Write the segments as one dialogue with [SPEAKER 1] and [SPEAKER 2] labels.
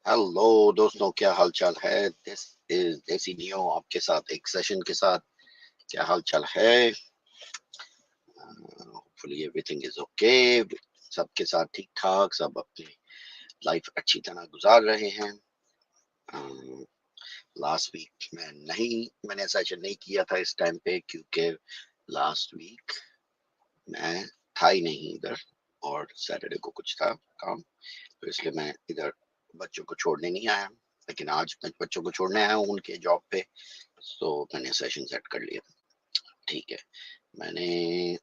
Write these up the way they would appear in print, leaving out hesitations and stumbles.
[SPEAKER 1] Hello दोस्तों, क्या हाल चाल है। दिस इज देसी नियो आपके साथ एक सेशन के साथ। क्या हाल चाल है। Hopefully everything is okay. सबके साथ ठीक ठाक, सब अपनी लाइफ अच्छी तरह गुजार रहे हैं। लास्ट वीक मैंने सेशन नहीं किया था इस टाइम पे, क्योंकि लास्ट वीक मैं था ही नहीं इधर, और सैटरडे को कुछ था काम, तो इसलिए मैं इधर बच्चों को छोड़ने नहीं आया। लेकिन आज मैं बच्चों को छोड़ने आया हूँ उनके जॉब पे, तो मैंने सेशन सेट कर लिया। ठीक है, मैंने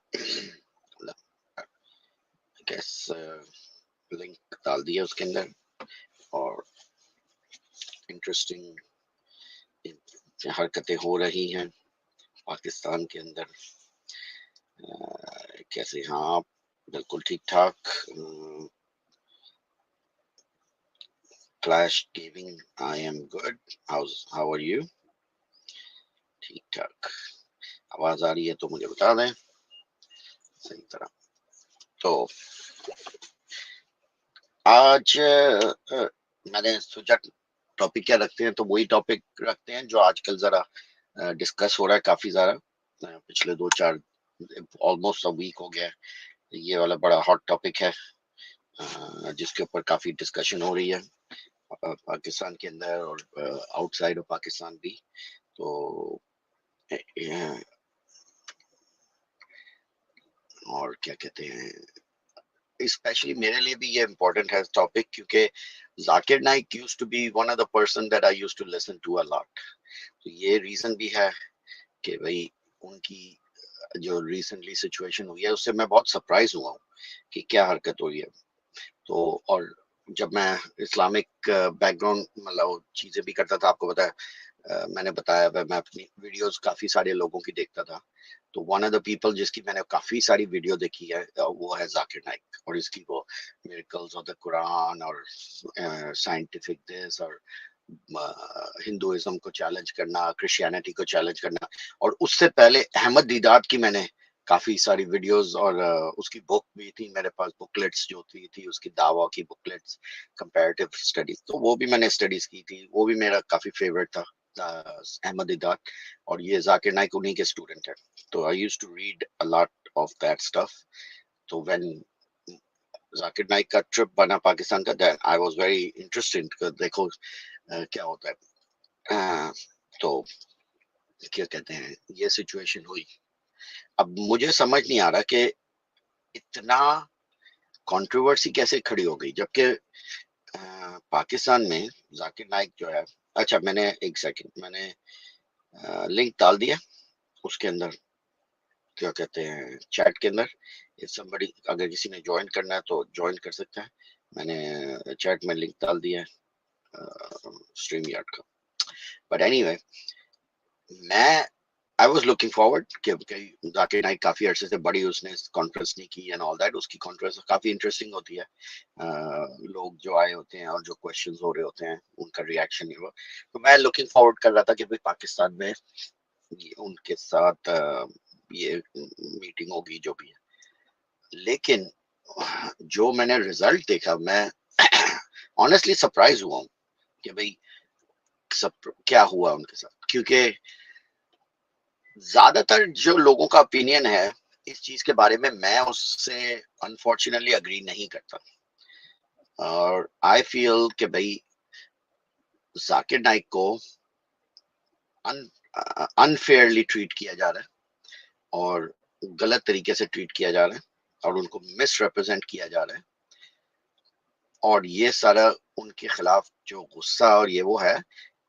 [SPEAKER 1] गैस लिंक डाल दिया उसके अंदर, और इंटरेस्टिंग हरकतें हो रही हैं पाकिस्तान के अंदर। कैसे, हाँ बिल्कुल ठीक ठाक। Clash gaming, I am good. How are you? ठीक ठाक। आवाज आ रही है तो मुझे बता दें सही तरह। तो आज मैंने सोचा टॉपिक क्या रखते हैं, तो वही टॉपिक रखते हैं जो आजकल जरा डिस्कस हो रहा है काफी ज्यादा। पिछले 2-4 ऑलमोस्ट अ वीक हो गया है। ये वाला बड़ा हॉट टॉपिक है, जिसके ऊपर काफी डिस्कशन हो रही है पाकिस्तान के अंदर और आउटसाइड ऑफ पाकिस्तान भी। तो और क्या कहते हैं, स्पेशली मेरे लिए भी ये इम्पोर्टेंट है टॉपिक, क्योंकि Zakir Naik used to be one of the person that I used to listen to a lot. तो ये रीजन भी है कि भाई उनकी जो रिसेंटली सिचुएशन हुई है उससे मैं बहुत सरप्राइज हुआ हूँ कि क्या हरकत हुई है। तो और जब मैं इस्लामिक बैकग्राउंड मतलब चीजें भी करता था, आपको पता है, मैंने बताया मैं अपनी वीडियोस काफी सारे लोगों की देखता था। तो वन ऑफ द पीपल जिसकी मैंने काफी सारी वीडियो देखी है वो है जाकिर नाइक, और इसकी वो मिरेकल्स ऑफ द कुरान और साइंटिफिक दिस और हिंदुइज्म को चैलेंज करना, क्रिश्चियनिटी को चैलेंज करना। और उससे पहले अहमद दीदात की मैंने काफी सारी वीडियोस और उसकी बुक भी थी मेरे पास, बुकलेट्स जो थी उसकी दावा की बुकलेट्स, कंपैरेटिव स्टडीज, तो वो भी मैंने स्टडीज की थी। वो भी मेरा काफी फेवरेट था, अहमद दीदात। और ये जाकिर नाइक उन्हीं के स्टूडेंट है, तो I used to read a lot of that stuff. तो व्हेन जाकिर नाइक का ट्रिप बना पाकिस्तान का, then I was very interested, देखो क्या होता है। तो क्या कहते हैं, ये सिचुएशन हुई। अब मुझे समझ नहीं आ रहा कि इतना कंट्रोवर्सी कैसे खड़ी हो गई, जबकि पाकिस्तान में जाकिर नाइक जो है, अच्छा मैंने एक सेकंड, मैंने लिंक डाल दिया उसके अंदर, क्या कहते हैं, चैट के अंदर। इफ समबडी अगर किसी ने ज्वाइन करना है तो ज्वाइन कर सकता है। मैंने चैट में लिंक डाल दिया है स्ट्रीम यार्ड का। बट एनीवे, मैं आई वाज लुकिंग फॉरवर्ड कि जाकिर नाइक काफी अरसे से बड़ी उसने कॉन्फ्रेंस नहीं की एंड ऑल दैट। उसकी कॉन्फ्रेंस काफी इंटरेस्टिंग होती है। लोग जो आए होते हैं और जो क्वेश्चंस हो रहे होते हैं उनका रिएक्शन ही वो, तो मैं लुकिंग फॉरवर्ड कर रहा था कि भाई पाकिस्तान में उनके साथ ये मीटिंग होगी जो भी है। लेकिन जो मैंने रिजल्ट देखा, मैं ऑनेस्टली सरप्राइज हुआ हूँ कि भाई सब क्या हुआ उनके साथ, क्योंकि ज्यादातर जो लोगों का ओपिनियन है इस चीज के बारे में, मैं उससे अनफॉर्चुनेटली अग्री नहीं करता। और आई फील कि भाई जाकिर नाइक को अनफेयरली ट्रीट किया जा रहा है और गलत तरीके से ट्रीट किया जा रहा है और उनको मिस रिप्रेजेंट किया जा रहा है। और ये सारा उनके खिलाफ जो गुस्सा और ये वो है,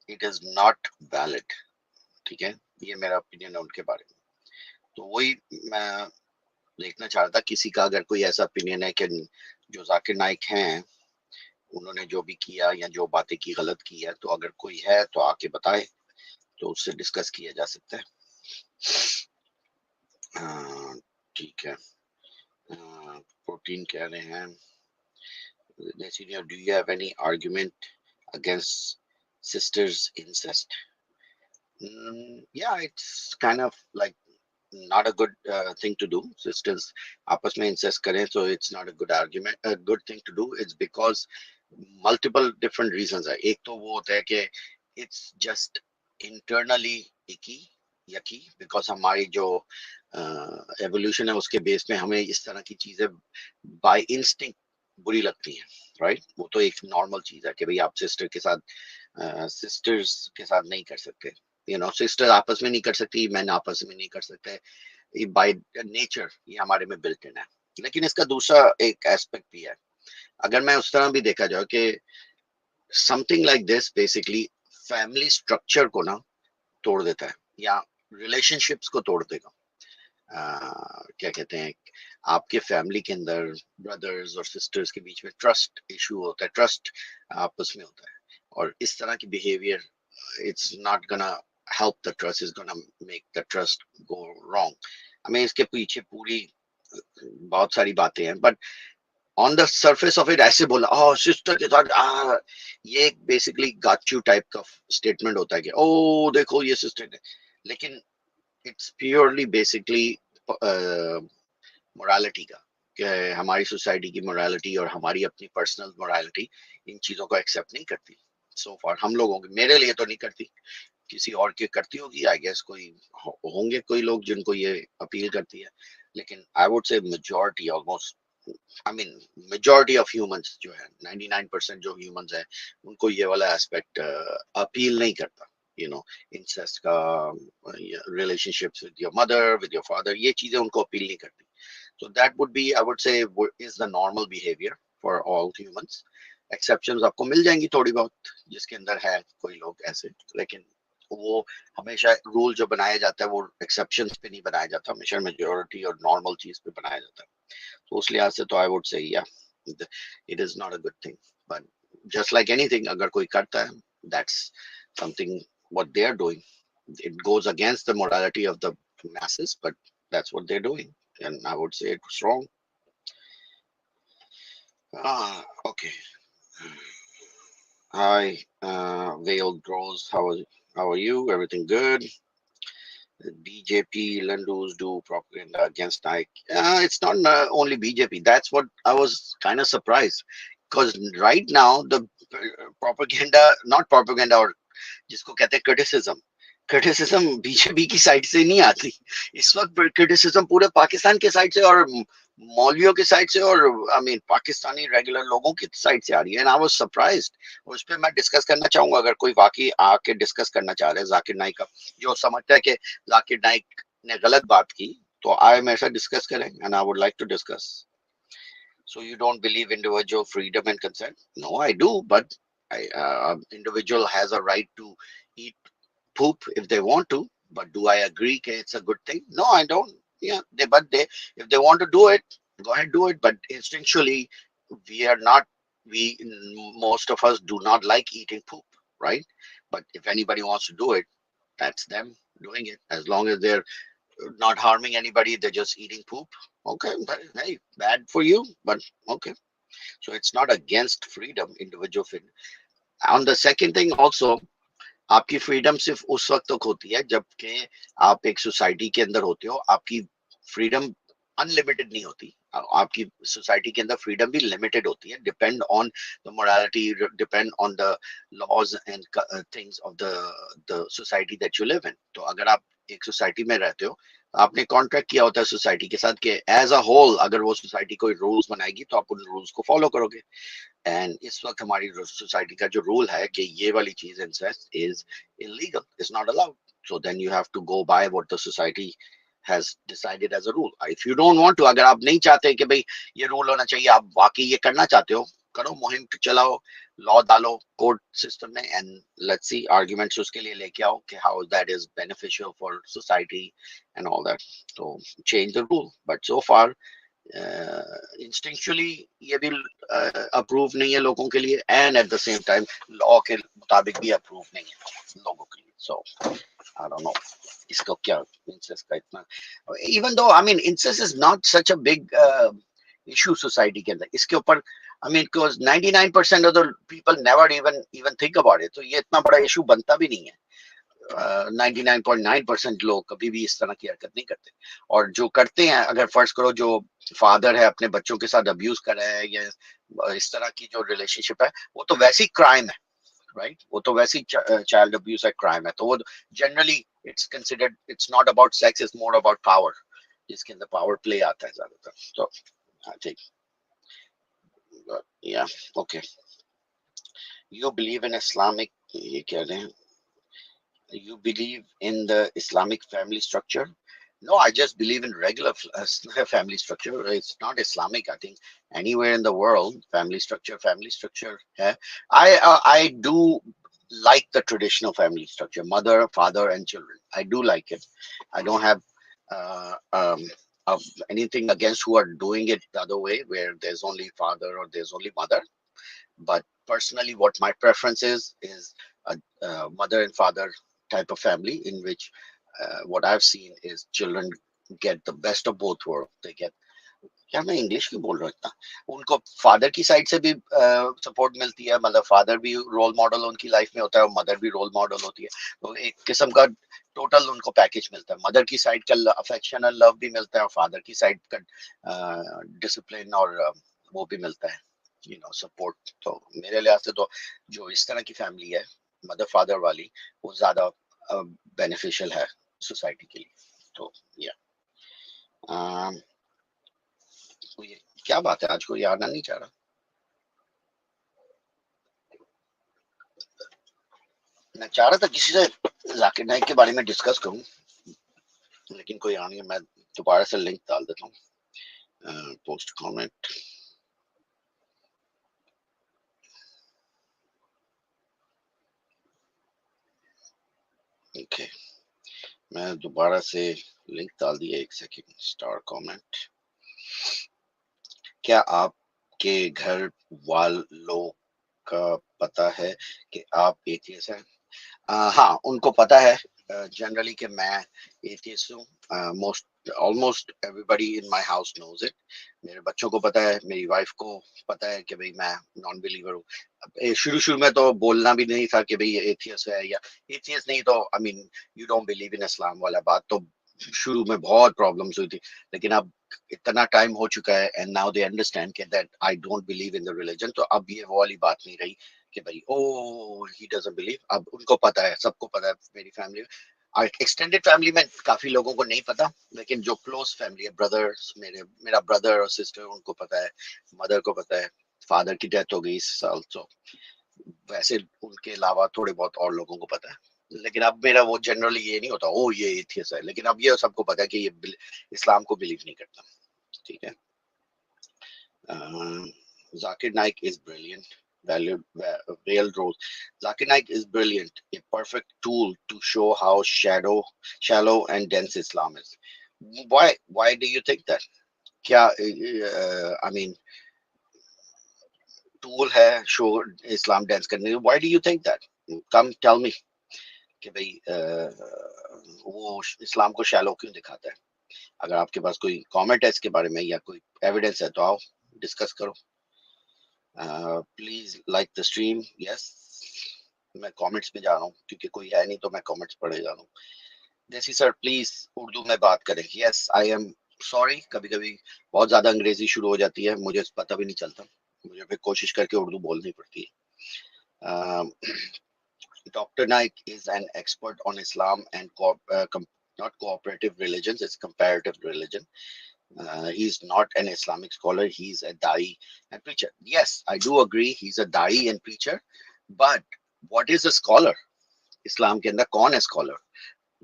[SPEAKER 1] इट इज नॉट वैलिड। ठीक है, ये मेरा ओपिनियन है उनके बारे में। तो वही मैं देखना चाह रहा था किसी का अगर कोई ऐसा ओपिनियन है कि जो जाकिर नाइक हैं उन्होंने जो भी किया या जो बातें की गलत की है, तो अगर कोई है तो आके बताए, तो उससे डिस्कस किया जा सकता है। ठीक है। प्रोटीन कह रहे हैं, do you have any argument against sisters incest? Yeah, it's kind of like not a good thing to do. Sisters आपस में incest करें, so it's not a good argument, a good thing to do. It's because multiple different reasons है. एक तो वो होता है कि it's just internally icky yucky because हमारी जो evolution है उसके बेस में हमें इस तरह की चीजें by instinct बुरी लगती हैं, right? वो तो एक नॉर्मल चीज है कि भाई आप सिस्टर के साथ सिस्टर्स के साथ नहीं कर सकते, यू नो, सिस्टर आपस में नहीं कर सकती, मैन आपस में नहीं कर सकते, बाय नेचर ये हमारे में बिल्ट इन है. लेकिन इसका दूसरा एक एस्पेक्ट भी है. अगर मैं उस तरह भी देखा जाए कि something like this basically family structure को ना तोड़ देता है या रिलेशनशिप्स को तोड़ देगा. क्या कहते हैं, आपके फैमिली के अंदर ब्रदर्स और सिस्टर्स के बीच में ट्रस्ट इशू होता है, ट्रस्ट आपस में होता है, और इस तरह की behaviour it's not gonna help the trust, is gonna make the trust go wrong. I mean इसके पीछे पूरी बहुत सारी बातें हैं, but on the surface of it ऐसे बोला सिस्टर के साथ ये बेसिकली गाचू टाइप का स्टेटमेंट होता है कि ओ देखो ये सिस्टर है, लेकिन इट्स प्योरली बेसिकली मोरालिटी का, कि हमारी सोसाइटी की मोरालिटी और हमारी अपनी पर्सनल मोरालिटी इन चीजों को एक्सेप्ट नहीं करती. सो फार हम लोगों के, मेरे लिए तो नहीं करती, किसी और के करती होगी आई गेस, कोई होंगे कोई लोग जिनको ये अपील करती है, लेकिन I would say majority almost, I mean majority of humans जो है 99% जो ह्यूमंस है उनको ये वाला एस्पेक्ट अपील नहीं करता. यू नो, इंसेस्ट का, relationships with your mother with your father, ये चीजें उनको अपील नहीं करती. So that would be, I would say, is the normal behavior for all humans. Exceptions आपको मिल जाएंगी थोड़ी बहुत जिसके अंदर है कोई लोग ऐसे, लेकिन वो हमेशा रूल जो बनाया जाता है वो एक्सेप्शंस पे नहीं बनाया जाता, हमेशा मेजॉरिटी और नॉर्मल चीज पे बनाया जाता है. तो उस लिहाज से तो I would say it is not a good thing, but just like anything, अगर कोई करता है, that's something what they are doing. It goes against the morality of the masses, but that's what they're doing, and I would say it's wrong. Okay. Hi, Veiled Rose. How are you? Everything good? BJP Lendus do propaganda against Nike. It's not only BJP. That's what I was kind of surprised, because right now the propaganda, not propaganda, or जिसको कहते हैं criticism BJP की side से नहीं आती. इस वक्त criticism पूरे पाकिस्तान के साइड से और मौलवियों के साइड से और आई मीन पाकिस्तानी रेगुलर लोगों की साइड से आ रही है, एंड आई वाज सरप्राइज्ड. उस पर मैं डिस्कस करना चाहूंगा, अगर कोई वाकई आके डिस्कस करना चाह रहे हैं जाकिर नाइक का, जो समझता है कि जाकिर नाइक ने गलत बात की, तो आए मेरे साथ डिस्कस करें, and I would like to discuss. So you don't believe individual freedom and consent? No, I do, but individual has a right to eat poop if they want to. But do I agree that it's a good thing? No, I don't. Yeah, they if they want to do it, go ahead do it. But instinctually, we are not. We most of us do not like eating poop, right? But if anybody wants to do it, that's them doing it. As long as they're not harming anybody, they're just eating poop. Okay, but hey, bad for you, but okay. So it's not against freedom, individual freedom. On the second thing also, आपकी freedom सिर्फ उस वक्त तक होती है जबकि आप एक सोसाइटी के अंदर होते हो. आपकी फ्रीडम अनलिमिटेड नहीं होती, आपकी सोसाइटी के अंदर फ्रीडम भी लिमिटेड होती है, depend on the morality, depend on the laws and things of the society that you live in. तो अगर आप एक सोसाइटी में रहते हो, आपने कॉन्ट्रैक्ट किया होता है सोसाइटी के साथ कि एज अ होल अगर वो सोसाइटी कोई रूल्स बनाएगी तो आप उन रूल्स को फॉलो करोगे. एंड इस वक्त हमारी सोसाइटी का जो रूल है कि ये वाली चीज incest is illegal, is not allowed, so then you have to go by what the society has decided as a rule. If you don't want to, अगर आप नहीं चाहते कि भाई ये रूल होना चाहिए, आप वाकई ये करना चाहते हो, करो, मुहिम चलाओ, लॉ डालो कोर्ट सिस्टम में, एंड लेट्स सी आर्गुमेंट्स उसके लिए लेके आओ कि how that is beneficial for society and all that. तो change the rule, but so far instinctually ये भी अप्रूव नहीं है लोगों के लिए, and at the same time law के मुताबिक भी अप्रूव नहीं है लोगों के लिए. सो आई डोंट नो इसको क्या इंसेस्ट का इतना, even though I mean incest is not such a big issue society के अंदर. इसके ऊपर I mean because 99% of the people never even think about it, तो ये इतना बड़ा इशू बनता भी नहीं है. 99.9% لوگ کبھی بھی اس طرح کی حرکت نہیں کرتے, اور جو کرتے ہیں, اگر فرض کرو جو فادر ہے اپنے بچوں کے ساتھ ابیوز کر رہا ہے یا اس طرح کی جو ریلیشن شپ ہے, وہ تو ویسی کرائم ہے, رائٹ, وہ تو ویسی چائلڈ ابیوز ہے, کرائم ہے. تو وہ generally it's considered, it's not about sex, it's more about power, جس کے اندر پاور پلے آتا ہے زیادہ تر. تو ٹھیک, یا okay. You believe in Islamic, یہ کہہ رہے ہیں, you believe in the Islamic family structure? No, I just believe in regular family structure. It's not Islamic. I think anywhere in the world, family structure. I do like the traditional family structure: mother, father, and children. I do like it. I don't have uh, um, anything against who are doing it the other way, where there's only father or there's only mother. But personally, what my preference is a mother and father type of family, in which what I've seen is children get the best of both worlds. They get, کیا میں English کیوں بول رہا ہوں اتنا, ان کو father کی side سے بھی سپورٹ ملتی ہے, مطلب فادر بھی رول ماڈل ان کی لائف میں ہوتا ہے اور مدر بھی رول ماڈل ہوتی ہے, تو ایک قسم کا ٹوٹل ان کو پیکج ملتا ہے. مدر کی سائڈ کا افیکشن اور لو بھی ملتا ہے, اور فادر کی سائڈ کا ڈسپلن اور وہ بھی ملتا ہے, سپورٹ. تو میرے لحاظ سے تو جو اس طرح کی فیملی ہے مدر فادر والی, وہ زیادہ بینیفیشل ہے سوسائٹی کے لیے. تو کیا بات ہے, آج کو یہ آنا نہیں چاہ رہا. میں چاہ رہا تھا کسی سے ذاکر نائک کے بارے میں ڈسکس کروں, لیکن کوئی آ نہیں ہے. میں دوبارہ سے لنک ڈال دیتا ہوں, پوسٹ کامنٹ. اوکے, میں دوبارہ سے لنک ڈال دیا, ایک سیکنڈ. Star comment. کیا آپ کے گھر والوں کا پتا ہے کہ آپ ایتھیسٹ ہیں؟ ہاں, ان کو پتا ہے جنرلی کہ میں ایتھیسٹ ہوں. Almost everybody in my house knows it. میرے بچوں کو پتا ہے, میری وائف کو پتا ہے کہ بھئی میں نان بلیور ہوں. شروع میں تو بولنا بھی نہیں تھا کہ بھئی ایتھیسٹ ہے, یا ایتھیسٹ نہیں تو آئی مین یو ڈونٹ بلیو ان اسلام والا بات تو شروع میں بہت پرابلمس ہوئی تھی. لیکن اب اتنا ٹائم ہو چکا ہے, اینڈ ناؤ دے انڈرسٹینڈ کہ that I don't believe in the religion. تو اب یہ وہ والی بات نہیں رہی کہ بھائی he doesn't believe. اب ان کو پتا ہے, سب کو پتا ہے میری فیملی میں. ایکسٹینڈیڈ فیملی میں کافی لوگوں کو نہیں پتا, لیکن جو کلوز فیملی ہے, بردرس, میرا بردر اور سسٹر, ان کو پتا ہے. مدر کو پتا ہے. فادر کی ڈیتھ ہو گئی اس سال, تو ویسے ان کے علاوہ تھوڑے بہت اور لوگوں کو پتا ہے. لیکن اب میرا وہ جنرلی یہ نہیں ہوتا یہ ایتھیسٹ ہے, لیکن اب یہ سب کو پتا ہے کہ یہ اسلام کو بلیو نہیں کرتا. ٹھیک ہے. Zakir Naik is brilliant. Real Rose. Zakir Naik is brilliant. A perfect tool to show how shallow and dense Islam is. Why do you think that? کیا I mean tool ہے show Islam dense کرنے. Why do you think that? Come tell me کہ بھئی وہ اسلام کو shallow کیوں دکھاتا ہے. اگر آپ کے پاس کوئی کامنٹ ہے اس کے بارے میں یا کوئی ایویڈنس ہے تو آؤ ڈسکس کرو. Please like the stream. Yes, میں کامنٹس میں جا رہا ہوں کیونکہ کوئی ہے نہیں تو میں کامنٹس پڑھے جا رہا ہوں. دیسی سر پلیز اردو میں بات کریں. یس, آئی ایم سوری, کبھی کبھی بہت زیادہ انگریزی شروع ہو جاتی ہے, مجھے پتہ بھی نہیں چلتا, مجھے پھر کوشش کر کے اردو بولنی پڑتی ہے. Dr. Naik is an expert on Islam and not cooperative religions, it's comparative religion. He's not an Islamic scholar, he's a da'i and preacher. Yes, I do agree, he's a da'i and preacher, but what is a scholar? Islam کے اندر کون ہے scholar?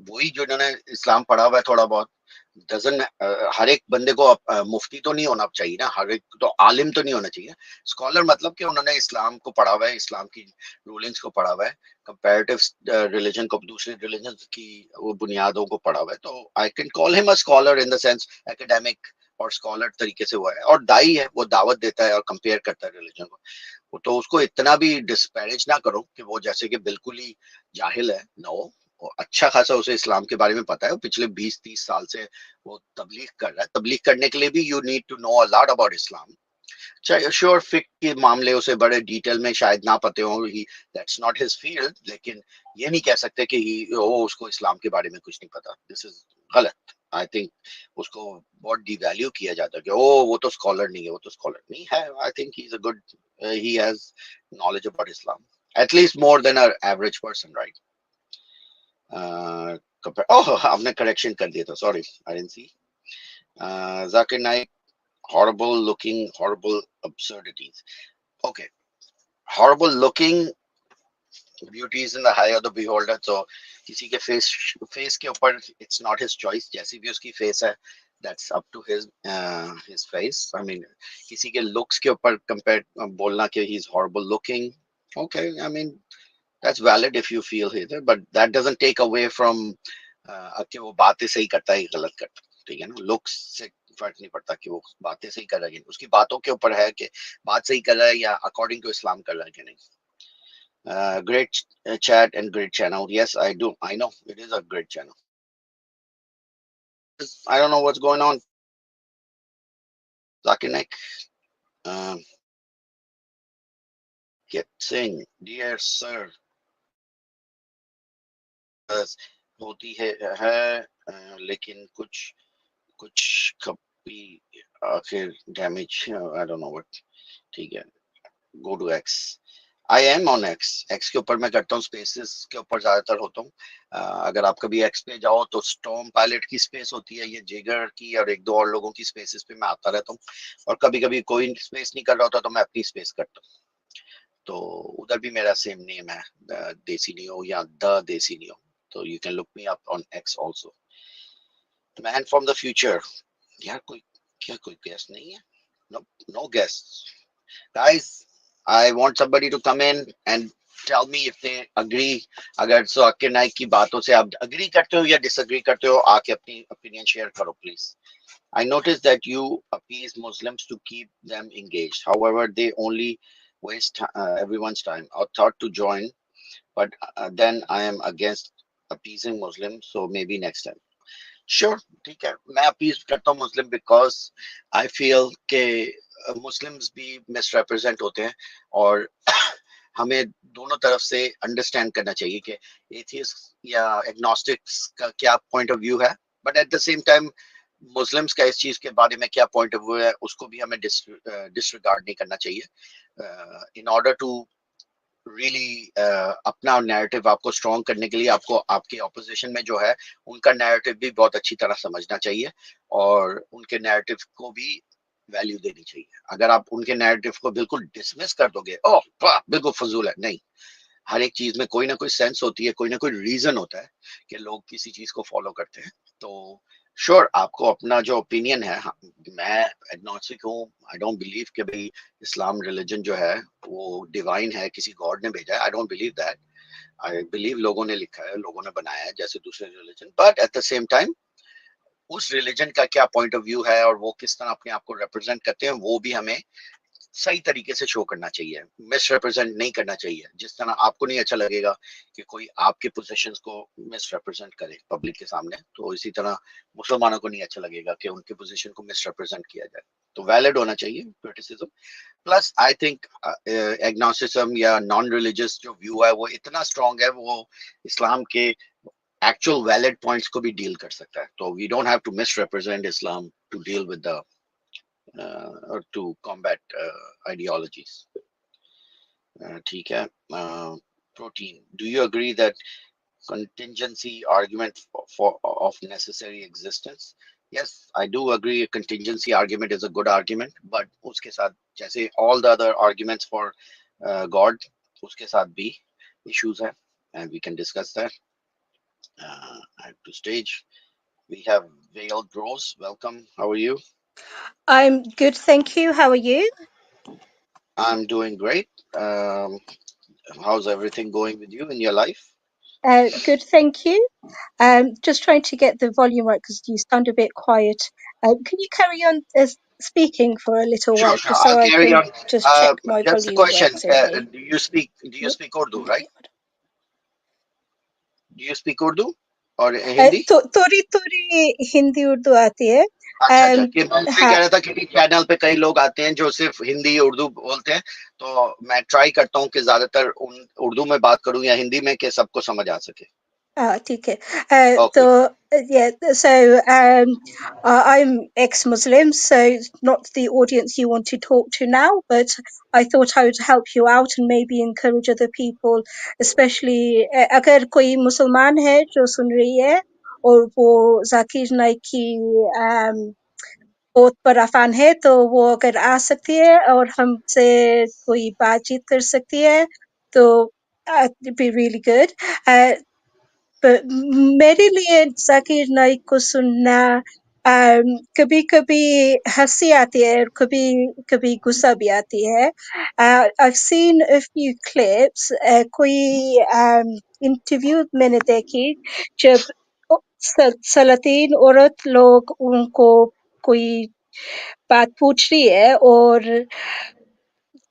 [SPEAKER 1] وہی جو انہوں نے اسلام پڑھا ہوا ہے تھوڑا بہت. ہر ایک بندے کو مفتی تو نہیں ہونا چاہیے نا, ہر ایک تو عالم تو نہیں ہونا چاہیے. اسکالر مطلب کہ انہوں نے اسلام کو پڑھا ہوا ہے, اسلام کی رولنگس کو پڑھا ہوا ہے, کمپیریٹیو ریلیجن کو, دوسرے ریلیجن کی وہ بنیادوں کو پڑھا ہوا ہے. تو آئی کین کال ہم a scholar in the sense academic اور اسکالر طریقے سے ہوا ہے. اور دائی ہے, وہ دعوت دیتا ہے اور کمپیئر کرتا ہے ریلیجن کو. تو اس کو اتنا بھی ڈسپیریج نہ کرو کہ وہ جیسے کہ بالکل ہی جاہل ہے. نو, اچھا خاصا اسے اسلام کے بارے میں پتا ہے, پچھلے 20-30 سال سے وہ تبلیغ کر رہا ہے. تبلیغ کرنے کے لیے بھی you need to know a lot about Islam. Sure फिक के मामले उसे बड़े डिटेल में शायद ना पते हो, ही दैट्स नॉट हिज फील्ड, लेकिन ये नहीं कह सकते कि ही ओ उसको इस्लाम के बारे में कुछ नहीं पता, दिस इज गलत। आई थिंक उसको बहुत डिवैल्यू किया जाता है कि ओ वो तो स्कॉलर नहीं है, वो तो स्कॉलर नहीं है। I think he is a good, he has knowledge about Islam, at least more than a average person, right? Oh आपने करेक्शन कर दिया था, sorry I didn't see. Zakir Naik, horrible looking, horrible absurdities. Okay, horrible looking, beauty is in the eye of the beholder. So किसी के face के ऊपर it's not his choice, जैसी भी उसकी face है that's up to his face. I mean किसी के looks के ऊपर compare बोलना कि he's horrible looking, okay, I mean that's valid if you feel it, but that doesn't take away from कि वो बातें सही करता है या गलत करता है, ठीक है ना? लुक्स से फर्क नहीं पड़ता कि वो बातें सही कर रहा है, उसकी बातों के ऊपर है कि बात सही कर रहा है या अकॉर्डिंग टू इस्लाम कर रहा है कि नहीं। Great chat and great channel. Yes, I do. I know it is a great channel. I don't know what's going on. Zakir Naik, get sing, dear sir. होती है लेकिन कुछ कुछ कभी आखिर damage, I don't know what, ठीक है। Go to X, I am on X, X के ऊपर मैं करता हूँ, स्पेसेस के ऊपर ज्यादातर होता हूँ। अगर आप कभी एक्स पे जाओ तो स्टॉर्म पायलट की स्पेस होती है, ये जेगर की और एक दो और लोगों की स्पेसेस पे मैं आता रहता हूँ, और कभी कभी कोई स्पेस नहीं कर रहा होता तो मैं अपनी स्पेस करता हूँ। तो उधर भी मेरा सेम नेम है, देसी नियो या द देसी नियो, तो you can look me up on X also. Man from the future, यार कोई क्या कोई गेस्ट नहीं है? No, no guest guys, I want somebody to come in and tell me if they agree. अगर जाकिर नाइक की बातों से आप agree करते हो या disagree करते हो, आके अपनी opinion share करो please. I noticed that you appease Muslims to keep them engaged. However, they only waste everyone's time. I thought to join, but then I am against appeasing Muslims, so maybe next time. Sure, ठीक है, मैं appeal करता हूँ मुस्लिम because I feel के Muslims भी misrepresent होते हैं, और हमें दोनों तरफ से अंडरस्टैंड करना चाहिए कि एथियस्ट या एग्नोस्टिक्स का क्या पॉइंट ऑफ व्यू है, but at the same time Muslims का इस चीज के बारे में क्या पॉइंट ऑफ व्यू है उसको भी हमें डिसरिगार्ड नहीं करना चाहिए। इन ऑर्डर टू रियली अपना नैरेटिव आपको स्ट्रॉन्ग करने के लिए आपको आपके ऑपोजिशन में जो है उनका नैरेटिव भी बहुत अच्छी तरह समझना चाहिए, और उनके नैरेटिव को भी वैल्यू देनी चाहिए। अगर आप उनके नैरेटिव को बिल्कुल डिसमिस कर दोगे, ओह बिल्कुल फजूल है, नहीं, हर एक चीज में कोई ना कोई सेंस होती है, कोई ना कोई रीजन होता है कि लोग किसी चीज को फॉलो करते हैं। तो श्योर आपको अपना जो ओपिनियन है, मैं एग्नोस्टिक हूँ, आई डोंट बिलीव कि भाई इस्लाम रिलीजन जो है वो डिवाइन है, किसी गॉड ने भेजा है, I don't believe that. I believe लोगों ने लिखा है, लोगों ने बनाया है जैसे दूसरे religion, but at the same time उस रिलीजन का क्या पॉइंट ऑफ व्यू है और वो किस तरह अपने आप को रिप्रेजेंट करते हैं वो भी हमें सही तरीके से शो करना चाहिए, मिसरिप्रेजेंट नहीं करना चाहिए। जिस तरह आपको नहीं अच्छा लगेगा कि कोई आपके पोजीशंस को मिसरिप्रेजेंट करे पब्लिक के सामने, तो इसी तरह मुसलमानों को नहीं अच्छा लगेगा कि उनके पोजीशन को मिसरिप्रेजेंट किया जाए। तो वैलिड होना चाहिए criticism. Plus I think agnosticism या नॉन रिलीजियस जो व्यू है वो इतना स्ट्रांग है, वो इस्लाम के एक्चुअल वैलिड पॉइंट्स को भी डील कर सकता है। तो we don't have to misrepresent Islam to deal with the or to combat ideologies. ठीक है। Protein, do you agree that contingency argument of necessary existence? Yes, I do agree a contingency argument is a good argument, but उसके साथ जैसे all the other arguments for God, उसके साथ भी issues है, and we can discuss that. At to stage we have Veiled Rose. Welcome. How are you?
[SPEAKER 2] I'm good, thank you. How are you?
[SPEAKER 1] I'm doing great. How's everything going with you in your life?
[SPEAKER 2] Good, thank you. Just trying to get the volume right because you sound a bit quiet. Can you carry on speaking for a little
[SPEAKER 1] Sure,
[SPEAKER 2] while
[SPEAKER 1] sure.
[SPEAKER 2] just
[SPEAKER 1] I'll
[SPEAKER 2] so I
[SPEAKER 1] carry
[SPEAKER 2] can
[SPEAKER 1] on.
[SPEAKER 2] just check my
[SPEAKER 1] Just a
[SPEAKER 2] volume
[SPEAKER 1] question.
[SPEAKER 2] works okay?
[SPEAKER 1] Do you speak Urdu, right? Do you speak Urdu? और हिंदी?
[SPEAKER 2] थोड़ी थोड़ी हिंदी उर्दू आती है।
[SPEAKER 1] अच्छा अच्छा, कि मैं इसलिए
[SPEAKER 2] हाँ।
[SPEAKER 1] कह रहा था कि चैनल पे कई लोग आते हैं जो सिर्फ हिंदी उर्दू बोलते हैं, तो मैं ट्राई करता हूँ कि ज्यादातर उर्दू में बात करूँ या हिंदी में, कि सबको समझ आ सके।
[SPEAKER 2] ठीक है।
[SPEAKER 1] Okay.
[SPEAKER 2] Yeah, so I'm ex-Muslim, so it's not the audience you want to talk to now, but I thought I would help you out and maybe encourage other people, especially अगर कोई मुसलमान है जो सुन रही है और वो जाकिर नाइक की um, बहुत बड़ा फैन है, तो वो अगर आ सकती है और हमसे कोई बातचीत कर सकती है, तो it'd be really good. Uh, but मेरे लिए जाकिर नाइक को सुनना कभी-कभी हंसी आती है और कभी-कभी गुस्सा भी आती है। I've seen a few clips. कोई इंटरव्यू मैंने देखी जब सलातीन औरत लोग उनको कोई बात पूछ रही है और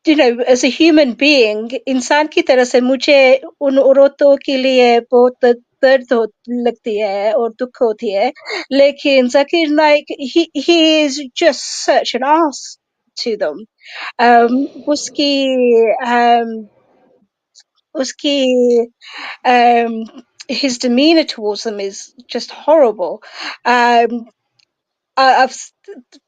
[SPEAKER 2] as a human being, इंसान की तरह से मुझे उन औरतों के लिए बहुत दर्द लगती है और दुख होती है, लेकिन Zakir Naik he is just such an ass to them. उसकी उसकी um, his demeanor towards them is just horrible. I've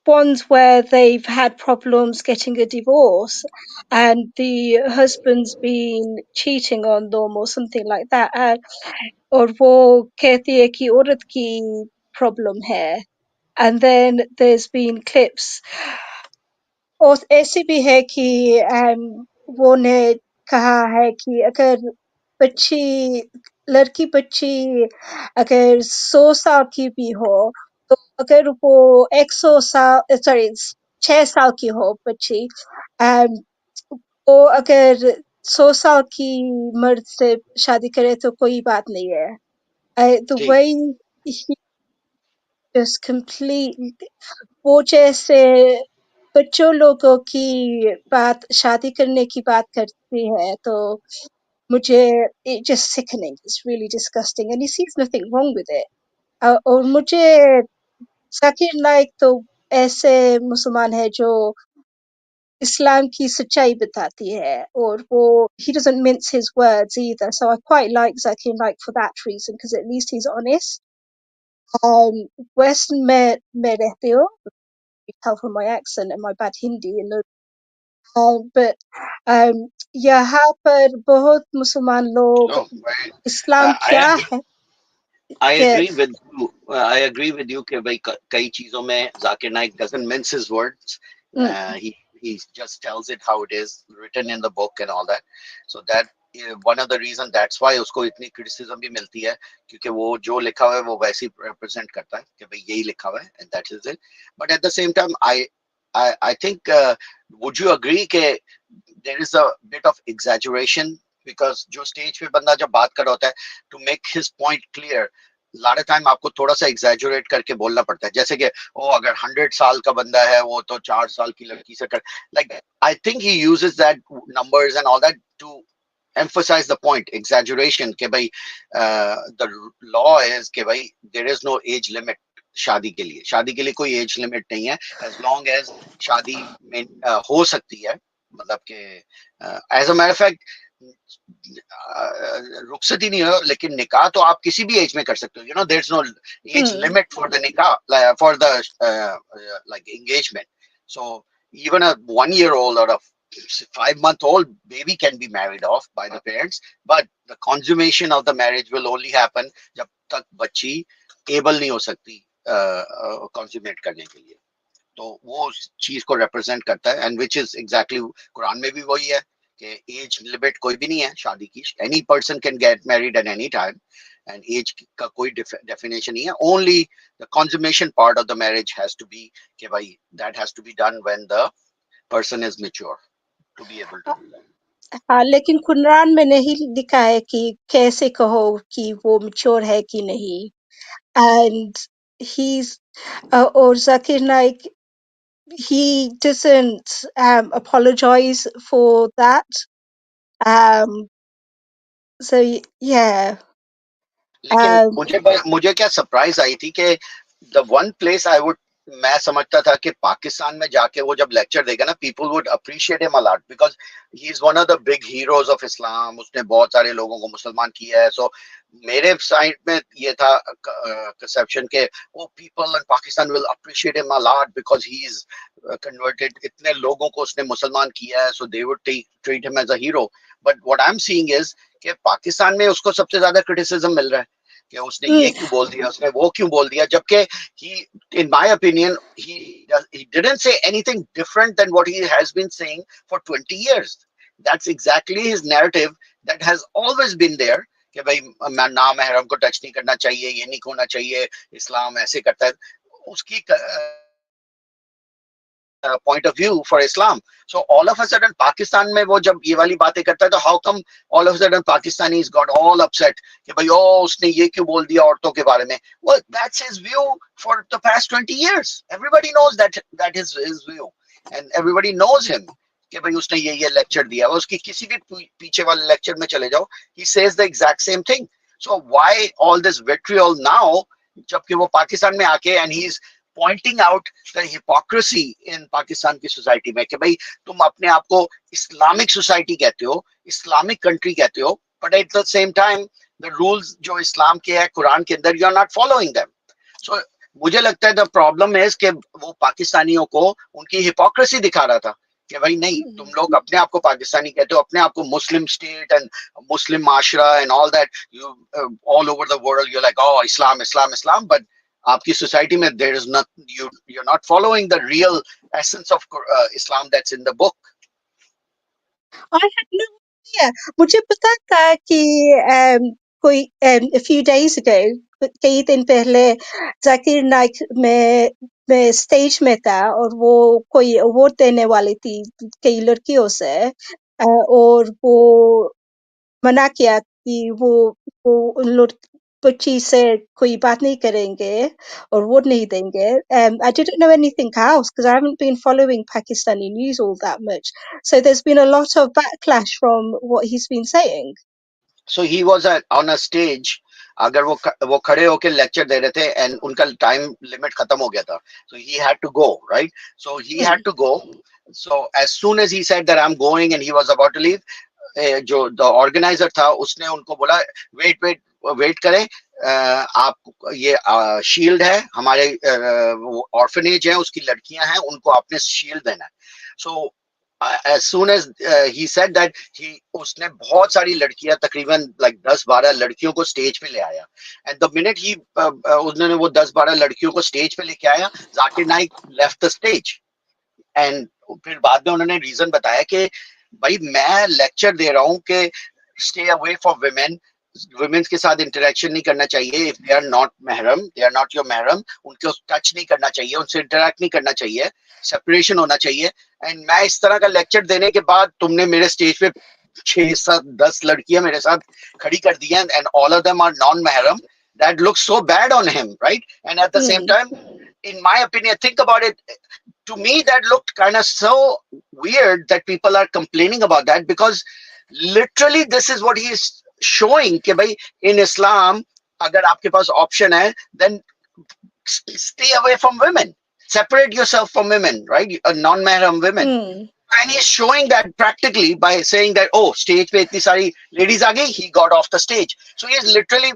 [SPEAKER 2] ones where they've had problems getting a divorce and the husband's been cheating on them or something like that. और वो कहती है कि औरत की problem है. And then there's been clips और ऐसे भी है कि वो ने कहा है कि अगर बच्ची लड़की बच्ची अगर 100 साल की भी हो, तो अगर वो 100 साल सॉरी 6 साल की हो बच्ची, um, वो अगर 100 साल की मर्द से शादी करे तो कोई बात नहीं है. The
[SPEAKER 1] ठीक।
[SPEAKER 2] way he just completely वो जैसे बच्चों लोगों की बात शादी करने की बात करती है, तो मुझे it just sickening. It's really disgusting and he sees nothing wrong with it. और मुझे जाकिर नाइक तो ऐसे मुसलमान है जो इस्लाम की सच्चाई बताती है और वो he doesn't mince his words either, so I quite like Zakir Naik for that reason because at least he's honest. Western में रहती हूँ, you tell from my accent and my bad Hindi and but यहाँ पर बहुत मुसलमान लोग
[SPEAKER 1] no,
[SPEAKER 2] इस्लाम क्या
[SPEAKER 1] आई
[SPEAKER 2] है
[SPEAKER 1] आई
[SPEAKER 2] के
[SPEAKER 1] agree with you, I agree with you कि भाई कई चीजों में Zakir Naik doesn't mince his words, he he just tells it how it is written in the book and all that. So that one of the reason that's why उसको इतनी criticism भी मिलती है, क्योंकि वो जो लिखा हुआ है वो वैसे ही represent करता है कि भाई यही लिखा हुआ है and that is it. But at the same time I think would you agree कि there is a bit of exaggeration, because जो स्टेज पे बंदा जब बात कर रहा होता है, to make his point clear, lot of time आपको थोड़ा सा exaggerate करके बोलना पड़ता है, जैसे कि ओ अगर 100 साल का बंदा है वो तो 4 साल की लड़की से कर, like I think he uses that numbers and all that to emphasize the point, exaggeration, कि भाई the law is कि भाई there is no age limit शादी के लिए कोई एज लिमिट नहीं है, as long as शादी में हो सकती है, मतलब कि एज अ मैटर फैक्ट रुखसती नहीं हो, लेकिन निकाह तो आप किसी भी एज में कर सकते हो, you know there is no age
[SPEAKER 2] mm,
[SPEAKER 1] limit for the निकाह, for the like engagement. So even a 1 year old or a 5 month old baby can be married off by the parents, but the consummation of the marriage will only happen जब तक बच्ची able नहीं हो सकती consummate करने के लिए, तो वो उस चीज को रिप्रेजेंट करता है, and which is exactly Quran में भी वही है कि एज लिमिट कोई भी नहीं है शादी की, any person can get married at any time, and age का कोई डेफिनेशन नहीं है, only the consummation part of the marriage has to be कि भाई that has to be done when the person is mature to be able to do that.
[SPEAKER 2] हाँ, लेकिन कुरान में नहीं लिखा है कि कैसे कहो कि वो मैच्योर है कि नहीं. And he's or Zakir Naik, he doesn't apologize for that. Um, so yeah.
[SPEAKER 1] लेकिन मुझे क्या सरप्राइज आई थी कि the one place I would, मैं समझता था कि पाकिस्तान में जाके वो जब लेक्चर देगा ना, people would appreciate him a lot because he is one of the big heroes of Islam, उसने बहुत सारे लोगों को मुसलमान किया है। सो मेरे साइड में ये था कंसेप्शन के वो people in Pakistan will appreciate him a lot because he is converted, इतने लोगों को उसने मुसलमान किया है, so they would treat him as a hero. But what I am seeing is कि पाकिस्तान में उसको सबसे ज्यादा क्रिटिसिज्म मिल रहा है कि उसने ये क्यों बोल दिया, उसने वो क्यों बोल दिया, जबकि he, in my opinion, he didn't say anything different than what he has been saying for 20 years. That's exactly his narrative that has always been there कि भाई ना महरम को टच नहीं करना चाहिए, ये नहीं होना चाहिए, इस्लाम ऐसे करता है, उसकी point of view for Islam. So all of a sudden Pakistan में वो जब ये वाली बातें करता है तो how come all of a sudden Pakistanis got all upset कि भाई ओ उसने ये क्यों बोल दिया औरतों के बारे में? Well, that's his view for the past 20 years. Everybody knows that is his view and everybody knows him कि भाई उसने ये लेक्चर दिया, उसकी किसी भी पीछे वाले लेक्चर में चले जाओ, he says the exact same thing. So why all this vitriol now जबकि वो पाकिस्तान में आके and he's pointing out the hypocrisy in Pakistan की सोसाइटी में कि भाई तुम अपने आप को इस्लामिक सोसाइटी कहते हो, इस्लामिक कंट्री कहते हो, but at the same time the rules जो इस्लाम के है कुरान के अंदर, you are not following them. So मुझे लगता है द प्रॉब्लम इज कि वो पाकिस्तानियों को उनकी हिपोक्रेसी दिखा रहा था कि भाई नहीं, तुम लोग अपने आप को पाकिस्तानी कहते हो, अपने आप को मुस्लिम स्टेट एंड मुस्लिम माशरा and all that, you all over the world you like oh Islam Islam Islam, but आपकी सोसाइटी में there is not, you are not following the real essence of Islam that's in the book.
[SPEAKER 2] I had no idea. मुझे पता था कि कोई a few days ago, कई दिन पहले जाकिर नाइक में स्टेज में था और वो कोई अवार्ड देने वाली थी कई लड़कियों से, और वो मना किया कि वो उन बच्ची से कोई बात नहीं करेंगे और वोट नहीं देंगे. I didn't know anything else because I haven't been following Pakistani news all that much. So there's been a lot of backlash from what he's been saying.
[SPEAKER 1] So he was on a stage, अगर वो खड़े होके lecture दे रहे थे and उनका time limit खत्म हो गया था, so he had to go, right? So he had to go. So as soon as he said that I'm going and he was about to leave, जो द ऑर्गेनाइजर था उसने उनको बोला वेट वेट वेट करें, आप ये shield है हमारे ऑर्फनेज है, उसकी लड़कियां हैं, उनको आपने शील्ड देना है। सो as soon as he said that, उसने बहुत सारी लड़कियां, तकरीबन like 10-12 लड़कियों को स्टेज पे ले आया, and the minute he उन्होंने वो 10-12 लड़कियों को स्टेज पे लेके आया, Zakir Naik left the stage and फिर बाद में उन्होंने रीजन बताया कि भाई मैं लेक्चर दे रहा हूँ कि stay away for women, women's के साथ इंटरेक्शन नहीं करना चाहिए, इफ दे आर नॉट महरम, दे आर नॉट योर महरम, उनको टच नहीं करना चाहिए, उनसे इंटरेक्ट नहीं करना चाहिए, सेपरेशन होना चाहिए। एंड मैं इस तरह का लेक्चर देने के बाद तुमने मेरे स्टेज पे 6-7-10 लड़कियां मेरे साथ खड़ी कर दी हैं and all of them are non महरम, that looks so bad on him, right? And at the same time, in my opinion, think about it, to me that looked kind of so weird that people are complaining about that, because literally this is what he is showing कि भाई in Islam अगर आपके पास option है, then stay away from women, separate yourself from women, right? Non-mahram women. And he's showing that practically by saying that, oh, stage पे इतनी सारी ladies आ गई, he got off the stage. So he is literally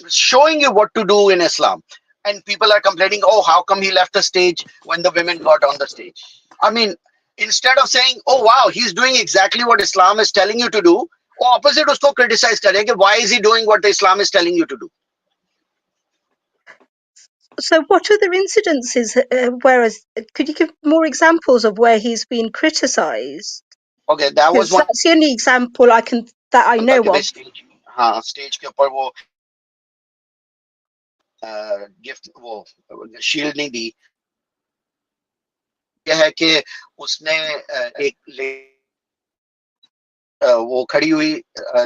[SPEAKER 1] showing you what to do in Islam. And people are complaining, oh, how come he left the stage when the women got on the stage? I mean, instead of saying, oh, wow, he's doing exactly what Islam is telling you to do, opposite उसको criticize करें कि why is he doing what the Islam is telling you to do?
[SPEAKER 2] So what other incidences, could you give more examples of where he's been criticised?
[SPEAKER 1] Okay, that was
[SPEAKER 2] Because
[SPEAKER 1] one.
[SPEAKER 2] that's the only example that I know of.
[SPEAKER 1] Stage, हाँ, stage के ऊपर वो gift वो shield नहीं दी। यह है कि उसने एक वो खड़ी हुई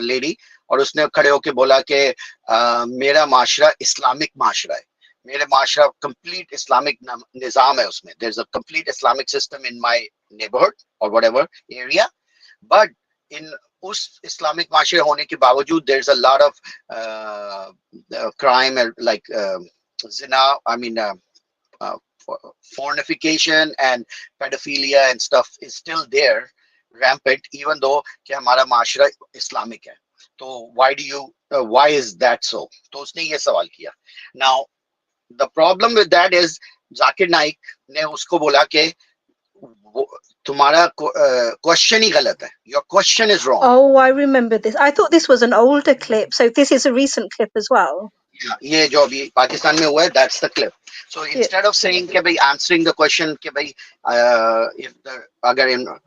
[SPEAKER 1] लेडी और उसने खड़े होके बोला कि मेरा माशरा इस्लामिक माशरा है, मेरे माशरा कंप्लीट इस्लामिक निजाम है, उसमें there is a complete Islamic system in my neighbourhood और व्हाटएवर एरिया, बट इन उस इस्लामिक माशरे होने के बावजूद there's a lot of crime like zina, I mean uh, fornication and pedophilia and stuff is still there rampant even though कि हमारा माशरा Islamic है. तो why is that so? तो उसने ये सवाल किया. Now the problem with that is Zakir Naik ने उसको बोला कि तुम्हारा क्वेश्चन ही गलत है. Your question is wrong.
[SPEAKER 2] Oh, I remember this. I thought this was an older clip, so this is a recent clip as well.
[SPEAKER 1] ये जो अभी पाकिस्तान में हुआ है, that's the clip. So instead of saying कि भाई answering the question कि भाई if the अगर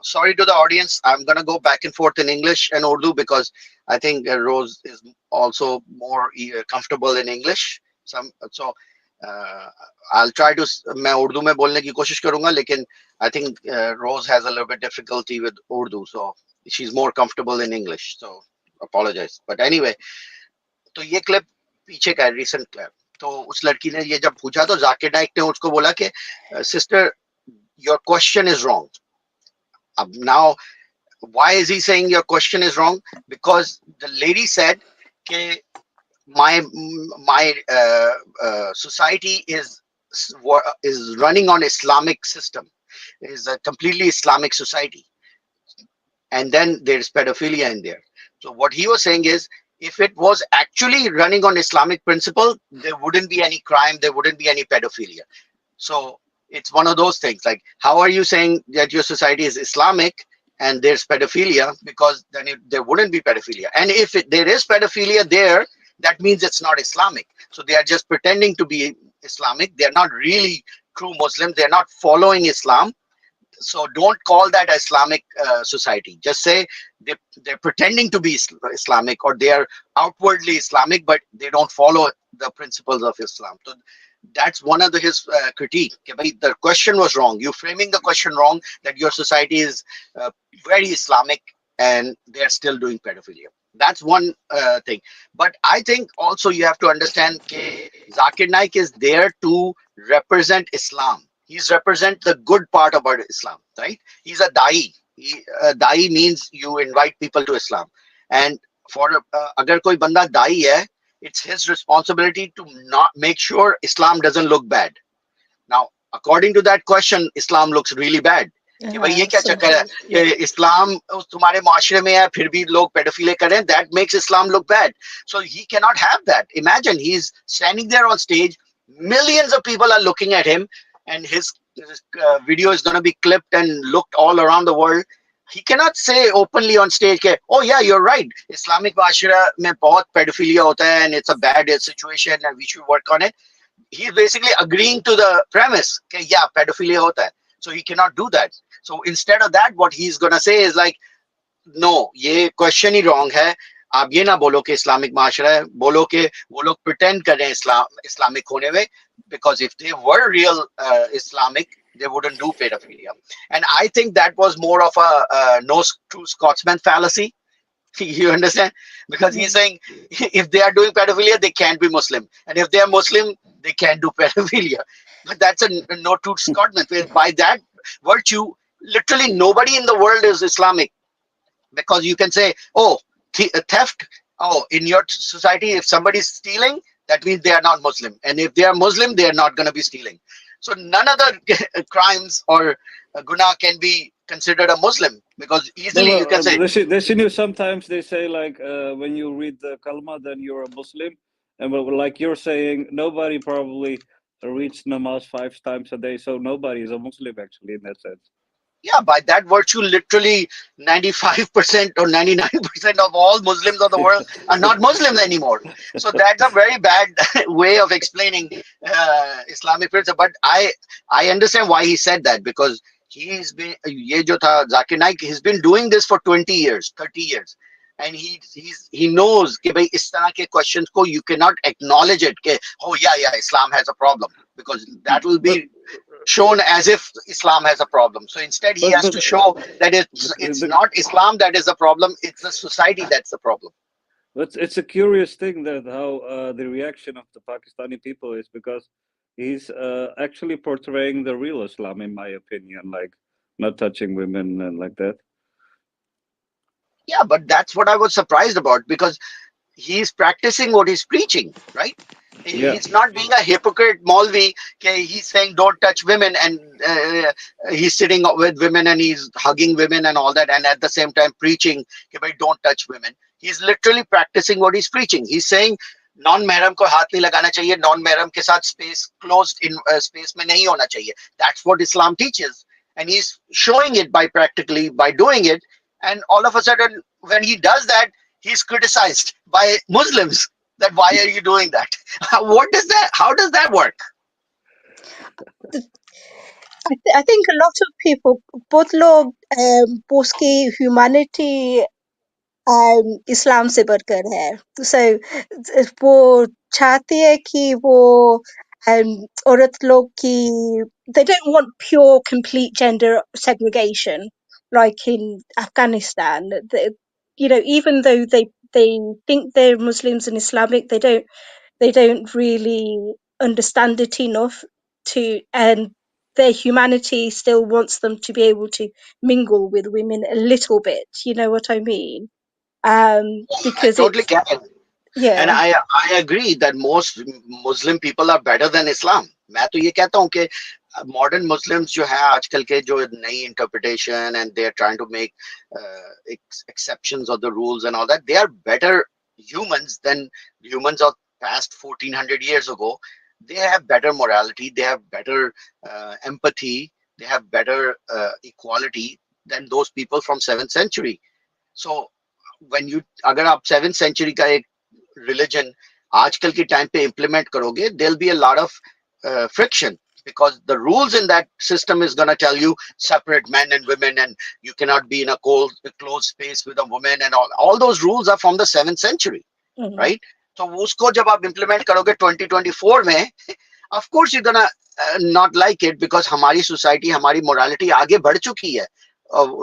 [SPEAKER 1] sorry to the audience, I'm gonna go back and forth in English and Urdu because I think Rose is also more comfortable in English. So I'll try to मैं उर्दू में बोलने की कोशिश करूंगा लेकिन I think Rose has a little bit difficulty with Urdu, so she's more comfortable in English. So apologize. But anyway, तो ये clip पीछे का रिसेंट क्लिप. तो उस लड़की ने ये जब पूछा तो जाकिर नाइक ने उसको बोला कि sister your question is wrong. अब now why is he saying your question is wrong? Because the lady said कि my society is running on Islamic system, is a completely Islamic society, and then there's pedophilia in there. So what he was saying is, if it was actually running on Islamic principle, there wouldn't be any crime, there wouldn't be any pedophilia. So it's one of those things like, how are you saying that your society is Islamic and there's pedophilia? Because then there wouldn't be pedophilia. And if there is pedophilia there, that means it's not Islamic. So they are just pretending to be Islamic. They're not really true Muslims. They're not following Islam. So don't call that Islamic society. Just say they're pretending to be Islamic, or they are outwardly Islamic, but they don't follow the principles of Islam. So that's one of his critique. The question was wrong. You're framing the question wrong, that your society is very Islamic and they're still doing pedophilia. That's one thing. But I think also you have to understand that Zakir Naik is there to represent Islam. He's represent the good part about Islam, right? He's a da'i. Da'i means you invite people to Islam. And for agar koi banda da'i hai, it's his responsibility to not make sure Islam doesn't look bad. Now, according to that question, Islam looks really bad. कि भाई ये क्या चक्कर है कि इस्लाम तुम्हारे माशरे में है फिर भी लोग पेडोफिले करें, that makes Islam look bad. So he cannot have that. Imagine he's standing there on stage, millions of people are looking at him, and his video is going to be clipped and looked all around the world. He cannot say openly on stage ke, oh yeah, you're right, Islamic माशरा में बहुत pedophilia होता है and it's a bad situation and we should work on it. He's basically agreeing to the premise that yeah, pedophilia hota hai. So he cannot do that. So instead of that, what he's gonna say is like, no, ये question ही wrong है. आप ये ना बोलो कि Islamic माशरा है, बोलो कि वो लोग pretend कर रहे हैं इस्लामिक होने में, because if they were real Islamic, they wouldn't do pedophilia. And I think that was more of a no true Scotsman fallacy. You understand? Because he's saying if they are doing pedophilia, they can't be Muslim, and if they are Muslim, they can't do pedophilia. But that's a no true Scotsman. By that virtue, literally nobody in the world is Islamic, because you can say, oh, theft. Oh, in your society, if somebody is stealing, that means they are not Muslim, and if they are Muslim, they are not going to be stealing. So none of the crimes or guna can be considered a Muslim, because easily you can say.
[SPEAKER 3] Sometimes they say like when you read the kalma, then you're a Muslim, and like you're saying, nobody probably reads namaz 5 times a day, so nobody is a Muslim actually in that sense.
[SPEAKER 1] Yeah, by that virtue, literally 95% or 99% of all Muslims of the world are not Muslims anymore. So that's a very bad way of explaining Islamic principle. But I understand why he said that, because he's been, ye jo tha, Zakir Naik, he's been doing this for 20 years, 30 years. And he knows कि भाई इस तरह के questions को you cannot acknowledge it कि oh yeah, Islam has a problem, because that will be shown as if Islam has a problem. So instead he has to show that it's not Islam that is the problem, it's the society that's the problem.
[SPEAKER 3] But it's a curious thing that how the reaction of the Pakistani people is, because he's actually portraying the real Islam, in my opinion, like not touching women and like that.
[SPEAKER 1] Yeah, but that's what I was surprised about, because he's practicing what he's preaching, right?
[SPEAKER 3] Yeah.
[SPEAKER 1] He's not being a hypocrite Maulvi. Okay, he's saying don't touch women, and he's sitting with women and he's hugging women and all that, and at the same time preaching, okay, but don't touch women. He's literally practicing what he's preaching. He's saying non महरम को हाथ नहीं लगाना चाहिए, non महरम के साथ space closed in space में नहीं होना चाहिए. That's what Islam teaches, and he's showing it by practically by doing it. And all of a sudden, when he does that, he's criticized by Muslims that why are you doing that? What does that? How does that work?
[SPEAKER 2] I think a lot of people, both लोग उसकी humanity इस्लाम से बढ़कर है. So वो चाहती है कि वो औरत लोग की, they don't want pure complete gender segregation like in Afghanistan. Even though they think they're Muslims and Islamic, they don't really understand it enough to, and their humanity still wants them to be able to mingle with women a little bit. You know what I mean?
[SPEAKER 1] I
[SPEAKER 2] Because
[SPEAKER 1] totally
[SPEAKER 2] it's,
[SPEAKER 1] get it. And
[SPEAKER 2] yeah.
[SPEAKER 1] I agree that most Muslim people are better than Islam. मैं तो ये कहता हूँ कि modern Muslims जो है आजकल के जो नई interpretation, and they are trying to make exceptions of the rules and all that, they are better humans than humans of past 1400 years ago. They have better morality, they have better empathy, they have better equality than those people from 7th century. So when you अगर आप 7th century का एक religion आजकल के time पे implement करोगे, there'll be a lot of friction, because the rules in that system is going to tell you separate men and women, and you cannot be in a closed space with a woman, and all those rules are from the 7th century,
[SPEAKER 2] Mm.
[SPEAKER 1] right? So उसको जब आप implement करोगे 2024 में, of course you're gonna not like it, because हमारी society, हमारी morality आगे बढ़ चुकी है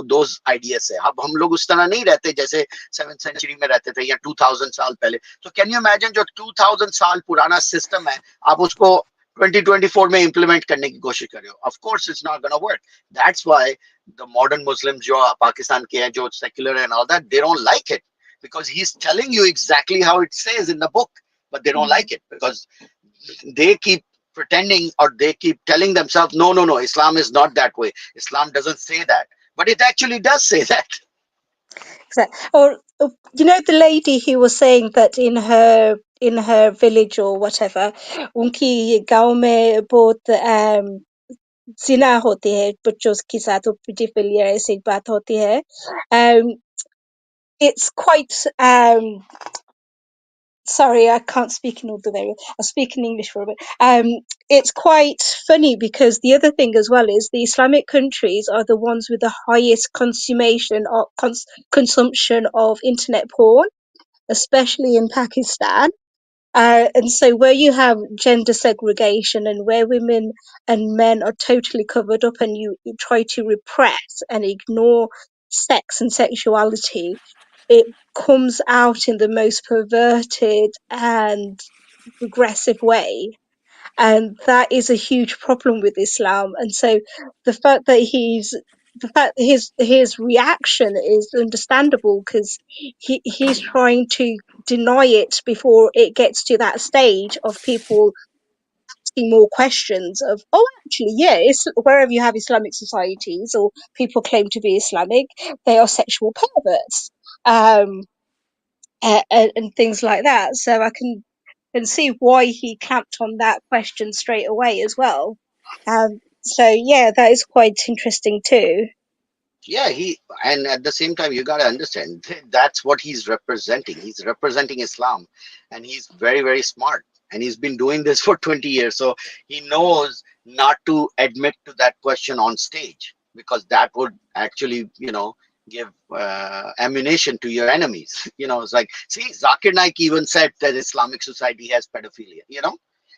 [SPEAKER 1] those ideas से. अब हम लोग उस तरह नहीं रहते जैसे 7th century में रहते थे या 2000 साल पहले. So can you imagine जो 2000 साल पुराना system है, आप उसको 2024 में implement करने की कोशिश कर रहे हो? Of course it's not gonna work. That's why the modern Muslims जो पाकिस्तान के हैं, जो secular and all that, they don't like it, because he's telling you exactly how it says in the book, but they don't like it because they keep pretending, or they keep telling themselves, no, no, no, Islam is not that way. Islam doesn't say that, but it actually does say that.
[SPEAKER 2] Or the lady who was saying that in her village or whatever, उनकी गांव में बहुत जिना होती है बच्चों के साथ, pedophilia ऐसी एक बात होती है. It's quite sorry, I can't speak in Urdu very well. I'll speak in English for a bit. It's quite funny because the other thing as well is the Islamic countries are the ones with the highest consumption of internet porn, especially in Pakistan. And so where you have gender segregation and where women and men are totally covered up, and you try to repress and ignore sex and sexuality, it comes out in the most perverted and regressive way. And that is a huge problem with Islam. And so the fact that his reaction is understandable, because he's trying to deny it before it gets to that stage of people asking more questions of, oh, actually, yeah, wherever you have Islamic societies or people claim to be Islamic, they are sexual perverts. And things like that. So I can see why he clamped on that question straight away as well. So yeah, that is quite interesting too.
[SPEAKER 1] Yeah, and at the same time, you got to understand that's what he's representing. He's representing Islam, and he's very, very smart. And he's been doing this for 20 years. So he knows not to admit to that question on stage, because that would actually, give ammunition to your enemies. It's like, see, Zakir Naik even said that Islamic society has pedophilia.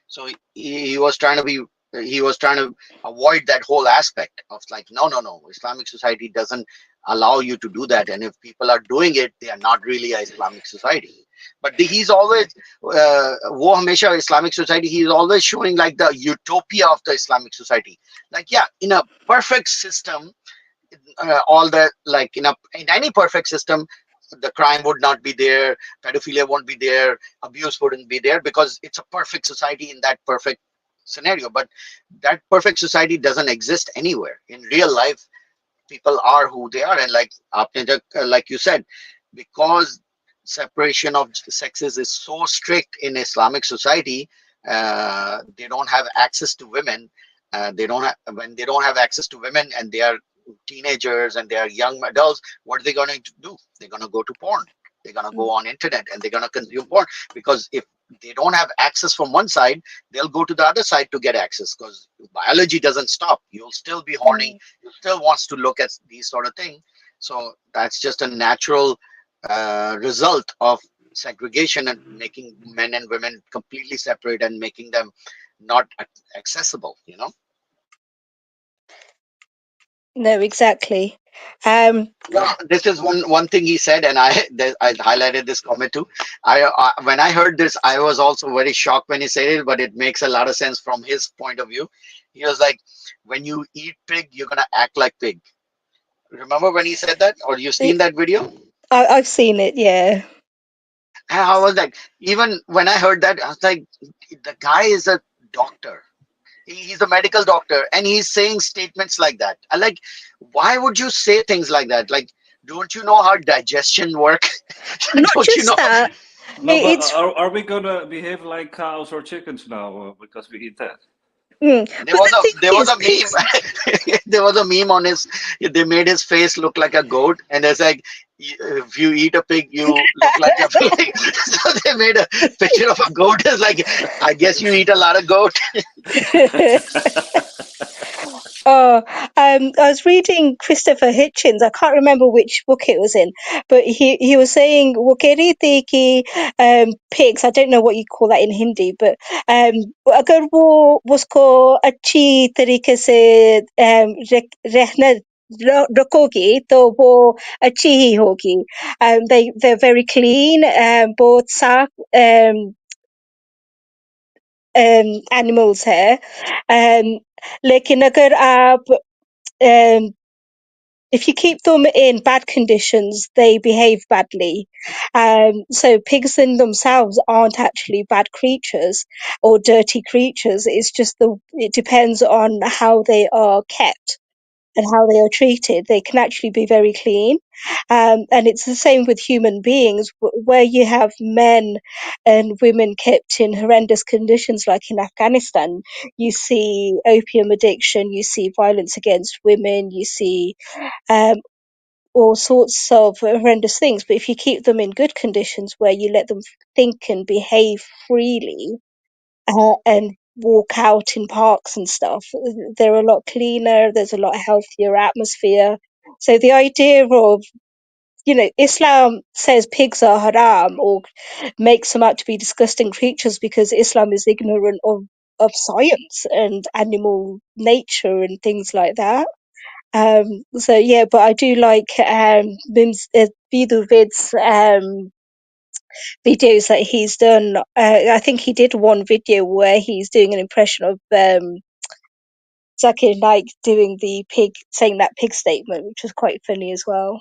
[SPEAKER 1] So he was trying to avoid that whole aspect of like, no, no, no, Islamic society doesn't allow you to do that, and if people are doing it, they are not really a Islamic society. But he's always wo hamesha Islamic society, he's always showing like the utopia of the Islamic society. Like, yeah, in a perfect system, all the, like, in any perfect system, the crime would not be there, pedophilia won't be there, abuse wouldn't be there, because it's a perfect society in that perfect scenario. But that perfect society doesn't exist anywhere in real life. People are who they are, and like like you said, because separation of sexes is so strict in Islamic society, they don't have access to women. They don't have When they don't have access to women and they are teenagers and they are young adults, what are they going to do? They're going to go to porn. They're going to go on internet and they're going to consume porn, because if they don't have access from one side, they'll go to the other side to get access, because biology doesn't stop. You'll still be horny, you still wants to look at these sort of things. So that's just a natural result of segregation and making men and women completely separate and making them not accessible, you know.
[SPEAKER 2] No, exactly. Um,
[SPEAKER 1] No, this is one thing he said, and I highlighted this comment too. When I heard this, I was also very shocked when he said it, but it makes a lot of sense from his point of view. He was like, "When you eat pig, you're gonna act like pig." Remember when he said that, or you seen
[SPEAKER 2] it,
[SPEAKER 1] that video?
[SPEAKER 2] I've seen it, yeah.
[SPEAKER 1] And I was like, even when I heard that, I was like, the guy is a doctor. He's a medical doctor, and he's saying statements like that. I like, why would you say things like that? Like, don't you know how digestion work?
[SPEAKER 2] Not
[SPEAKER 1] Don't you
[SPEAKER 2] just
[SPEAKER 1] know?
[SPEAKER 2] that,
[SPEAKER 3] No, but
[SPEAKER 2] it's
[SPEAKER 3] are we gonna behave like cows or chickens now because we eat that?
[SPEAKER 1] There
[SPEAKER 2] but
[SPEAKER 1] was
[SPEAKER 2] the
[SPEAKER 1] a
[SPEAKER 2] thing
[SPEAKER 1] there was
[SPEAKER 2] is,
[SPEAKER 1] a meme. There was a meme on his. They made his face look like a goat, and it's like, if you eat a pig, you look like a pig. So they made a picture of a goat. It's like, I guess you eat a lot of goat.
[SPEAKER 2] pigs. Oh, I was reading Christopher Hitchens. I can't remember which book it was in, but he was saying वो कह रही थी कि pigs. I don't know what you call that in Hindi, but अगर वो उसको अच्छी तरीके से रहना रखोगी तो वो अच्छी ही होगी. They're very clean, both साफ animals है. लेकिन अगर आप if you keep them in bad conditions, they behave badly. So pigs in themselves aren't actually bad creatures or dirty creatures. It depends on how they are kept and how they are treated. They can actually be very clean. And it's the same with human beings, where you have men and women kept in horrendous conditions, like in Afghanistan. You see opium addiction, you see violence against women, you see um, all sorts of horrendous things. But if you keep them in good conditions where you let them think and behave freely and walk out in parks and stuff, they're a lot cleaner, there's a lot healthier atmosphere. So the idea of, Islam says pigs are haram or makes them out to be disgusting creatures because Islam is ignorant of science and animal nature and things like that. So yeah, but I do like Vidhu Vid's videos that he's done. I think he did one video where he's doing an impression of Zakir Naik doing the pig, saying that pig statement, which was quite funny as well.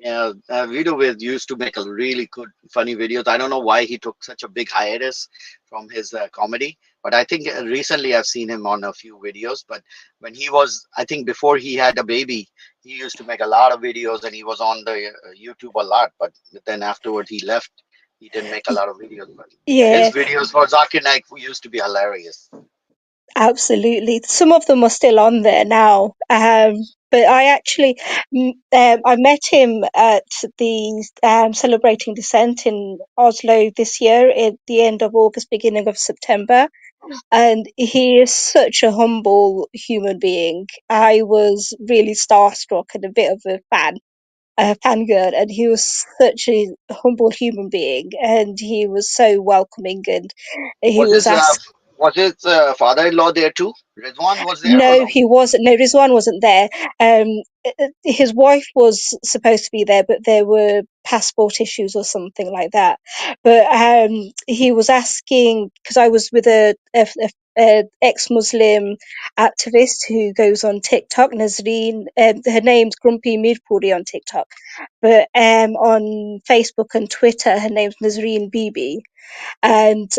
[SPEAKER 1] Yeah, Video with used to make a really good, funny videos. I don't know why he took such a big hiatus from his comedy, but I think recently I've seen him on a few videos. But when he was, I think before he had a baby, he used to make a lot of videos and he was on the YouTube a lot. But then afterward, he left. He didn't make a lot of videos. But yeah, his
[SPEAKER 2] Yeah,
[SPEAKER 1] videos for Zakir Naik used to be hilarious.
[SPEAKER 2] absolutely. Some of them are still on there now. But I actually, I met him at the Celebrating Dissent in Oslo this year at the end of August, beginning of September. And he is such a humble human being. I was really starstruck and a bit of a fangirl, and he was such a humble human being, and he was so welcoming, and he
[SPEAKER 1] Was
[SPEAKER 2] was
[SPEAKER 1] his
[SPEAKER 2] asked.
[SPEAKER 1] father-in-law there too? Rizwan was there or
[SPEAKER 2] No,
[SPEAKER 1] no?
[SPEAKER 2] he wasn't. No, Rizwan wasn't there. his wife was supposed to be there, but there were passport issues or something like that. But he was asking, because I was with a ex-Muslim activist who goes on TikTok, Nazreen. Her name's Grumpy Mirpuri on TikTok, but on Facebook and Twitter, her name's Nazreen Bibi, and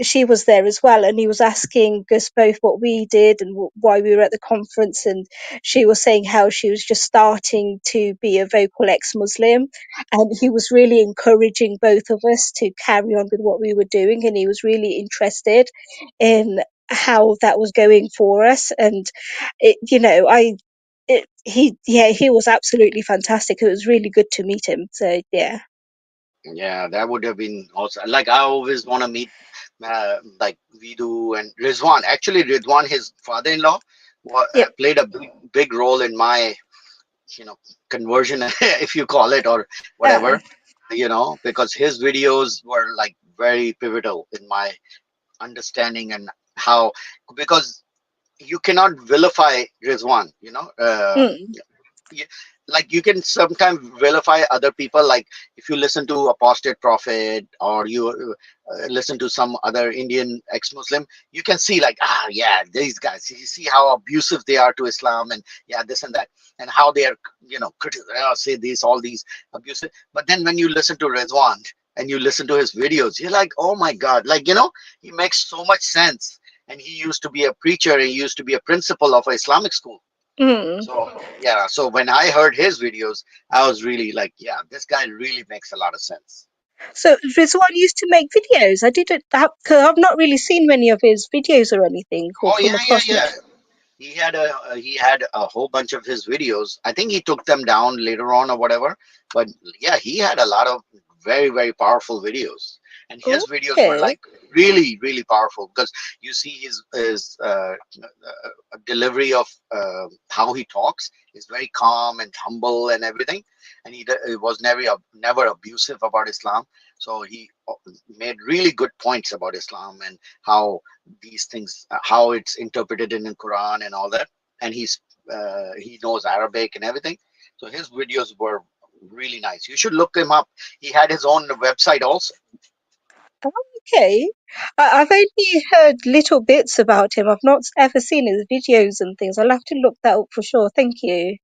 [SPEAKER 2] she was there as well, and he was asking us both what we did and why we were at the conference, and she was saying how she was just starting to be a vocal ex-Muslim, and he was really encouraging both of us to carry on with what we were doing, and he was really interested in how that was going for us. And he was absolutely fantastic. It was really good to meet him, so yeah.
[SPEAKER 1] Yeah, that would have been also like I always want to meet like Vidu and Rizwan. Actually, Rizwan, his father-in-law,
[SPEAKER 2] Yep.
[SPEAKER 1] played a big role in my, you know, conversion, if you call it, or
[SPEAKER 2] Ah.
[SPEAKER 1] whatever, because his videos were like very pivotal in my understanding and how, because you cannot vilify Rizwan,
[SPEAKER 2] Mm.
[SPEAKER 1] y- like you can sometimes vilify other people, like if you listen to apostate prophet, or you listen to some other Indian ex-Muslim, you can see like, yeah, these guys, you see how abusive they are to Islam, and yeah, this and that, and how they are, say these, all these abusive. But then when you listen to Rizwan and you listen to his videos, you're like, oh my god, like, he makes so much sense. And he used to be a preacher, he used to be a principal of an Islamic school.
[SPEAKER 2] Mm.
[SPEAKER 1] So yeah, so when I heard his videos, I was really like, yeah, this guy really makes a lot of sense.
[SPEAKER 2] So Rizwan used to make videos. I didn't have, cause I've not really seen many of his videos or anything, or
[SPEAKER 1] Oh
[SPEAKER 2] come
[SPEAKER 1] yeah, yeah,
[SPEAKER 2] across
[SPEAKER 1] yeah.
[SPEAKER 2] much.
[SPEAKER 1] He had a whole bunch of his videos. I think he took them down later on or whatever. But yeah, he had a lot of very, very powerful videos, and his videos were
[SPEAKER 2] Okay.
[SPEAKER 1] like really, really powerful, because you see his delivery of how he talks is very calm and humble and everything, and he was never abusive about Islam. So he made really good points about Islam and how these things, how it's interpreted in the Quran and all that. And he knows Arabic and everything. So his videos were really nice. You should look him up. He had his own website also.
[SPEAKER 2] Oh, okay. I've only heard little bits about him. I've not ever seen his videos and things. I'll have to look that up for sure. Thank you.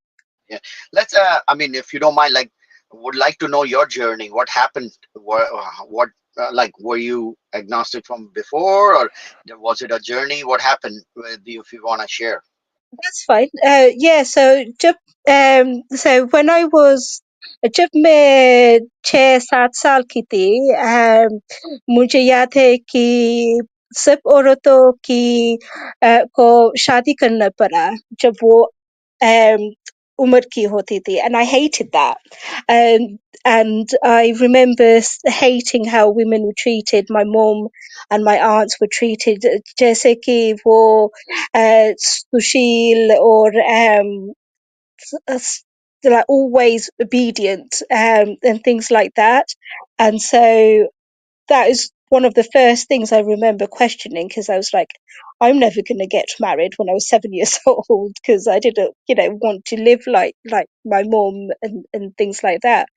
[SPEAKER 1] Yeah. Let's. I mean, if you don't mind, like, would like to know your journey. What happened? What like, were you agnostic from before, or was it a journey? What happened with you, if you want to share?
[SPEAKER 2] That's fine. Yeah, so when I was जब मैं 6-7 साल की थी, मुझे याद है कि सब औरतों को शादी करना पड़ा जब वो um, उम्र की होती थी, and I hated that. And I remember hating how women were treated. My mum and my aunts were treated जैसे कि वो सुशील or like always obedient and things like that. And so that is one of the first things I remember questioning, because I was like, I'm never going to get married when I was 7 years old, because I didn't, want to live like my mom and things like that.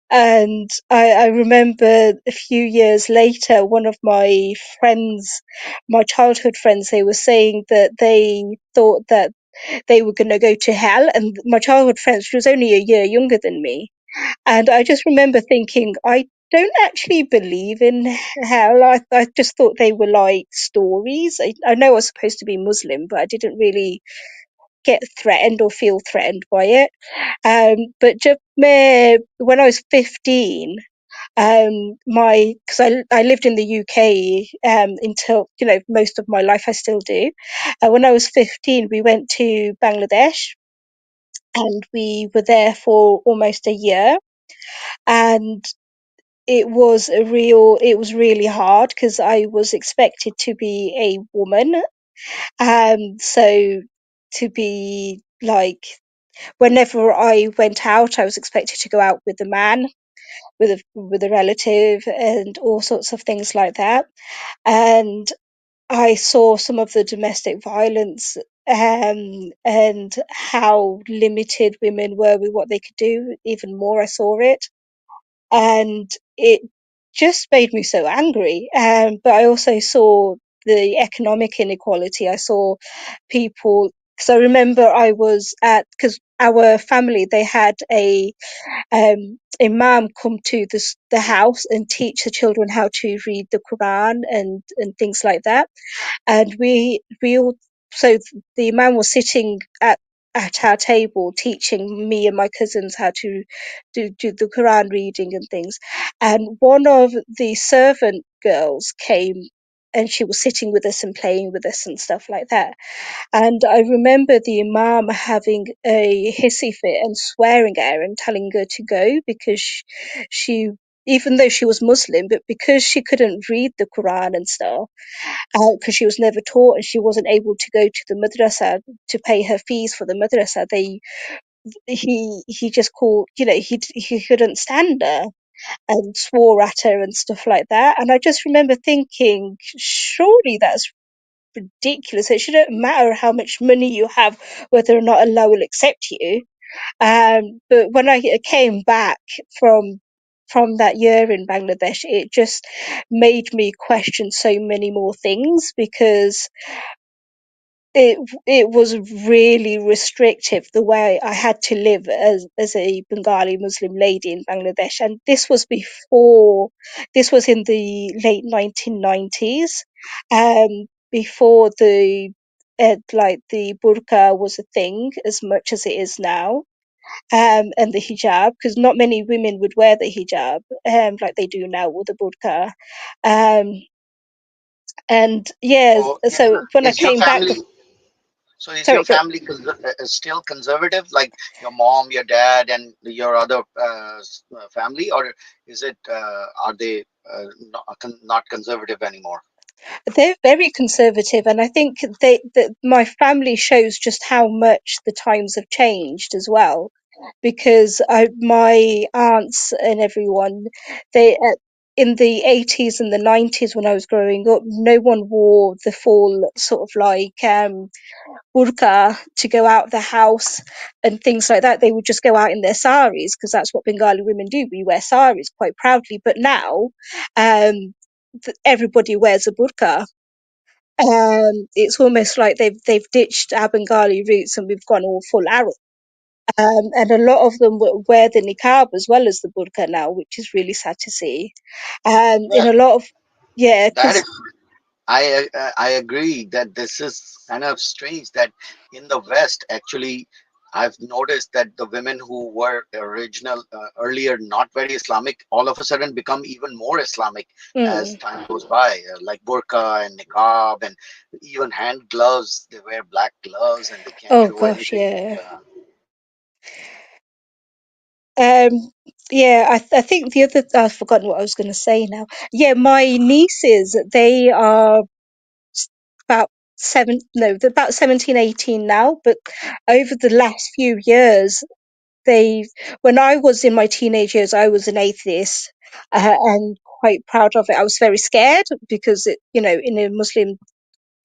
[SPEAKER 2] And I remember a few years later, one of my friends, my childhood friends, they were saying that they thought that they were going to go to hell. And my childhood friend, she was only a year younger than me. And I just remember thinking, I don't actually believe in hell. I just thought they were like stories. I know I was supposed to be Muslim, but I didn't really get threatened or feel threatened by it. But when I was 15, because I lived in the UK until, most of my life, I still do. When I was 15, we went to Bangladesh, and we were there for almost a year. And it was really hard because I was expected to be a woman. So to be like, whenever I went out, I was expected to go out with a man, with a relative, and all sorts of things like that. And I saw some of the domestic violence and how limited women were with what they could do. Even more, I saw it, and it just made me so angry. But I also saw the economic inequality. I saw people, because I remember I was at, because our family, they had a imam come to the house and teach the children how to read the Quran and things like that. And we all, so the imam was sitting at our table teaching me and my cousins how to do the Quran reading and things. And one of the servant girls came and she was sitting with us and playing with us and stuff like that. And I remember the imam having a hissy fit and swearing at her and telling her to go because she, even though she was Muslim, but because she couldn't read the Quran and stuff, because she was never taught and she wasn't able to go to the madrasa to pay her fees for the madrasa, he just called, he couldn't stand her and swore at her and stuff like that. And I just remember thinking, surely that's ridiculous. It shouldn't matter how much money you have, whether or not Allah will accept you. But when I came back from that year in Bangladesh, it just made me question so many more things, because it was really restrictive the way I had to live as a Bengali Muslim lady in Bangladesh. And this was in the late 1990s, before like the burqa was a thing as much as it is now, and the hijab, because not many women would wear the hijab, like they do now with the burqa. Um, and yeah,
[SPEAKER 1] So
[SPEAKER 2] so when I
[SPEAKER 1] is your
[SPEAKER 2] came back,
[SPEAKER 1] family? So is your
[SPEAKER 2] sorry, go.
[SPEAKER 1] family still conservative, like your mom, your dad, and your other family, or is it are they not conservative anymore?
[SPEAKER 2] They're very conservative, and I think that my family shows just how much the times have changed as well. Because my aunts and everyone, they in the 80s and the 90s when I was growing up, no one wore the full sort of like burqa to go out the house and things like that. They would just go out in their saris because that's what Bengali women do. We wear saris quite proudly. But now, everybody wears a burqa. It's almost like they've ditched our Bengali roots and we've gone all full Arab. And a lot of them wear the niqab as well as the burqa now, which is really sad to see. In
[SPEAKER 1] Yeah,
[SPEAKER 2] a lot of, yeah,
[SPEAKER 1] that
[SPEAKER 2] because
[SPEAKER 1] is. I agree that this is kind of strange that in the West, actually, I've noticed that the women who were original earlier not very Islamic all of a sudden become even more Islamic as
[SPEAKER 2] mm,
[SPEAKER 1] time goes by, like burqa and niqab and even hand gloves. They wear black gloves and they can't
[SPEAKER 2] oh
[SPEAKER 1] show
[SPEAKER 2] gosh,
[SPEAKER 1] anything.
[SPEAKER 2] yeah. Um, yeah, I think the other, I've forgotten what I was going to say now. Yeah, my nieces, they are about no, they're about 17, 18 now, but over the last few years, they when I was in my teenage years, I was an atheist, and quite proud of it. I was very scared because in a Muslim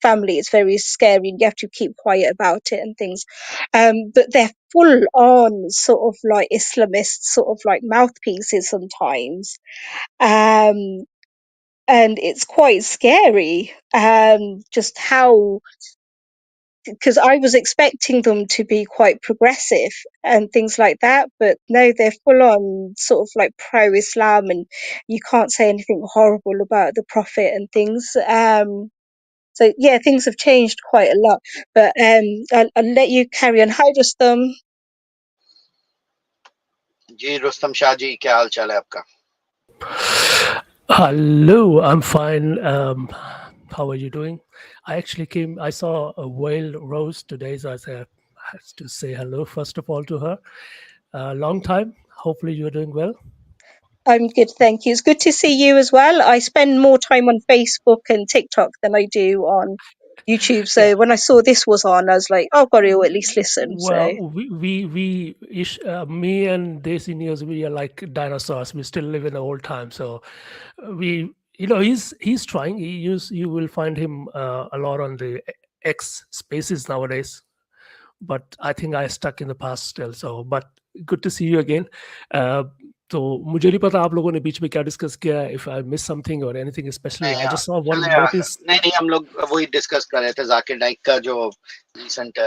[SPEAKER 2] family, it's very scary and you have to keep quiet about it and things. But they're full on sort of like Islamist, sort of like mouthpieces sometimes. Um, and it's quite scary. Just how, because I was expecting them to be quite progressive and things like that, but no, they're full on sort of like pro-Islam, and you can't say anything horrible about the Prophet and things. So yeah, things have changed quite a lot. But I'll let you carry on. Hi, Rustam.
[SPEAKER 1] जी रुस्तम शाह जी क्या हाल चाल है आपका?
[SPEAKER 4] Hello, I'm fine. How are you doing? I actually I saw a whale rose today, so I had to say hello first of all to her. Long time. Hopefully, you're doing well.
[SPEAKER 2] I'm good, thank you. It's good to see you as well. I spend more time on Facebook and TikTok than I do on YouTube.
[SPEAKER 4] Yeah.
[SPEAKER 2] So when I saw this was on, I was like, oh, I've got to at least listen. So
[SPEAKER 4] Well, me and Desi News, we are like dinosaurs. We still live in the old time, so we, he's trying. You will find him a lot on the X spaces nowadays, but I think I stuck in the past still. So, but good to see you again. तो मुझे नहीं पता आप लोगों ने बीच में क्या discuss किया, if I missed something or anything special. I just saw one notice.
[SPEAKER 1] नहीं हम लोग वही डिस्कस कर रहे थे जाकिर नाइक का जो रिसेंट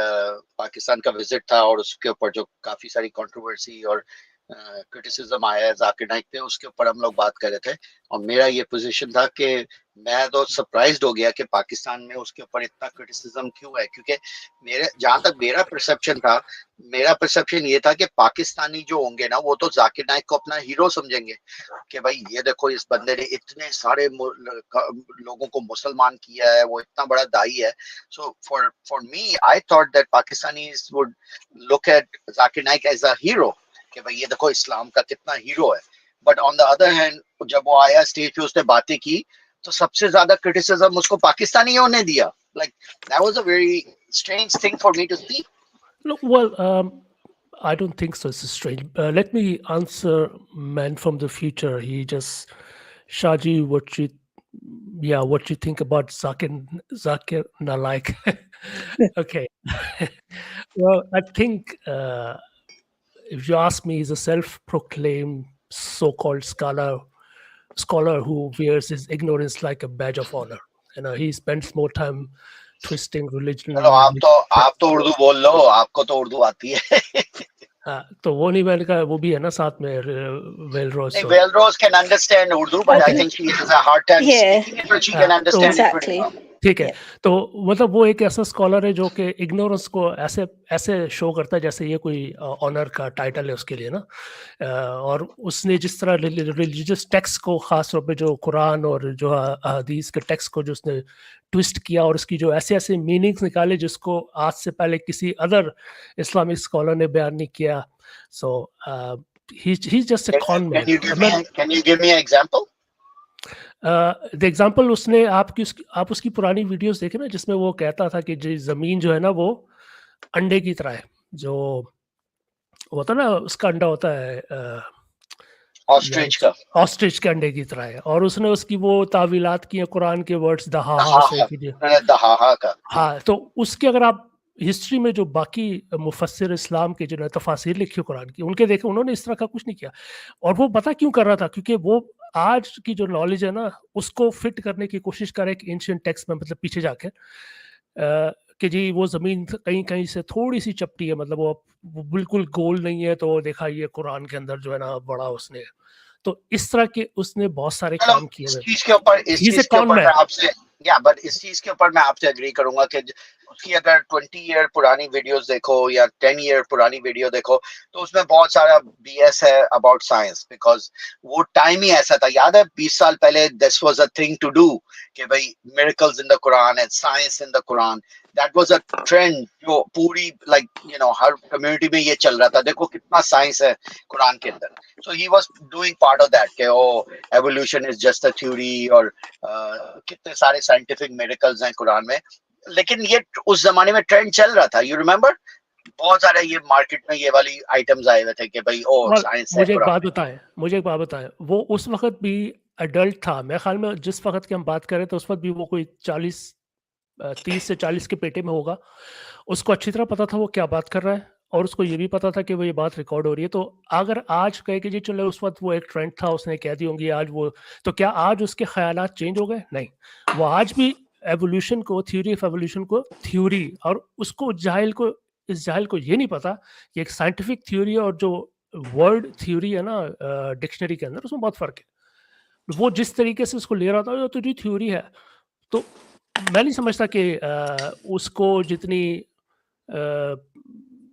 [SPEAKER 1] पाकिस्तान का विजिट था और उसके ऊपर जो काफी सारी कंट्रोवर्सी और क्रिटिसिज्म आया है जाकिर नाइक पे, उसके ऊपर हम लोग बात कर रहे थे। और मेरा ये पोजीशन था कि मैं तो सरप्राइज्ड हो गया कि पाकिस्तान में उसके ऊपर इतना क्रिटिसिज्म क्यों है, क्योंकि मेरे जहां तक मेरा परसेप्शन ये था कि पाकिस्तानी जो होंगे ना वो तो जाकिर नाइक को अपना हीरो समझेंगे कि भाई ये देखो इस बंदे ने इतने सारे लोगों को मुसलमान किया है, वो इतना बड़ा दाई है। So for me I thought that Pakistanis would look at Zakir Naik as a hero कि भाई ये देखो इस्लाम का कितना हीरो है। But on the other hand जब वो आया स्टेज पे उसने बातें की तो सबसे ज्यादा क्रिटिसिज्म उसको पाकिस्तानियों ने दिया। Like that was a very strange thing for me to see.
[SPEAKER 4] Look, well, I don't think so. It's strange. Let me answer man from the future. He just Shaji, what you think about Zakir Naik? Okay. Well, I think if you ask me, he's a self-proclaimed so-called scholar who wears his ignorance like a badge of honor. You know, he spends more time twisting religion.
[SPEAKER 1] चलो आप तो उर्दू बोल लो, आपको तो उर्दू आती है।
[SPEAKER 4] हाँ, तो वो नहीं, मैंने कहा वो भी है ना साथ में Wellrose.
[SPEAKER 1] Wellrose can understand Urdu, but I think she has a hard time speaking it, but she can understand it pretty well.
[SPEAKER 4] ठीक है, तो मतलब वो एक ऐसा स्कॉलर है जो कि इग्नोरेंस को ऐसे शो करता है जैसे ये कोई ऑनर का टाइटल है उसके लिए ना। और उसने जिस तरह रिलीजियस टेक्स्ट को, खास तौर पे जो कुरान और जो हदीस के टेक्स्ट को जो उसने ट्विस्ट किया और उसकी जो ऐसे मीनिंग्स निकाले जिसको आज से पहले किसी अदर इस्लामिक स्कॉलर ने बयान नहीं किया। सो he's just a con man.
[SPEAKER 1] Can you give me an example?
[SPEAKER 4] The example उसने आप उसकी पुरानी वीडियोस देखे ना जिसमें वो कहता था कि जमीन जो है ना वो अंडे की तरह है, जो होता ना उसका अंडा होता है ऑस्ट्रिच के अंडे की तरह है। और उसने उसकी वो तावीलात की कुरान के वर्ड्स दहा का। हाँ, तो उसके अगर आप हिस्ट्री में जो बाकी मुफस्सिर इस्लाम के जो तफासिर लिखी कुरान की उनके देखे, उन्होंने इस तरह का कुछ नहीं किया। और वो पता क्यों कर रहा था? क्योंकि वो आज की जो नॉलेज है ना उसको फिट करने की कोशिश करे एक एंशिएंट टेक्स्ट में, मतलब पीछे जाके कि जी वो ज़मीन कहीं कहीं से थोड़ी सी चपटी है, मतलब वो बिल्कुल गोल नहीं है, तो देखा ये कुरान के अंदर जो है ना बड़ा उसने, तो इस तरह के उसने बहुत सारे काम किए।
[SPEAKER 1] इस चीज के ऊपर मैं आपसे एग्री करूंगा कि उसकी अगर 20 ईयर पुरानी वीडियोस देखो या 10 ईयर पुरानी वीडियो देखो तो उसमें बहुत सारा बीएस है अबाउट साइंस, बिकॉज वो टाइम ही ऐसा था। याद है 20 साल पहले this was a thing to do कि भाई miracles in the Quran and science in the Quran, that was a trend जो पूरी हर कम्युनिटी में ये चल रहा था। देखो कितना साइंस है कुरान के अंदर। So he was doing part of that कि evolution is just a theory और कितने सारे साइंटिफिक मिरेकल्स हैं कुरान में। लेकिन ये उस जमाने में ट्रेंड चल रहा था, यू रिमेम्बर? बहुत सारे ये मार्केट में ये वाली आइटम्स आए हुए थे कि भाई साइंस है।
[SPEAKER 4] मुझे एक बात बताएं, वो उस वक्त भी एडल्ट था मेरे ख्याल में, जिस वक्त की हम बात करें तो उस वक्त भी वो कोई 30 से 40 के पेटे में होगा। उसको अच्छी तरह पता था वो क्या बात कर रहा है और उसको ये भी पता था कि वो ये बात रिकॉर्ड हो रही है। तो अगर आज कहे कि जी चलो उस वक्त वो एक ट्रेंड था उसने कह दी होंगी आज वो, तो क्या आज उसके ख्यालात चेंज हो गए? नहीं, वो आज भी एवोल्यूशन को, थ्योरी ऑफ एवोल्यूशन को थ्योरी, और उसको इस जाहिल को ये नहीं पता कि एक साइंटिफिक थ्योरी और जो वर्ड थ्योरी है ना डिक्शनरी के अंदर, उसमें बहुत फर्क है। वो जिस तरीके से उसको ले रहा था तो जो थ्योरी है, तो मैं नहीं समझता कि उसको जितनी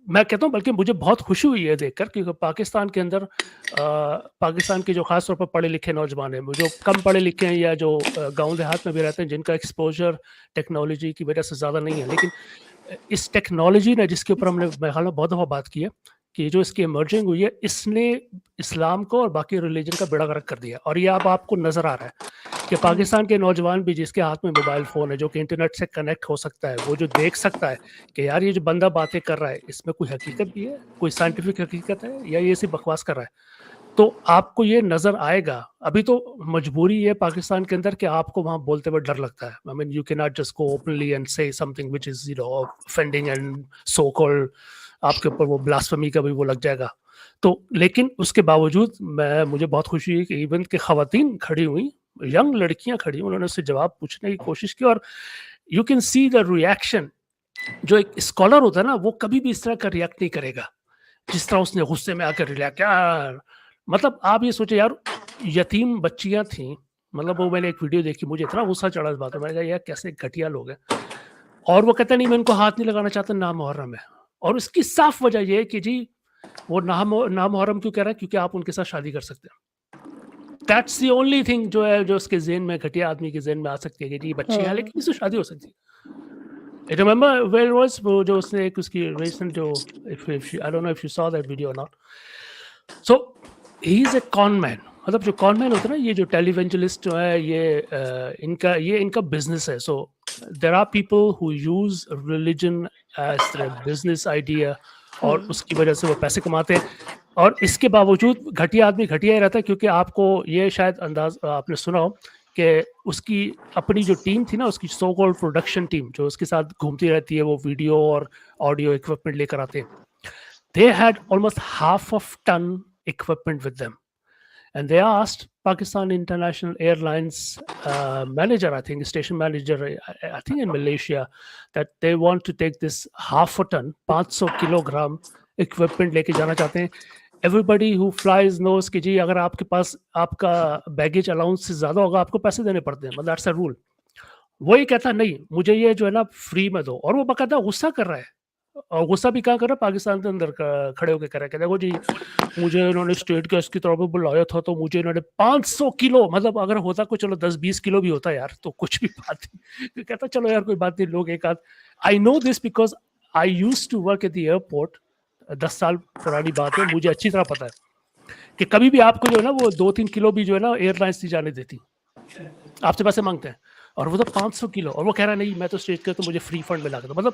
[SPEAKER 4] मैं कहता हूँ, बल्कि मुझे बहुत खुशी हुई है देखकर कि पाकिस्तान के अंदर पाकिस्तान के जो खास तौर पर पढ़े लिखे नौजवान हैं, जो कम पढ़े लिखे हैं या जो गांव देहात में भी रहते हैं, जिनका एक्सपोजर टेक्नोलॉजी की वजह से ज़्यादा नहीं है, लेकिन इस टेक्नोलॉजी ने, जिसके ऊपर हमने मेरे ख्याल में बहुत दफ़ा बात की है कि जो इसकी इमर्जिंग हुई है, इसने इस्लाम को और बाकी रिलीजन का बेड़ा गर्क कर दिया। और ये अब आपको नज़र आ रहा है कि पाकिस्तान के नौजवान भी जिसके हाथ में मोबाइल फ़ोन है, जो कि इंटरनेट से कनेक्ट हो सकता है, वो जो देख सकता है कि यार ये जो बंदा बातें कर रहा है इसमें कोई हकीकत भी है, कोई साइंटिफिक हकीकत है, या ये सिर्फ बकवास कर रहा है। تو آپ کو یہ نظر آئے گا. ابھی تو مجبوری ہے پاکستان کے اندر کہ آپ کو وہاں بولتے ہوئے ڈر لگتا ہے. I mean, you cannot just go openly and say something which is, you know, offending and so called آپ کے اوپر وہ بلاسفمی کا بھی وہ لگ جائے گا. تو لیکن اس کے باوجود مجھے بہت خوشی ہوئی کہ ایون کہ خواتین کھڑی ہوئی, ینگ لڑکیاں کھڑی ہوئی, انہوں نے اس سے جواب پوچھنے کی کوشش کی, اور you can see the reaction. جو ایک اسکالر ہوتا ہے نا, وہ کبھی بھی اس طرح کا ریئیکٹ نہیں کرے گا جس طرح اس نے غصے میں آ کر ریئیکٹ کیا. مطلب آپ یہ سوچے یار, یتیم بچیاں تھیں, مطلب وہ میں نے ایک ویڈیو دیکھی, مجھے اتنا غصہ چڑھا اس بات میں, میں نے کہا یار کیسے گھٹیا لوگ ہیں. اور وہ کہتا نہیں میں ان کو ہاتھ نہیں لگانا چاہتا نامحرم ہے. اور اس کی صاف وجہ یہ ہے کہ جی وہ نامحرم کیوں کہہ رہا ہے, کیونکہ آپ ان کے ساتھ شادی کر سکتے ہیں. دیٹس دی اونلی تھنگ جو ہے جو اس کے ذہن میں, گھٹیا آدمی کے ذہن میں آ سکتی ہے کہ جی بچی ہیں لیکن اس سے شادی ہو سکتی ہے. I remember where was وہ جو اس نے ایک اس کی ریسنٹ جو I don't know if you saw that video or not. So he is a con man. مطلب جو کان مین ہوتا ہے نا, یہ جو ٹیلی ایونجلسٹ جو ہے, یہ ان کا بزنس ہے. So there are people who use religion as business idea, اور اس کی وجہ سے وہ پیسے کماتے ہیں. اور اس کے باوجود گھٹیا آدمی گھٹیا ہی رہتا ہے, کیونکہ آپ کو یہ شاید انداز آپ نے سنا ہو کہ اس کی اپنی جو ٹیم تھی نا, اس کی سو کالڈ پروڈکشن ٹیم جو اس کے ساتھ گھومتی رہتی ہے, وہ ویڈیو اور آڈیو اکوپمنٹ لے کر آتے ہیں. They had almost half of ton equipment with them. And they asked Pakistan International Airlines manager, I think, station manager, I think in Malaysia, that they want to take this half a ton, 500 kilogram equipment لے کے جانا چاہتے ہیں. Everybody who flies knows کہ جی اگر آپ کے پاس آپ کا بیگیج الاؤنس سے زیادہ ہوگا آپ کو پیسے دینے پڑتے ہیں. That's a rule. وہ یہ کہتا نہیں مجھے یہ جو ہے نا فری میں دو, اور وہ باقاعدہ غصہ کر رہا ہے. اور غصہ بھی کہاں کر رہا ہے, پاکستان کے اندر کھڑے ہو کے کر رہا ہے کہ دیکھو جی مجھے انہوں نے اسٹیٹ گیسٹ کی طور پہ بلایا تھا تو مجھے انہوں نے 500 کلو, مطلب اگر ہوتا کوئی چلو 10-20 کلو بھی ہوتا یار تو کچھ بھی بات نہیں. کہتا چلو یار کوئی بات نہیں, لوگ ایک آدھ. I know this because I use to work at the airport. 10 سال پرانی بات ہے, مجھے اچھی طرح پتا ہے کہ کبھی بھی آپ کو جو ہے نا وہ 2-3 کلو بھی جو ہے نا ایئر لائنس نہیں جانے دیتی, آپ سے پیسے مانگتے ہیں. اور وہ تو 500 کلو, اور وہ کہہ رہا نہیں میں تو اسٹیٹ کا تو مجھے فری فنڈ ملا. مطلب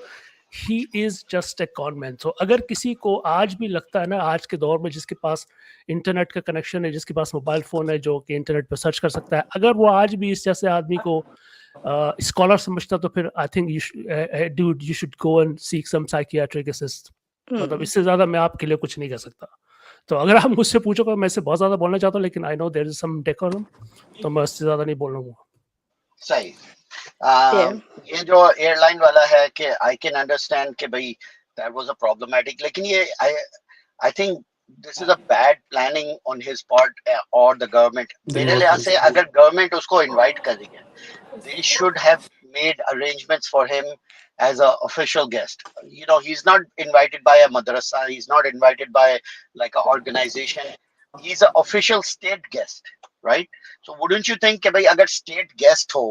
[SPEAKER 4] he is just a con man. So اگر کسی کو آج بھی لگتا ہے نا, آج کے دور میں جس کے پاس انٹرنیٹ کا کنیکشن ہے, جس کے پاس موبائل فون ہے جو کہ انٹرنیٹ پہ سرچ کر سکتا ہے, اگر وہ آج بھی اس جیسے آدمی کو اسکالر سمجھتا تو پھر I think you should go and seek some psychiatric assist. مطلب اس سے زیادہ میں آپ کے لیے کچھ نہیں کر سکتا. تو اگر آپ مجھ سے پوچھو گا, میں اس سے بہت زیادہ بولنا چاہتا ہوں, لیکن I know there is some decorum, تو میں اس سے زیادہ نہیں بولنا ہوں.
[SPEAKER 1] صحیح. یہ جو ایئر لائن والا ہے کہ آئی کین انڈرسٹینڈ کہ بھائی دیٹ واز اے پرابلمٹک, لیکن یہ I think this is a bad planning on his part اور دا گورنمنٹ. میرے لحاظ سے اگر گورنمنٹ اس کو انوائٹ کر رہی ہے, they should have made arrangements for ہم as an official guest. You know, he's not invited by a madrasa, he's not invited by like an organization, he's an official state guest, right? So wouldn't you think کہ بھائی اگر state guest ہو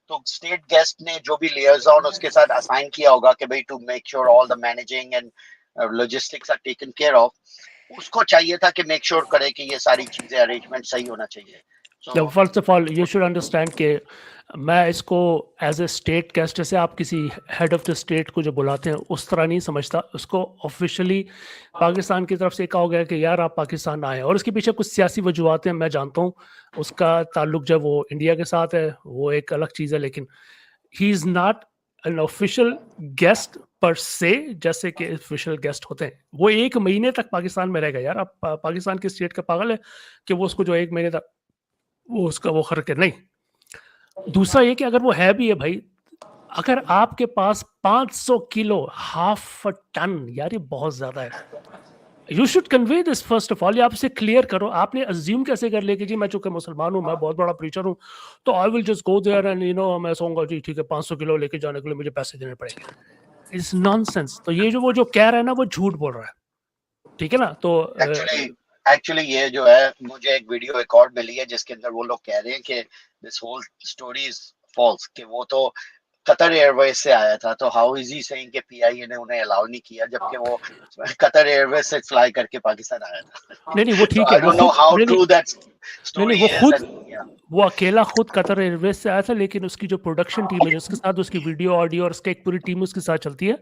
[SPEAKER 1] تو state guest نے جو بھی لیئرزون اس کے ساتھ assign کیا ہوگا کہ بھائی to make sure all the managing and logistics are taken care of, اس کو چاہیے تھا کہ میک شیور کرے کہ یہ ساری چیزیں ارینجمنٹ صحیح ہونا چاہیے.
[SPEAKER 4] First of all you should understand کہ میں اس کو ایز اے اسٹیٹ گیسٹ, جیسے آپ کسی ہیڈ آف دا اسٹیٹ کو جو بلاتے ہیں اس طرح نہیں سمجھتا. اس کو آفیشلی پاکستان کی طرف سے کہا ہو گیا کہ یار آپ پاکستان آئے, اور اس کے پیچھے کچھ سیاسی وجوہات ہیں, میں جانتا ہوں. اس کا تعلق جب وہ انڈیا کے ساتھ ہے وہ ایک الگ چیز ہے, لیکن he is not an official guest پر سے جیسے کہ آفیشیل گیسٹ ہوتے ہیں. وہ 1 مہینے تک پاکستان میں رہے گا. یار آپ پاکستان کے اسٹیٹ کا پاگل ہے کہ وہ اس کو جو 1 مہینے تک وہ اس کا وہ خرچ نہیں. دوسرا یہ کہ اگر وہ ہے بھی ہے بھائی, اگر آپ کے پاس 500 کلو half a ton, یار یہ بہت زیادہ ہے. You should convey this first of all, آپ اسے کلیئر کرو. آپ نے ازیوم کیسے کر لیا کہ جی میں چونکہ مسلمان ہوں, میں بہت بڑا پریچر ہوں, تو I will just go there and you know میں سوؤں گا جی ٹھیک ہے 500 کلو لے کے جانے کے لیے مجھے پیسے دینے پڑیں گے. It's nonsense. تو یہ جو وہ جو کہہ رہا ہے نا وہ جھوٹ بول رہا ہے, ٹھیک ہے نا. تو
[SPEAKER 1] ایکچولی یہ جو ہے مجھے ایک ویڈیو ریکارڈ ملی ہے جس کے اندر وہ لوگ کہہ رہے ہیں کہ this whole story is false, کہ وہ تو قطر ایئر ویز سے آیا تھا, تو ہاؤ از ہی سیئنگ کہ پی آئی اے نے انہیں الاؤ نہیں کیا جبکہ وہ قطر ایئر ویز سے فلائی کر کے پاکستان آیا تھا.
[SPEAKER 4] نہیں وہ ٹھیک ہے, وہ اکیلا خود قطر ایئر ویز سے آیا تھا, لیکن اس کی جو پروڈکشن ٹیم ہے جو اس کے ساتھ اس کی ویڈیو آڈیو اور اس کی ایک پوری ٹیم اس کے ساتھ چلتی ہے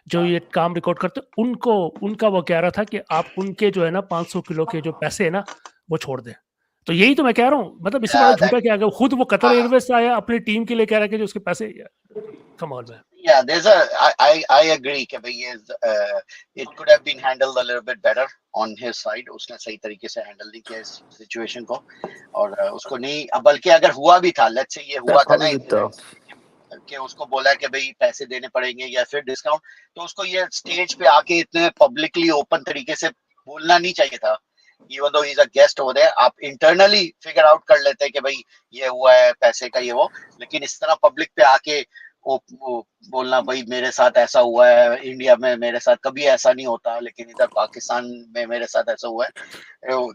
[SPEAKER 4] جو یہ کام ریکارڈ کرتے, ان کا وہ کہہ رہا تھا کہ آپ ان کے جو ہے نا 500 کلو کے جو پیسے ہیں نا وہ چھوڑ دیں. تو یہی تو میں کہہ رہا ہوں, مطلب اس سے بڑا
[SPEAKER 1] Yeah,
[SPEAKER 4] جھوٹا
[SPEAKER 1] that,
[SPEAKER 4] کیا, خود وہ قطر ایئر ویز سے آیا اپنی ٹیم کے لیے کہہ رہا ہے کہ جو اس کے پیسے, کم آن مین.
[SPEAKER 1] yeah, there's a I agree کہ بھئی it could have been handled a little bit better on his side. اس نے صحیح طریقے سے ہینڈل نہیں کیا اس سچویشن کو, اور اس کو نہیں, بلکہ اگر ہوا بھی تھا, لیٹس سے یہ ہوا
[SPEAKER 5] Pep,
[SPEAKER 1] تھا
[SPEAKER 5] how
[SPEAKER 1] نا
[SPEAKER 5] is it?
[SPEAKER 1] کہ اس کو بولا کہ بھئی پیسے دینے پڑیں گے یا پھر ڈسکاؤنٹ, تو اس کو یہ اسٹیج پہ آ کے اتنے پبلکلی اوپن طریقے سے بولنا نہیں چاہیے تھا. Even though he is a guest ہو دے, آپ انٹرنلی فگر آؤٹ کر لیتے کہ بھئی یہ ہوا ہے پیسے کا یہ وہ, لیکن اس طرح پبلک پہ آ کے وہ بولنا بھائی میرے ساتھ ایسا ہوا ہے, انڈیا میں میرے ساتھ کبھی ایسا نہیں ہوتا لیکن ادھر پاکستان میں میرے ساتھ ایسا ہوا ہے,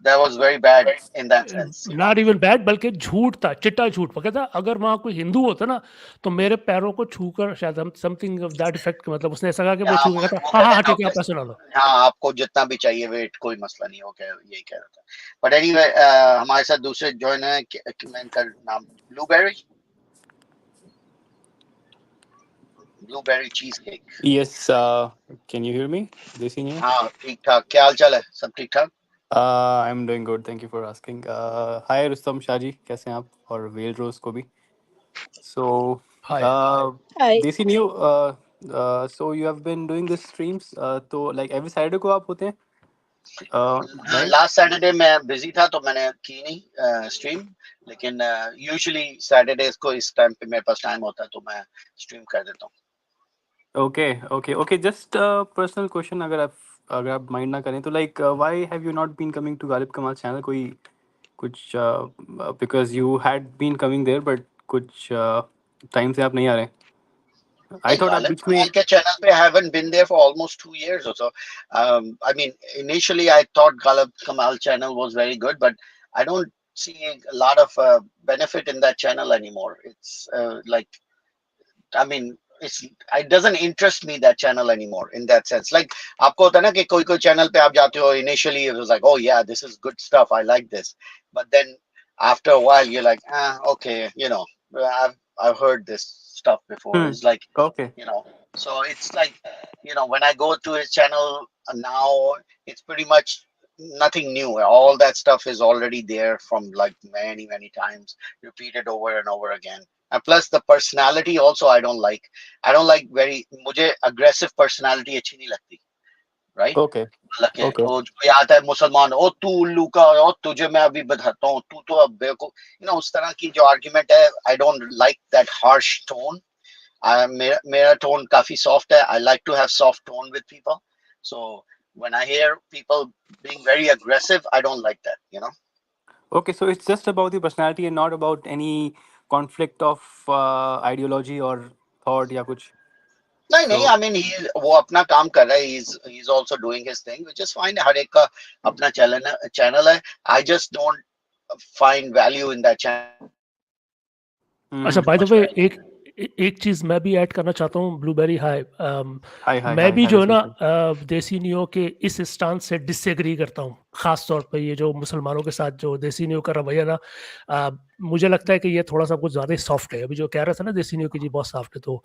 [SPEAKER 1] that was very bad in that sense, you know.
[SPEAKER 4] Not even bad, بلکہ جھوٹ تھا, چٹا جھوٹ. وہ کہتا اگر وہاں کوئی ہندو ہوتا نا تو میرے پیروں کو چھو کر شاید some thing of that affect, مطلب اس نے ایسا کہا کہ وہ چھو کے کہتا
[SPEAKER 1] وہ
[SPEAKER 4] ہاں
[SPEAKER 1] کہتے
[SPEAKER 4] ہاں
[SPEAKER 1] ہیں
[SPEAKER 4] ٹھیک ہے آپ پیسے ڈالو.
[SPEAKER 1] ہاں آپ کو جتنا بھی چاہیے ویٹ, کوئی مسئلہ نہیں, ہو گیا یہی کہہ رہا تھا. بٹ اینی وے ہمارے ساتھ دوسرے جوائن ہیں, میں ان کا نام بلو بیری چیز cake.
[SPEAKER 5] Yes, can you hear me? Desi New?
[SPEAKER 1] ہاں ٹھیک ٹھاک, کیا حال چال ہے, سب ٹھیک ٹھاک؟
[SPEAKER 5] I'm doing good. Thank you for asking. Hi, Rustam Shaji. کیسے ہیں آپ, اور ویل روز کو بھی. So,
[SPEAKER 4] hi.
[SPEAKER 2] Hi.
[SPEAKER 5] Desi New, so you have been doing this streams. تو like every Saturday کو آپ ہوتے ہیں, right?
[SPEAKER 1] لاسٹ سیٹرڈے میں بزی تھا تو میں نے کی نہیں اسٹریم, لیکن یوزلی سیٹرڈیز کو اس ٹائم پہ میرے پاس ٹائم ہوتا ہے تو میں اسٹریم کر دیتا ہوں.
[SPEAKER 5] Okay. Just personal question, اگر آپ مائنڈ نہ کریں تو like why have you not been coming to Ghalib Kamal channel, کوئی کچھ because you had been coming there but کچھ ٹائم سے آپ نہیں آ رہے. I
[SPEAKER 1] نہیں,
[SPEAKER 5] thought آپ
[SPEAKER 1] غالب
[SPEAKER 5] بیچ میں.
[SPEAKER 1] کمال کے چینل پہ I haven't been there for almost 2 years or so. I mean, initially I thought Ghalib Kamal channel was very good, but I don't see a lot of benefit in that channel anymore. It's like, I mean, it doesn't interest me, that channel anymore, in that sense. Like آپ کو ہوتا ہے نا کہ کوئی channel پہ آپ جاتے ہو, initially it was like, oh yeah, this is good stuff, I like this, but then after a while you're like, okay, you know, I've heard this stuff before. It's like,
[SPEAKER 5] Okay.
[SPEAKER 1] you know, so it's like, you know, when I go to his channel now, it's pretty much nothing new. All that stuff is already there from like many times, repeated over and over again. And plus the personality also I don't like very, مجھے aggressive personality اچھی نہیں لگتی, right?
[SPEAKER 5] Okay.
[SPEAKER 1] لگے
[SPEAKER 5] Okay.
[SPEAKER 1] وہ جو آتا ہے مسلمان, او تو الو کا, او تجھے میں ابھی بتاتا ہوں, تو اب بیوقوف, you know, اس طرح کی جو argument ہے, I don't like that harsh tone. میرا ٹون کافی سافٹ ہے. I like to have soft tone with people. So when I hear people being very aggressive, I don't like that, you know.
[SPEAKER 5] Okay, so it's just about the personality and not about any conflict of ideology or thought یا کچھ.
[SPEAKER 1] نہیں, I mean, وہ اپنا کام کر رہا ہے, he's also doing his thing, which is fine. ہر ایک کا اپنا چینل ہے. I just don't find value in that channel.
[SPEAKER 4] اچھا, بائی دا وے ایک چیز میں بھی ایڈ کرنا چاہتا ہوں, بلو بیری ہائی. میں بھی جو ہے نا دیسی نیو کے اس اسٹانس سے ڈس ایگری کرتا ہوں, خاص طور پہ یہ جو مسلمانوں کے ساتھ جو دیسی نیو کا رویہ نا, مجھے لگتا ہے کہ یہ تھوڑا سا کچھ زیادہ سافٹ ہے. ابھی جو کہہ رہا تھا نا دیسی نیو کی جی بہت سافٹ ہے, تو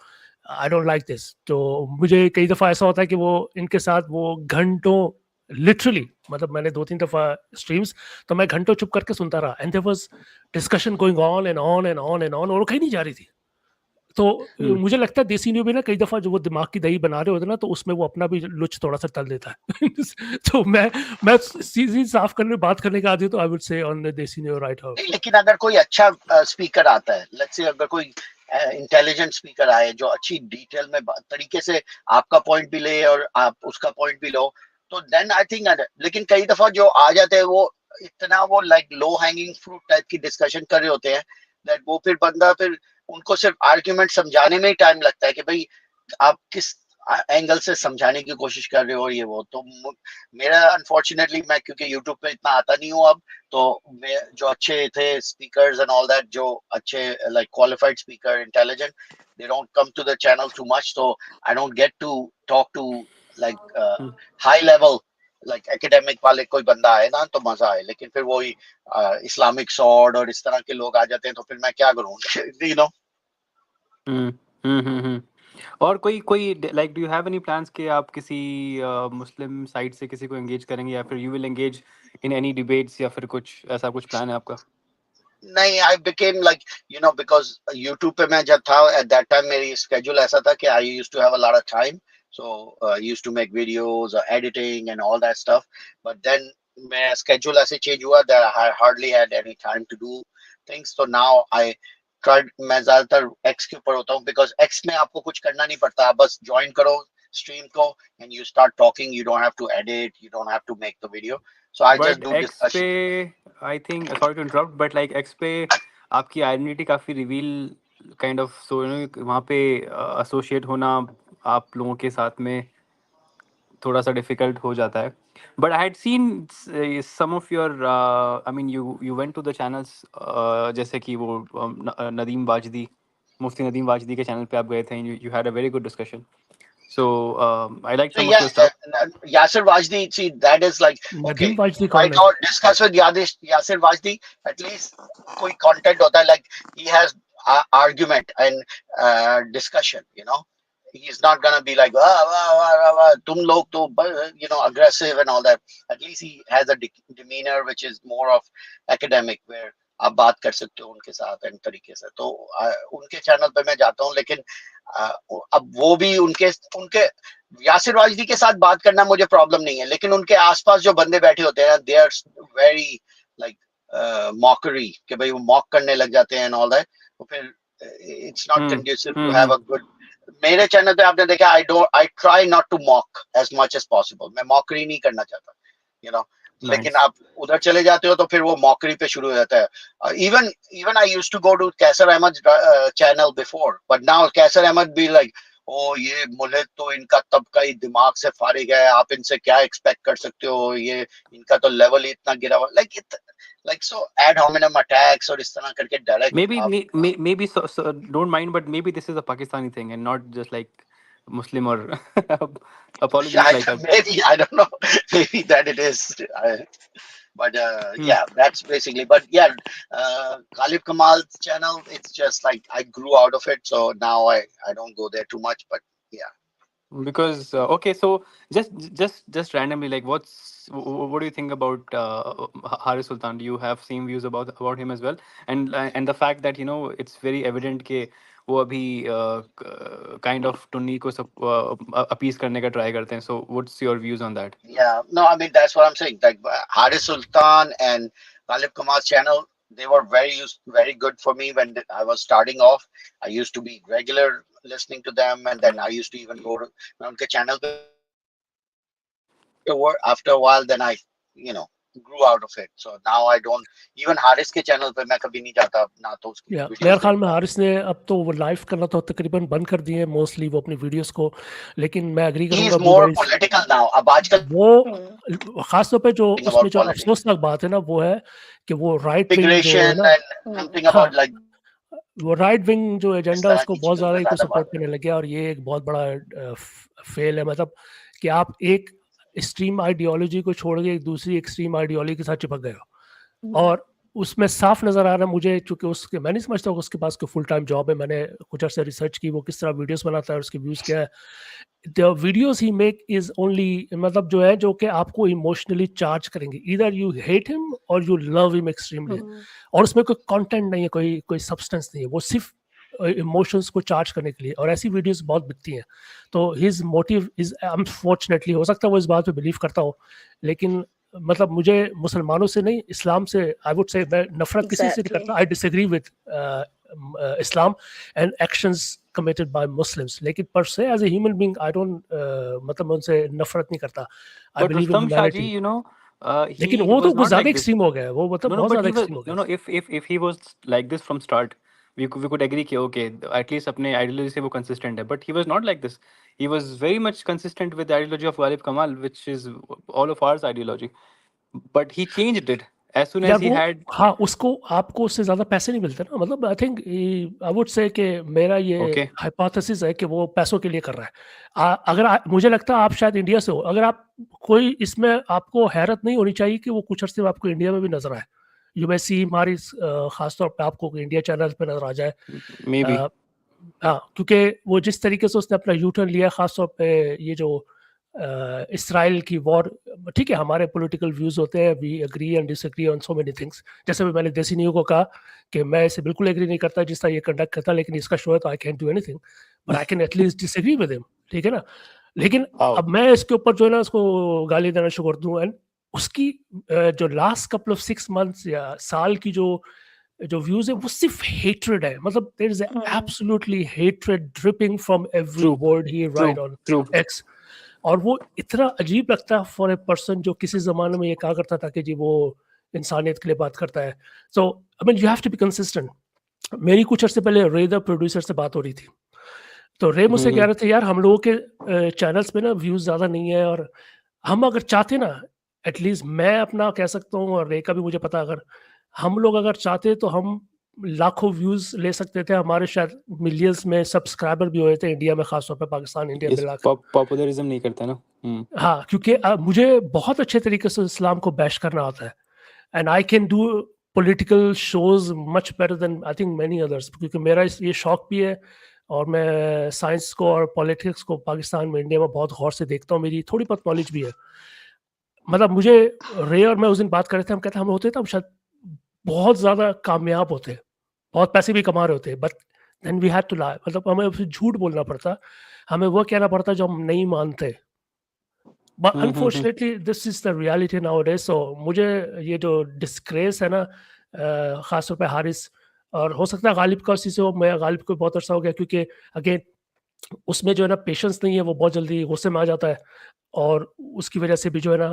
[SPEAKER 4] آئی ڈونٹ لائک دس. تو مجھے کئی دفعہ ایسا ہوتا ہے کہ وہ ان کے ساتھ وہ گھنٹوں, لٹرلی مطلب میں نے 2-3 دفعہ اسٹریمس تو میں گھنٹوں چپ کر کے سنتا رہا, and there was discussion going on and on and on and on, اور کہیں نہیں جا رہی تھی. تو مجھے لگتا ہے دیسی نیو بھی نا کئی دفعہ جو وہ دماغ کی دہی بنا رہے ہوتے ہیں نا, تو اس میں وہ اپنا بھی لچ تھوڑا سا تل دیتا ہے. تو میں سیدھی صاف کرنے بات کرنے کا عادی, تو آئی وڈ سے آن دیسی نیو رائٹ ہاؤ.
[SPEAKER 1] لیکن اگر کوئی اچھا اسپیکر آتا ہے, لیٹس سے اگر کوئی انٹیلیجنٹ اسپیکر آئے جو اچھی ڈیٹیل میں طریقے سے آپ کا پوائنٹ بھی لے اور آپ اس کا پوائنٹ بھی لو, تو دین آئی تھنک. لیکن کئی دفعہ جو آ جاتے ہیں وہ اتنا وہ لائک لو ہینگنگ فروٹ ٹائپ کی ڈسکشن کر رہے ہوتے ہیں, دیٹ وہ پھر بندہ پھر ان کو صرف آرگیومنٹ سمجھانے میں ہی ٹائم لگتا ہے کہ بھائی آپ کس اینگل سے سمجھانے کی کوشش کر رہے ہو یہ وہ. تو میرا انفارچونیٹلی, میں کیونکہ یوٹیوب پہ اتنا آتا نہیں ہوں اب, تو جو اچھے تھے اسپیکرز اینڈ آل دیٹ, جو اچھے like qualified speaker, intelligent, they don't come to the channel too much, so I don't get to talk to like high level like academic والے کوئی بندہ آئے نا تو مزہ آئے. لیکن پھر وہی اسلامک سورڈ اور اس طرح کے لوگ آ جاتے ہیں تو پھر میں کیا کروں, you know.
[SPEAKER 5] और कोई like do you have any plans कि आप किसी मुस्लिम साइड से किसी को एंगेज करेंगे, या फिर you will engage in any debates, या फिर कुछ ऐसा कुछ प्लान है आपका?
[SPEAKER 1] नहीं, I became like, because YouTube पे मैं जब था at that time, मेरी schedule ऐसा था कि I used to have a lot of time, so I used to make videos, editing and all that stuff. But then my schedule ऐसे change हुआ that I hardly had any time to do things. So now I tried, मैं ज़्यादातर X के ऊपर होता हूँ, because X में आपको कुछ करना नहीं पड़ता, आप बस join करो stream को and you start talking. You don't have to edit, you don't have to make the video. So I just
[SPEAKER 5] but
[SPEAKER 1] do
[SPEAKER 5] X पे
[SPEAKER 1] discussion.
[SPEAKER 5] I think, sorry to interrupt, but like X पे आपकी identity काफ़ी reveal kind of, सो वहाँ पे associate होना आप लोगों के साथ में थोड़ा सा डिफिकल्ट हो जाता है. But I had seen some of your, I mean you went to the channels, जैसे कि वो नदीम वाजदी, मुफ्ती नदीम वाजदी के चैनल पे आप गए थे, you had a very good discussion. So I liked
[SPEAKER 1] So
[SPEAKER 5] some of
[SPEAKER 1] yeah,
[SPEAKER 5] your stuff.
[SPEAKER 1] Yasir Wajdi, see, that is like, okay,
[SPEAKER 4] Nadeem Wajdi
[SPEAKER 1] why
[SPEAKER 4] कौन है?
[SPEAKER 1] not discuss with Yasir Wajdi? At least koi content hota hai, like he has argument and discussion. He's not gonna be like, wah, wah, wah, wah, wah, tum log to, aggressive and all that. At least he has a demeanor which is more of academic, where आप बात कर सकते हो उनके साथ and तरीके से. तो उनके चैनल पे मैं जाता हूँ, लेकिन अब वो भी उनके उनके यासिर वाजदी के साथ बात करना मुझे प्रॉब्लम नहीं है, लेकिन उनके आसपास जो बंदे बैठे होते हैं, they are very like mockery, कि भाई वो मॉक करने लग जाते हैं एंड ऑल दैट. तो फिर it's not conducive to have a good. मेरे चैनल पे आपने देखा, I try not to mock as much as possible. मैं मॉकरी नहीं करना चाहता, लेकिन
[SPEAKER 5] Nice.
[SPEAKER 1] आप उधर चले जाते हो तो फिर वो मॉकरी पे शुरू हो जाता है. Even I used to go to Qaiser Ahmad channel before, but now Qaiser Ahmad be like, oh ये मुल्क तो इनका तबका ही दिमाग से फारिग है, आप इनसे क्या एक्सपेक्ट कर सकते हो, ये इनका तो लेवल ही इतना गिरा हुआ, like so add hominem attacks और इस तरह करके डायरेक्ट
[SPEAKER 5] Maybe,
[SPEAKER 1] आप.
[SPEAKER 5] maybe, so don't mind, but maybe this is a Pakistani thing and not just like Muslim or apologies. Like a,
[SPEAKER 1] Maybe, I don't know, maybe that it is. But
[SPEAKER 5] hmm.
[SPEAKER 1] yeah, that's basically. But yeah, Khalif Kamal's channel, it's just like I grew out of it, so now I don't go there too much. But yeah,
[SPEAKER 5] Because okay, so just randomly, like what do you think about Haris Sultan? Do you have same views about him as well? And the fact that it's very evident कि वो अभी kind of टुन्नी को सब appease करने का try करते हैं. So what's your views on that?
[SPEAKER 1] yeah. No, I mean that's what I'm saying. Like Haris Sultan and Khalif Kamal's channel, they were very good for me when I was starting off. I used to be regular listening to them, and then I used to even go to उनके channel पे. After a while, then I grew out of it. So now I don't, even Haris के channel पे मैं कभी नहीं जाता ना, तो उसकी
[SPEAKER 4] मेरे
[SPEAKER 1] videos
[SPEAKER 4] ख्याल में
[SPEAKER 1] देखता.
[SPEAKER 4] हारिस ने अब तो वो लाइव करना तो तकरीबन बंद कर दिए मोस्टली वो अपनी वीडियोस को, लेकिन मैं एग्री
[SPEAKER 1] He
[SPEAKER 4] करूंगा
[SPEAKER 1] is more political now. अब आजकल
[SPEAKER 4] वो खास तौर पे जो उसमें
[SPEAKER 1] about
[SPEAKER 4] जो
[SPEAKER 1] politics,
[SPEAKER 4] अफसोसनाक बात है ना वो है कि वो राइट विंग जो है
[SPEAKER 1] immigration
[SPEAKER 4] ना,
[SPEAKER 1] and something
[SPEAKER 4] हाँ
[SPEAKER 1] about like
[SPEAKER 4] वो राइट विंग जो
[SPEAKER 1] इस
[SPEAKER 4] एजेंडा
[SPEAKER 1] तरह
[SPEAKER 4] उसको
[SPEAKER 1] की
[SPEAKER 4] बहुत
[SPEAKER 1] चीजों
[SPEAKER 4] ज़्यादा
[SPEAKER 1] पे
[SPEAKER 4] ही तो
[SPEAKER 1] ज्यादा
[SPEAKER 4] सपोर्ट
[SPEAKER 1] बात
[SPEAKER 4] करने लग गया, और ये एक बहुत बड़ा फेल है. मतलब कि आप एक एक्सट्रीम आइडियोलॉजी को छोड़ के एक दूसरी एक्सट्रीम आइडियोलॉजी के साथ चिपक गए हो, और उसमें साफ नज़र आ रहा है मुझे, चूंकि उसके मैं नहीं समझता हूँ उसके पास कोई फुल टाइम जॉब है. मैंने कुछ अर्से रिसर्च की वो किस तरह वीडियोस बनाता है और उसके व्यूज़ क्या है. The videos he make is only, मतलब जो है जो कि आपको इमोशनली चार्ज करेंगे, ईदर यू हेट हिम और यू लव हिम एक्सट्रीमली, और उसमें कोई कंटेंट नहीं है, कोई सब्सटेंस नहीं है, वो सिर्फ इमोशंस को चार्ज करने के लिए, और ऐसी वीडियोस बहुत बिकती हैं. तो हिज मोटिव इज अनफॉर्चुनेटली, हो सकता है वो इस बात पे बिलीव करता हो, लेकिन मतलब मुझे मुसलमानों से नहीं, इस्लाम से आई वुड से मैं नफरत किसी से नहीं करता. I disagree with Islam and actions committed by Muslims, लेकिन per se as a human being I don't मतलब मैं उनसे नफरत नहीं करता. I believe in
[SPEAKER 5] Rustam
[SPEAKER 4] humanity.
[SPEAKER 5] Shaji,
[SPEAKER 4] लेकिन
[SPEAKER 5] he
[SPEAKER 4] वो तो
[SPEAKER 5] was
[SPEAKER 4] कुछ
[SPEAKER 5] not
[SPEAKER 4] ज्यादा
[SPEAKER 5] like this.
[SPEAKER 4] एक्सट्रीम हो गया है, वो मतलब
[SPEAKER 5] No,
[SPEAKER 4] बहुत
[SPEAKER 5] but
[SPEAKER 4] ज्यादा
[SPEAKER 5] he was,
[SPEAKER 4] एक्सट्रीम हो गया है.
[SPEAKER 5] if he was like this from start, we could agree कि okay, at least अपने ideology से वो consistent है. But he was not like this. He was very much consistent with the ideology of Ghalib Kamal, which is all of ours ideology. But he changed it as soon
[SPEAKER 4] यार
[SPEAKER 5] as he
[SPEAKER 4] वो
[SPEAKER 5] had.
[SPEAKER 4] हाँ, उसको आपको उससे ज्यादा पैसे नहीं मिलते ना. मतलब I think I would say कि मेरा ये
[SPEAKER 5] Okay.
[SPEAKER 4] हाइपोथेसिस है कि वो पैसों के लिए कर रहा है. अगर मुझे लगता है आप शायद इंडिया से हो, अगर आप कोई इसमें आपको हैरत नहीं होनी चाहिए कि वो कुछ अर्से में आपको इंडिया में भी नजर आए. यू मे सी हमारी खासतौर पे आपको इंडिया चैनल पे नजर आ जाए.
[SPEAKER 5] Maybe.
[SPEAKER 4] हाँ, क्योंकि वो जिस तरीके से उसने अपना यू-टर्न लिया, ख़ास तौर पे ये जो इसराइल की वॉर, ठीक है, हमारे पॉलिटिकल व्यूज़ होते हैं, we agree and disagree on so many things. जैसे भी मैंने देसी न्यू को कहा कि मैं इससे बिल्कुल एग्री नहीं करता जिस तरह ये कंडक्ट करता, लेकिन इसका शो है तो आई can do anything, but I can at least disagree with him, ठीक है ना? लेकिन
[SPEAKER 5] Oh,
[SPEAKER 4] अब मैं इसके ऊपर जो है ना उसको गाली देना शुरू कर दूँ, एंड उसकी जो लास्ट कपल ऑफ 6 मंथ्स या साल की जो व्यूज है वो सिर्फ हेट्रेड है, मतलब there is absolutely hatred dripping from every
[SPEAKER 5] true,
[SPEAKER 4] word ही right
[SPEAKER 5] true,
[SPEAKER 4] on
[SPEAKER 5] true.
[SPEAKER 4] X. और वो इतना अजीब लगता है फॉर ए पर्सन जो किसी जमाने में ये कहा करता था कि जी वो इंसानियत के लिए बात करता है। So I mean you have to be consistent. मेरी कुछ अर्से पहले रे द प्रोड्यूसर से बात हो रही थी, तो रे मुझसे कह रहे थे यार हम लोगों के चैनल्स में ना व्यूज ज़्यादा नहीं है, और हम अगर चाहते ना, एटलीस्ट मैं अपना कह सकता हूँ और रे का भी मुझे पता, अगर हम लोग अगर चाहते तो हम लाखों व्यूज ले सकते थे, हमारे शायद मिलियंस में सब्सक्राइबर भी हुए थे इंडिया में, खासतौर पे पाकिस्तान इंडिया
[SPEAKER 5] इस
[SPEAKER 4] मिला कर।
[SPEAKER 5] पॉपुलरिज्म नहीं करता ना।
[SPEAKER 4] हाँ, क्योंकि मुझे बहुत अच्छे तरीके से इस्लाम को बैश करना आता है, and I can do political shows much better than I think many others, क्योंकि मेरा ये शौक भी है और मैं साइंस को और पॉलिटिक्स को पाकिस्तान में, इंडिया में बहुत गौर से देखता हूँ, मेरी थोड़ी बहुत नॉलेज भी है। मतलब मुझे रे और मैं उस दिन बात कर रहे थे, हम कहते हम होते तो हम शायद बहुत ज़्यादा कामयाब होते, बहुत पैसे भी कमा रहे होते, but then we had to lie, मतलब हमें फिर झूठ बोलना पड़ता, हमें वो कहना पड़ता जो हम नहीं मानते। But unfortunately this is the reality nowadays. So मुझे ये जो डिस्ग्रेस है ना, खासतौर पे हारिस, और हो सकता है गालिब का उसी से हो, मैं गालिब को बहुत अरसा हो गया, क्योंकि अगेन उसमें जो है ना पेशेंस नहीं है, वो बहुत जल्दी गुस्से में आ जाता है, और उसकी वजह से भी जो है ना,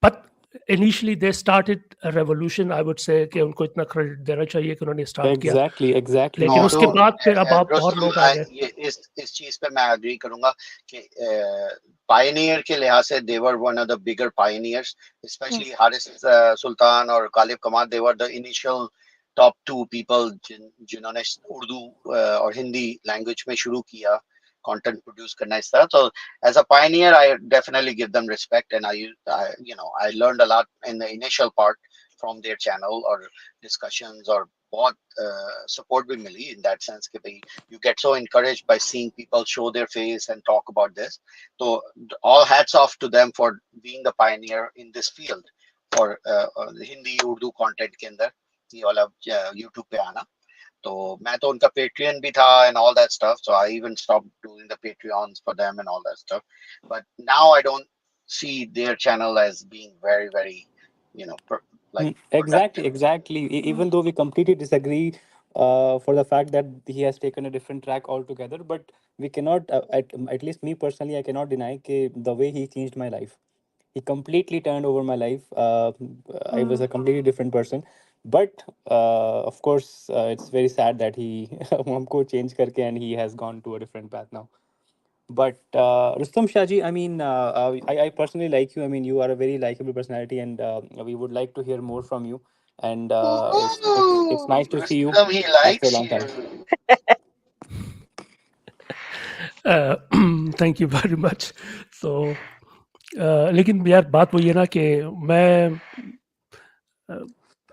[SPEAKER 4] but initially they started a revolution, I would say कि उनको इतना क्रेडिट देना चाहिए कि उन्होंने स्टार्ट किया,
[SPEAKER 5] Exactly.
[SPEAKER 4] लेकिन
[SPEAKER 1] नो
[SPEAKER 4] उसके
[SPEAKER 1] तो
[SPEAKER 4] बाद फिर अब आप और
[SPEAKER 1] रुस्तम,
[SPEAKER 4] लोग आ गए।
[SPEAKER 1] ये इस चीज पे मैं एग्री करूंगा कि पायनियर के लिहाज से they were one of the bigger pioneers, specially Haris Sultan और Ghalib Kamal, they were the initial top 2 people जिन्होंने उर्दू और हिंदी लैंग्वेज में शुरू किया कंटेंट प्रोड्यूस करना इस तरह। तो as a pioneer I definitely give them respect, and I I learned a lot in the initial part from their channel और डिस्कशंस, और बहुत support भी मिली in that sense कि भाई you get so encouraged by seeing people show their face and talk about this. So all hats off to them for being the pioneer in this field for Hindi Urdu content के अंदर ये वाला YouTube पे आना। तो मैं तो उनका Patreon भी था and all that stuff, so I even stopped doing the Patreons for them and all that stuff, but now I don't see their channel as being very very like productive.
[SPEAKER 5] Exactly. Even though we completely disagree for the fact that he has taken a different track altogether, but we cannot, at least me personally, I cannot deny the way he changed my life. He completely turned over my life. I was a completely different person. But of course, it's very sad that he हमको change करके and he has gone to a different path now. But Rustam Shahji, I mean, I personally like you. I mean, you are a very likable personality, and we would like to hear more from you. And it's nice to see you
[SPEAKER 1] Rustam, he
[SPEAKER 5] after a
[SPEAKER 1] likes
[SPEAKER 5] long time.
[SPEAKER 1] you.
[SPEAKER 4] Thank you very much. तो लेकिन यार बात वही है ना कि मैं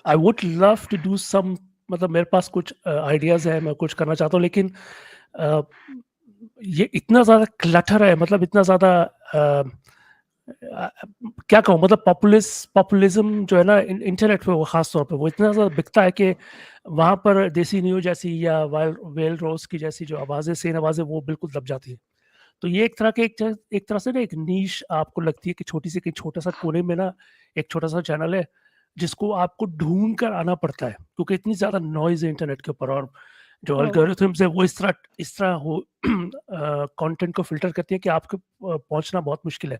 [SPEAKER 4] I would love to do some, मतलब मेरे पास कुछ आइडियाज़ है, मैं कुछ करना चाहता हूँ, लेकिन ये इतना ज़्यादा क्लटर है, मतलब इतना ज़्यादा क्या कहूँ, मतलब पॉपुलिज्म जो है ना इंटरनेट पे, वो ख़ास तौर पे वो इतना ज़्यादा बिकता है कि वहाँ पर देसी न्यूज़ जैसी या वेल रोज की जैसी जो आवाज़ें, सेन आवाज़ें, वो बिल्कुल दब जाती है। तो ये एक तरह से ना एक नीश आपको लगती है कि छोटी सी, कहीं छोटा सा कोने में ना एक छोटा सा चैनल है जिसको आपको ढूंढ कर आना पड़ता है, क्योंकि इतनी ज़्यादा नॉइज है इंटरनेट के ऊपर, और जो एल्गोरिथम्स है वो इस तरह हो कंटेंट को फिल्टर करती है कि आपको पहुंचना बहुत मुश्किल है।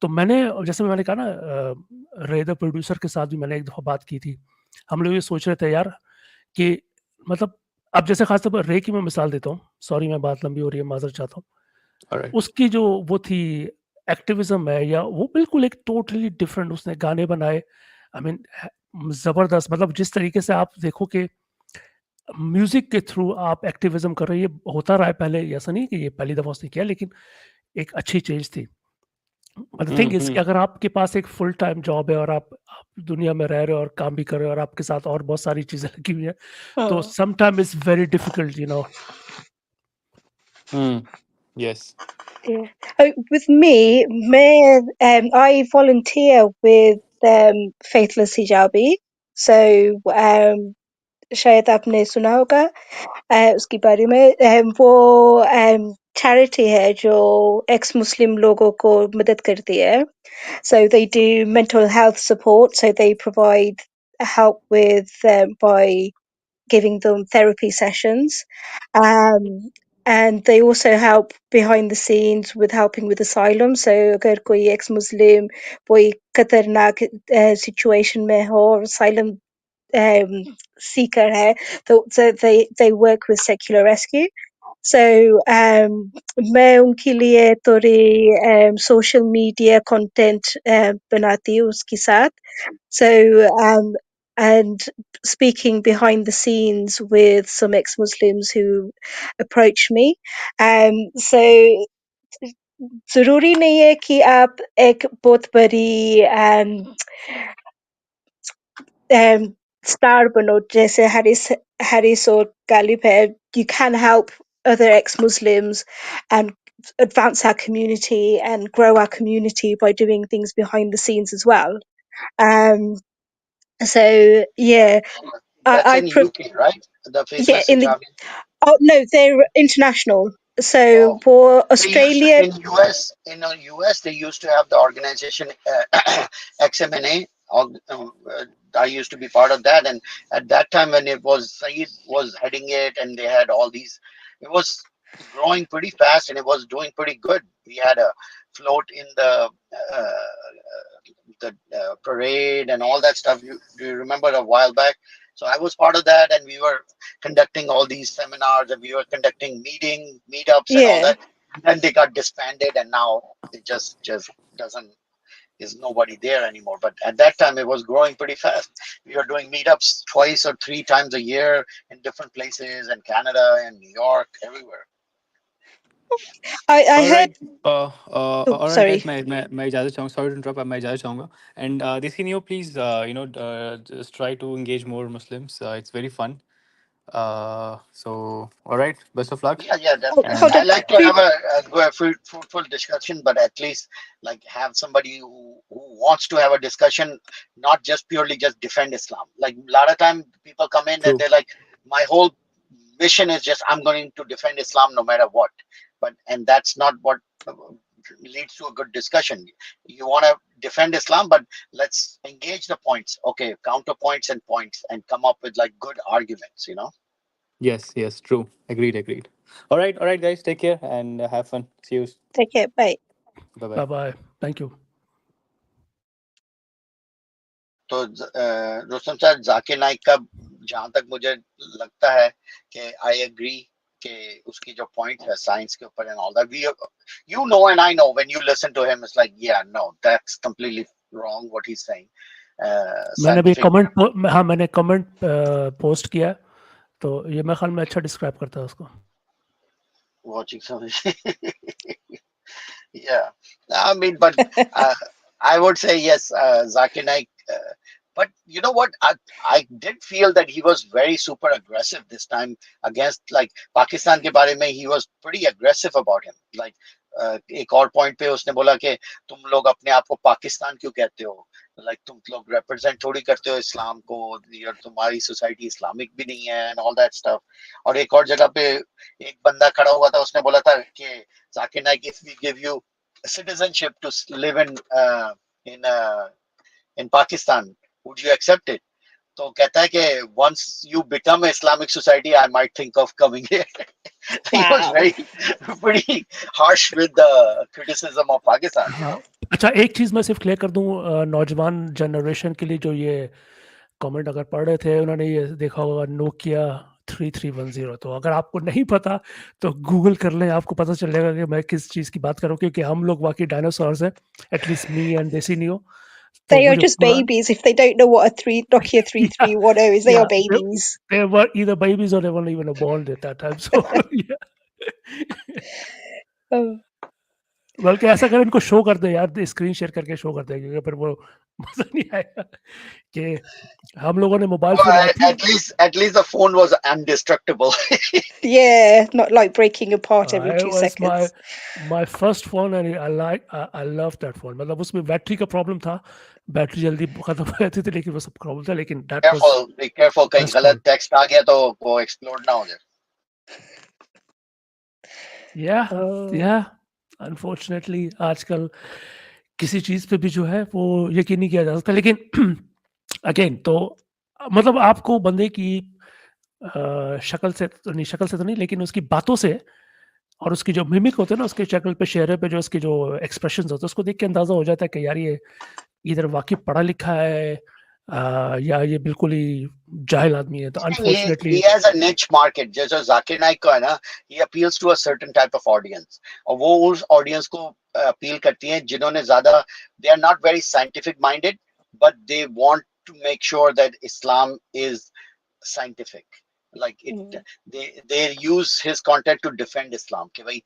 [SPEAKER 4] तो मैंने, जैसे मैंने कहा ना, रे द प्रोड्यूसर के साथ भी मैंने एक दफ़ा बात की थी, हम लोग ये सोच रहे थे यार कि मतलब अब जैसे खासतौर पर रे की मैं मिसाल देता हूँ, सॉरी मैं बात लंबी हो रही है, माजर चाहता हूँ।
[SPEAKER 5] Alright.
[SPEAKER 4] उसकी जो वो थी एक्टिविज्म है, या वो बिल्कुल एक टोटली डिफरेंट, उसने गाने बनाए, आई मीन जबरदस्त, मतलब जिस तरीके से आप देखो कि म्यूजिक के थ्रू आप एक्टिविज्म कर रहे हैं, ये होता रहा है पहले, ऐसा नहीं कि ये पहली दफा उसने किया, लेकिन एक अच्छी चेंज थी। बट थिंग इज कि अगर आपके पास एक फुल टाइम जॉब है और आप दुनिया में रह रहे हो और काम भी कर रहे हो और आपके साथ और बहुत सारी चीजें लगी हुई हैं, तो sometime it's very difficult
[SPEAKER 5] Yes.
[SPEAKER 2] Yeah. With me, I volunteer with Faithless Hijabi. So शायद आपने सुना होगा उसके बारे में वो charity है जो ex Muslim लोगों को मदद करती है. So they do mental health support. So they provide help with by giving them therapy sessions. And they also help behind the scenes with helping with asylum. So अगर कोई ex-Muslim कोई खतरनाक situation में हो और asylum seeker है, so they work with secular rescue. So मैं उनके लिए थोड़ी social media content बनाती हूँ उसके साथ. So and speaking behind the scenes with some ex-Muslims who approach me. So ज़रूरी नहीं है कि आप एक बहुत बड़ी star बनो जैसे Haris or Galib है. You can help other ex-Muslims and advance our community and grow our community by doing things behind the scenes as well. So yeah,
[SPEAKER 1] That's
[SPEAKER 2] I
[SPEAKER 1] in UK, right? The
[SPEAKER 2] yeah,
[SPEAKER 1] Faithless
[SPEAKER 2] in the
[SPEAKER 1] Hijabi.
[SPEAKER 2] no, they're international. So
[SPEAKER 1] Oh,
[SPEAKER 2] for
[SPEAKER 1] they used to
[SPEAKER 2] Australia,
[SPEAKER 1] in US. In the US, they used to have the organization XMNA. I used to be part of that, and at that time when it was Saeed was heading it, and they had all these. It was growing pretty fast, and it was doing pretty good. We had a float in the parade and all that stuff. Do you remember a while back? So I was part of that, and we were conducting all these seminars, and we were conducting meetups and all
[SPEAKER 2] yeah,
[SPEAKER 1] that. And then they got disbanded, and now it just doesn't is nobody there anymore. But at that time, it was growing pretty fast. We were doing meetups twice or three times a year in different places, in Canada and New York, everywhere.
[SPEAKER 2] I
[SPEAKER 5] All
[SPEAKER 2] heard.
[SPEAKER 5] right.
[SPEAKER 2] Oh,
[SPEAKER 5] All right, guys.
[SPEAKER 2] sorry.
[SPEAKER 5] मैं इजाज़त चाहूँगा. Sorry to interrupt. मैं इजाज़त चाहूँगा. And Deskinio, please, just try to engage more Muslims. It's very fun. So, all right. Best of luck.
[SPEAKER 1] Yeah, yeah,
[SPEAKER 2] Oh,
[SPEAKER 1] definitely.
[SPEAKER 2] hold
[SPEAKER 5] And
[SPEAKER 1] I
[SPEAKER 2] on.
[SPEAKER 1] like to have a fruitful discussion, but at least like have somebody who wants to have a discussion, not just purely just defend Islam. Like a lot of time people come in and
[SPEAKER 5] true.
[SPEAKER 1] they're like, my whole mission is just I'm going to defend Islam no matter what. And that's not what leads to a good discussion. You want to defend Islam, but let's engage the points. Okay, counterpoints and points, and come up with like good arguments.
[SPEAKER 5] Yes, yes, true. Agreed, agreed. All right, guys. Take care and have fun. See you.
[SPEAKER 2] Take care. Bye.
[SPEAKER 5] Bye bye.
[SPEAKER 4] Bye bye. Thank you.
[SPEAKER 1] तो रुस्तम साहब जाकिर नाइक का जहां तक मुझे लगता है कि I agree कि उसकी जो पॉइंट है साइंस के ऊपर and all that we you know and I know when you listen to him it's like yeah no that's completely wrong what he is saying
[SPEAKER 4] मैंने भी
[SPEAKER 1] साइंटिफिक
[SPEAKER 4] हाँ मैंने कमेंट पोस्ट किया तो ये मेरे ख्याल में अच्छा डिस्क्राइब करता है उसको
[SPEAKER 1] watching something yeah I mean but I would say yes Zakir Naik but you know what I did feel that he was very super aggressive this time against like Pakistan ke bare mein he was pretty aggressive about him like एक और point पे उसने बोला कि तुम लोग अपने आप को पाकिस्तान क्यों कहते हो लाइक तुम लोग रिप्रेजेंट थोड़ी करते हो इस्लाम को और तुम्हारी सोसाइटी इस्लामिक भी नहीं है एंड ऑल दैट स्टफ और एक और जगह पे एक बंदा खड़ा हुआ था उसने बोला था कि Zakir Naik if we give you citizenship to live in Pakistan, would you accept it? तो कहता है कि once you become an Islamic society, I might think of coming here. He was
[SPEAKER 2] Wow.
[SPEAKER 1] very pretty harsh with the criticism of Pakistan.
[SPEAKER 4] हाँ अच्छा एक चीज़ मैं सिर्फ clear कर दूं नौजवान जनरेशन के लिए जो ये कमेंट अगर पढ़ रहे थे उन्होंने ये देखा होगा नोकिया 3310 तो अगर आपको नहीं पता तो गूगल कर लें आपको पता चलेगा कि मैं किस चीज़ की बात कर रहा हूँ क्योंकि हम लोग वाकई डायनासोर्स हैं एटलीस्ट मी एंड देसी नियो तो
[SPEAKER 2] They
[SPEAKER 4] वो
[SPEAKER 2] are
[SPEAKER 4] जो
[SPEAKER 2] just babies if they don't know what a Nokia 3310 is. They
[SPEAKER 4] yeah,
[SPEAKER 2] are babies.
[SPEAKER 4] they were either babies or they weren't even born at that time so yeah
[SPEAKER 2] Oh.
[SPEAKER 4] बल्कि ऐसा करें इनको show कर दे यार, screen share करके show कर दे, क्योंकि फिर वो मजा नहीं आएगा कि हम लोगों ने मोबाइल फोन आई थी.
[SPEAKER 1] At least the phone was indestructible.
[SPEAKER 2] Yeah, not like breaking apart every
[SPEAKER 4] It
[SPEAKER 2] 2
[SPEAKER 4] was
[SPEAKER 2] seconds.
[SPEAKER 4] my first phone and I love that phone. मतलब उसमें बैटरी का प्रॉब्लम था, बैटरी जल्दी खत्म हो जाती थी, लेकिन वो सब प्रॉब्लम था, लेकिन that was
[SPEAKER 1] Be careful, कहीं
[SPEAKER 4] best
[SPEAKER 1] गलत
[SPEAKER 4] phone.
[SPEAKER 1] text आ गया तो वो explode ना हो जाए.
[SPEAKER 4] Yeah, unfortunately आजकल किसी चीज पे भी जो है वो यकीन नहीं किया जा सकता, लेकिन अगेन तो मतलब आपको बंदे की शक्ल से तो नहीं, लेकिन उसकी बातों से और उसकी जो मिमिक होते हैं ना, उसके शक्ल पे, चेहरे पे जो उसके जो एक्सप्रेशंस होते हैं, उसको देख के अंदाजा हो जाता है कि यार ये इधर वाकई पढ़ा लिखा है या ये बिल्कुल ही जाहिल आदमी है. तो unfortunately
[SPEAKER 1] He has a niche market. जैसे जाकिर नाइक का है ना, he appeals to a certain type of audience. और वो उस audience को appeal करती हैं जिन्होंने ज़्यादा, they are not very scientific minded, but they want to make sure that Islam is scientific. Like it, they use his content to defend Islam. कि भाई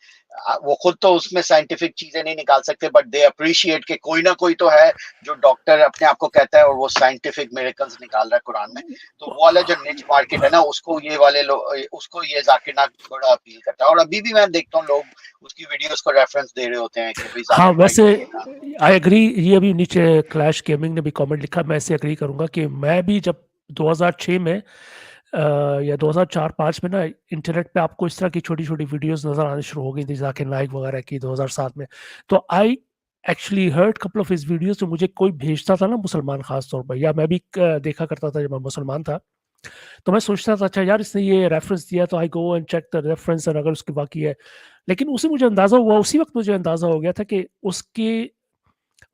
[SPEAKER 1] वो खुद तो उसमें scientific चीजें नहीं निकाल सकते, but they appreciate कि कोई ना कोई तो है जो डॉक्टर अपने आप को कहता है और वो scientific miracles निकाल रहा है कुरान में. तो वो वाला जो niche market है ना, उसको ये वाले लोग, उसको ये जाकिर नाइक बड़ा अपील करता है. और अभी भी मैं देखता हूँ लोग उसकी वीडियोस को रेफरेंस दे रहे होते हैं कि भाई
[SPEAKER 4] हाँ,
[SPEAKER 1] जाकिर नाइक
[SPEAKER 4] वैसे
[SPEAKER 1] ने
[SPEAKER 4] आई एग्री. ये अभी नीचे क्लैश गेमिंग ने भी कमेंट लिखा, मैं इससे एग्री करूंगा कि मैं भी जब 2006 में या 2004-5 में ना इंटरनेट पे आपको इस तरह की छोटी छोटी वीडियोस नजर आनी शुरू हो गई थी जाकिर नाइक वगैरह की 2007 में. तो I actually heard couple of his videos जो मुझे कोई भेजता था ना, मुसलमान खास तौर पर, या मैं भी देखा करता था जब मैं मुसलमान था. तो मैं सोचता था अच्छा यार इसने ये रेफरेंस दिया, तो I go and check the reference, और अगर उसकी वाकई है. लेकिन उसी मुझे अंदाजा हुआ, उसी वक्त मुझे अंदाजा हो गया था कि उसकी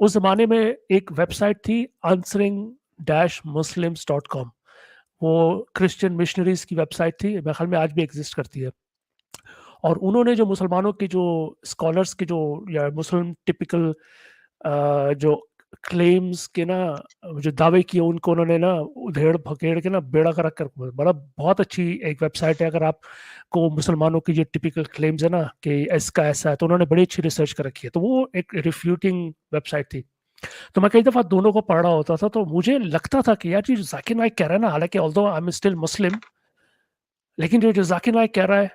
[SPEAKER 4] उस जमाने में एक वेबसाइट थी answering-muslims.com. वो क्रिश्चियन मिशनरीज की वेबसाइट थी, मेरे ख्याल में आज भी एग्जिस्ट करती है. और उन्होंने जो मुसलमानों के जो स्कॉलर्स के जो या मुस्लिम टिपिकल जो क्लेम्स के ना जो दावे किए, उनको उन्होंने ना उधेड़ भकेड़ के ना बेड़ा कर रख कर, बड़ा बहुत अच्छी एक वेबसाइट है. अगर आपको मुसलमानों की जो टिपिकल क्लेम्स है ना कि इसका ऐसा है, तो उन्होंने बड़ी अच्छी रिसर्च कर रखी है. तो वो एक रिफ्यूटिंग वेबसाइट थी. तो मैं कई दफ़ा दोनों को पढ़ रहा होता था, तो मुझे लगता था कि यार ये जो जाकिर नाइक कह रहा है ना, हालांकि ऑल्दो आई एम स्टिल मुस्लिम, लेकिन जो जाकिर नाइक कह रहा है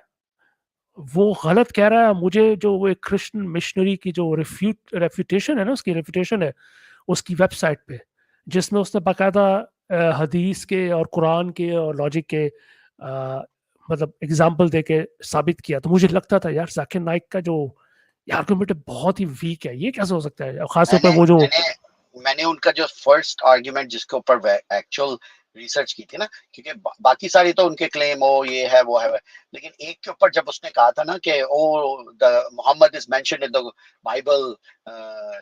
[SPEAKER 4] वो गलत कह रहा है. मुझे जो वो एक क्रिश्चियन मिशनरी की जो रेफ्यूटेशन है ना, उसकी रेफ्यूटेशन है उसकी वेबसाइट पे, जिसमें उसने बाकायदा हदीस के और कुरान के और लॉजिक के मतलब एग्जाम्पल दे के साबित किया. तो मुझे लगता था यार जाकिर नाइक का जो आर्गुमेंट बहुत ही वीक है, ये कैसे हो सकता है. खासतौर पर वो जो
[SPEAKER 1] मैंने उनका जो फर्स्ट आर्ग्यूमेंट जिसके ऊपर एक्चुअल रिसर्च की थी ना, क्योंकि बाकी सारी तो उनके क्लेम हो ये है वो है, लेकिन एक के ऊपर जब उसने कहा था ना कि oh the Mohammed is mentioned in the Bible,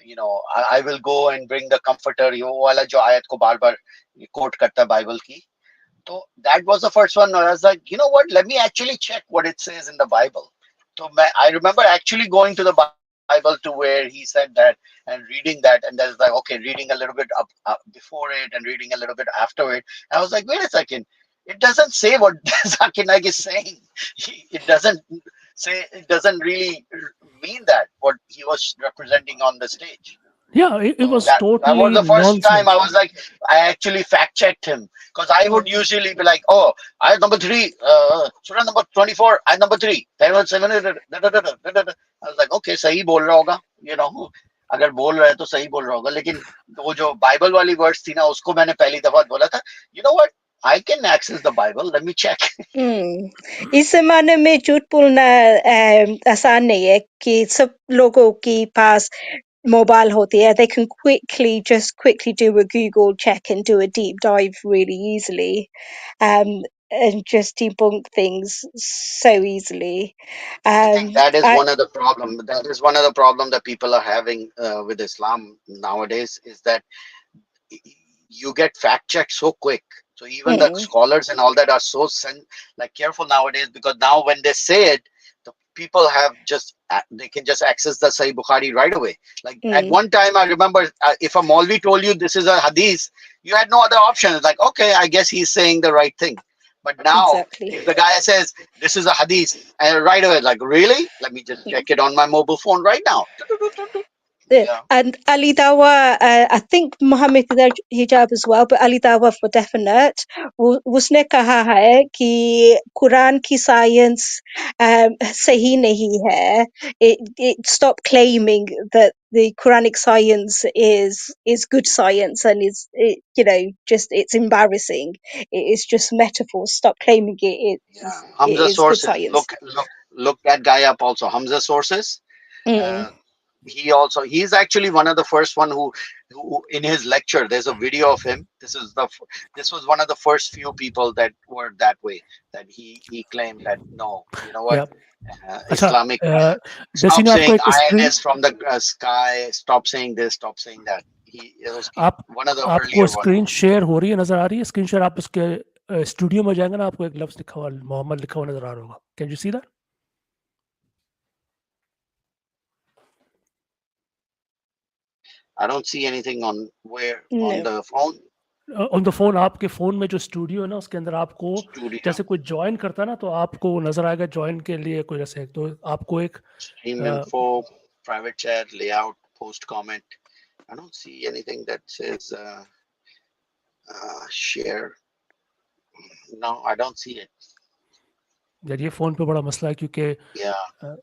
[SPEAKER 1] you know I will go and bring the comforter, ये वाला जो आयत को बार बार कोट करता है बाइबल की. तो that was the first one. I was like, you know what, let me actually check what it says in the Bible. तो मैं I remember actually going to the Bible to where he said that and reading that, and there's like, okay, reading a little bit up before it and reading a little bit after it. I was like, wait a second, it doesn't say what Zakir Naik is saying. It doesn't say, it doesn't really mean that what he was representing on the stage.
[SPEAKER 4] Yeah, it was
[SPEAKER 1] that
[SPEAKER 4] totally
[SPEAKER 1] was the first
[SPEAKER 4] nonsense.
[SPEAKER 1] time I was like, I actually fact checked him, because I would usually be like, oh, ayat number 3, surah number 24, ayat number 3, 7, I was like, okay, सही बोल रहा होगा, you know, अगर बोल रहा है तो सही बोल रहा होगा. लेकिन वो जो बाइबल वाली वर्ड्स थी ना, उसको मैंने पहली दफा बोला था, you know what, I can access the Bible, let me check.
[SPEAKER 2] इस जमाने में झूठ बोलना आसान नहीं है कि सब लोगों के पास मोबाइल होती है. They can quickly do a Google check and do a deep dive really easily, and just debunk things so easily.
[SPEAKER 1] I think that is one of the problem. That is one of the problem that people are having with Islam nowadays, is that you get fact checked so quick. So even the scholars and all that are so like careful nowadays, because now when they say it, the people have just, they can just access the Sahih Bukhari right away. Like at one time, I remember if a Maulvi told you this is a hadith, you had no other option. It's like, okay, I guess he's saying the right thing. But now,
[SPEAKER 2] Exactly.
[SPEAKER 1] if the guy says this is a hadith, and right away, like, really? Let me just check it on my mobile phone right now. Yeah.
[SPEAKER 2] And Ali Dawa, I think Muhammad Hijab as well, but Ali Dawa for definite. उसने कहा है कि कुरान की science सही नहीं है. It stop claiming that the Quranic science is good science and it's embarrassing. It is just metaphors. Stop claiming it.
[SPEAKER 1] Yeah.
[SPEAKER 2] It
[SPEAKER 1] Hamza
[SPEAKER 2] is good
[SPEAKER 1] sources.
[SPEAKER 2] science.
[SPEAKER 1] Look that guy up also. Hamza sources. He's actually one of the first one who in his lecture, there's a video of him. This was one of the first few people that were that way, that he claimed that no, you know what, Islamic, stop saying iron is from the sky, stop saying this, stop saying that. He was one of the
[SPEAKER 4] आपको
[SPEAKER 1] earlier
[SPEAKER 4] screen share हो रही है, नजर आ रही है screen share? आप उसके studio में जाएंगे ना, आपको एक लफ्ज लिखा हुआ मोहम्मद लिखा हुआ नजर आ रहा होगा. Can you see that?
[SPEAKER 1] I don't see anything on where
[SPEAKER 2] No.
[SPEAKER 1] on the phone.
[SPEAKER 4] On the phone, आपके फोन में जो स्टूडियो है ना, उसके अंदर आपको
[SPEAKER 1] Studio.
[SPEAKER 4] जैसे कोई ज्वाइन करता है ना, तो आपको नजर आएगा ज्वाइन के लिए कोई जैसे, तो आपको एक
[SPEAKER 1] Stream info, private chat, layout, post comment. I don't see anything that says share. No, I don't see it.
[SPEAKER 4] यार ये फोन पे बड़ा मसला है, क्योंकि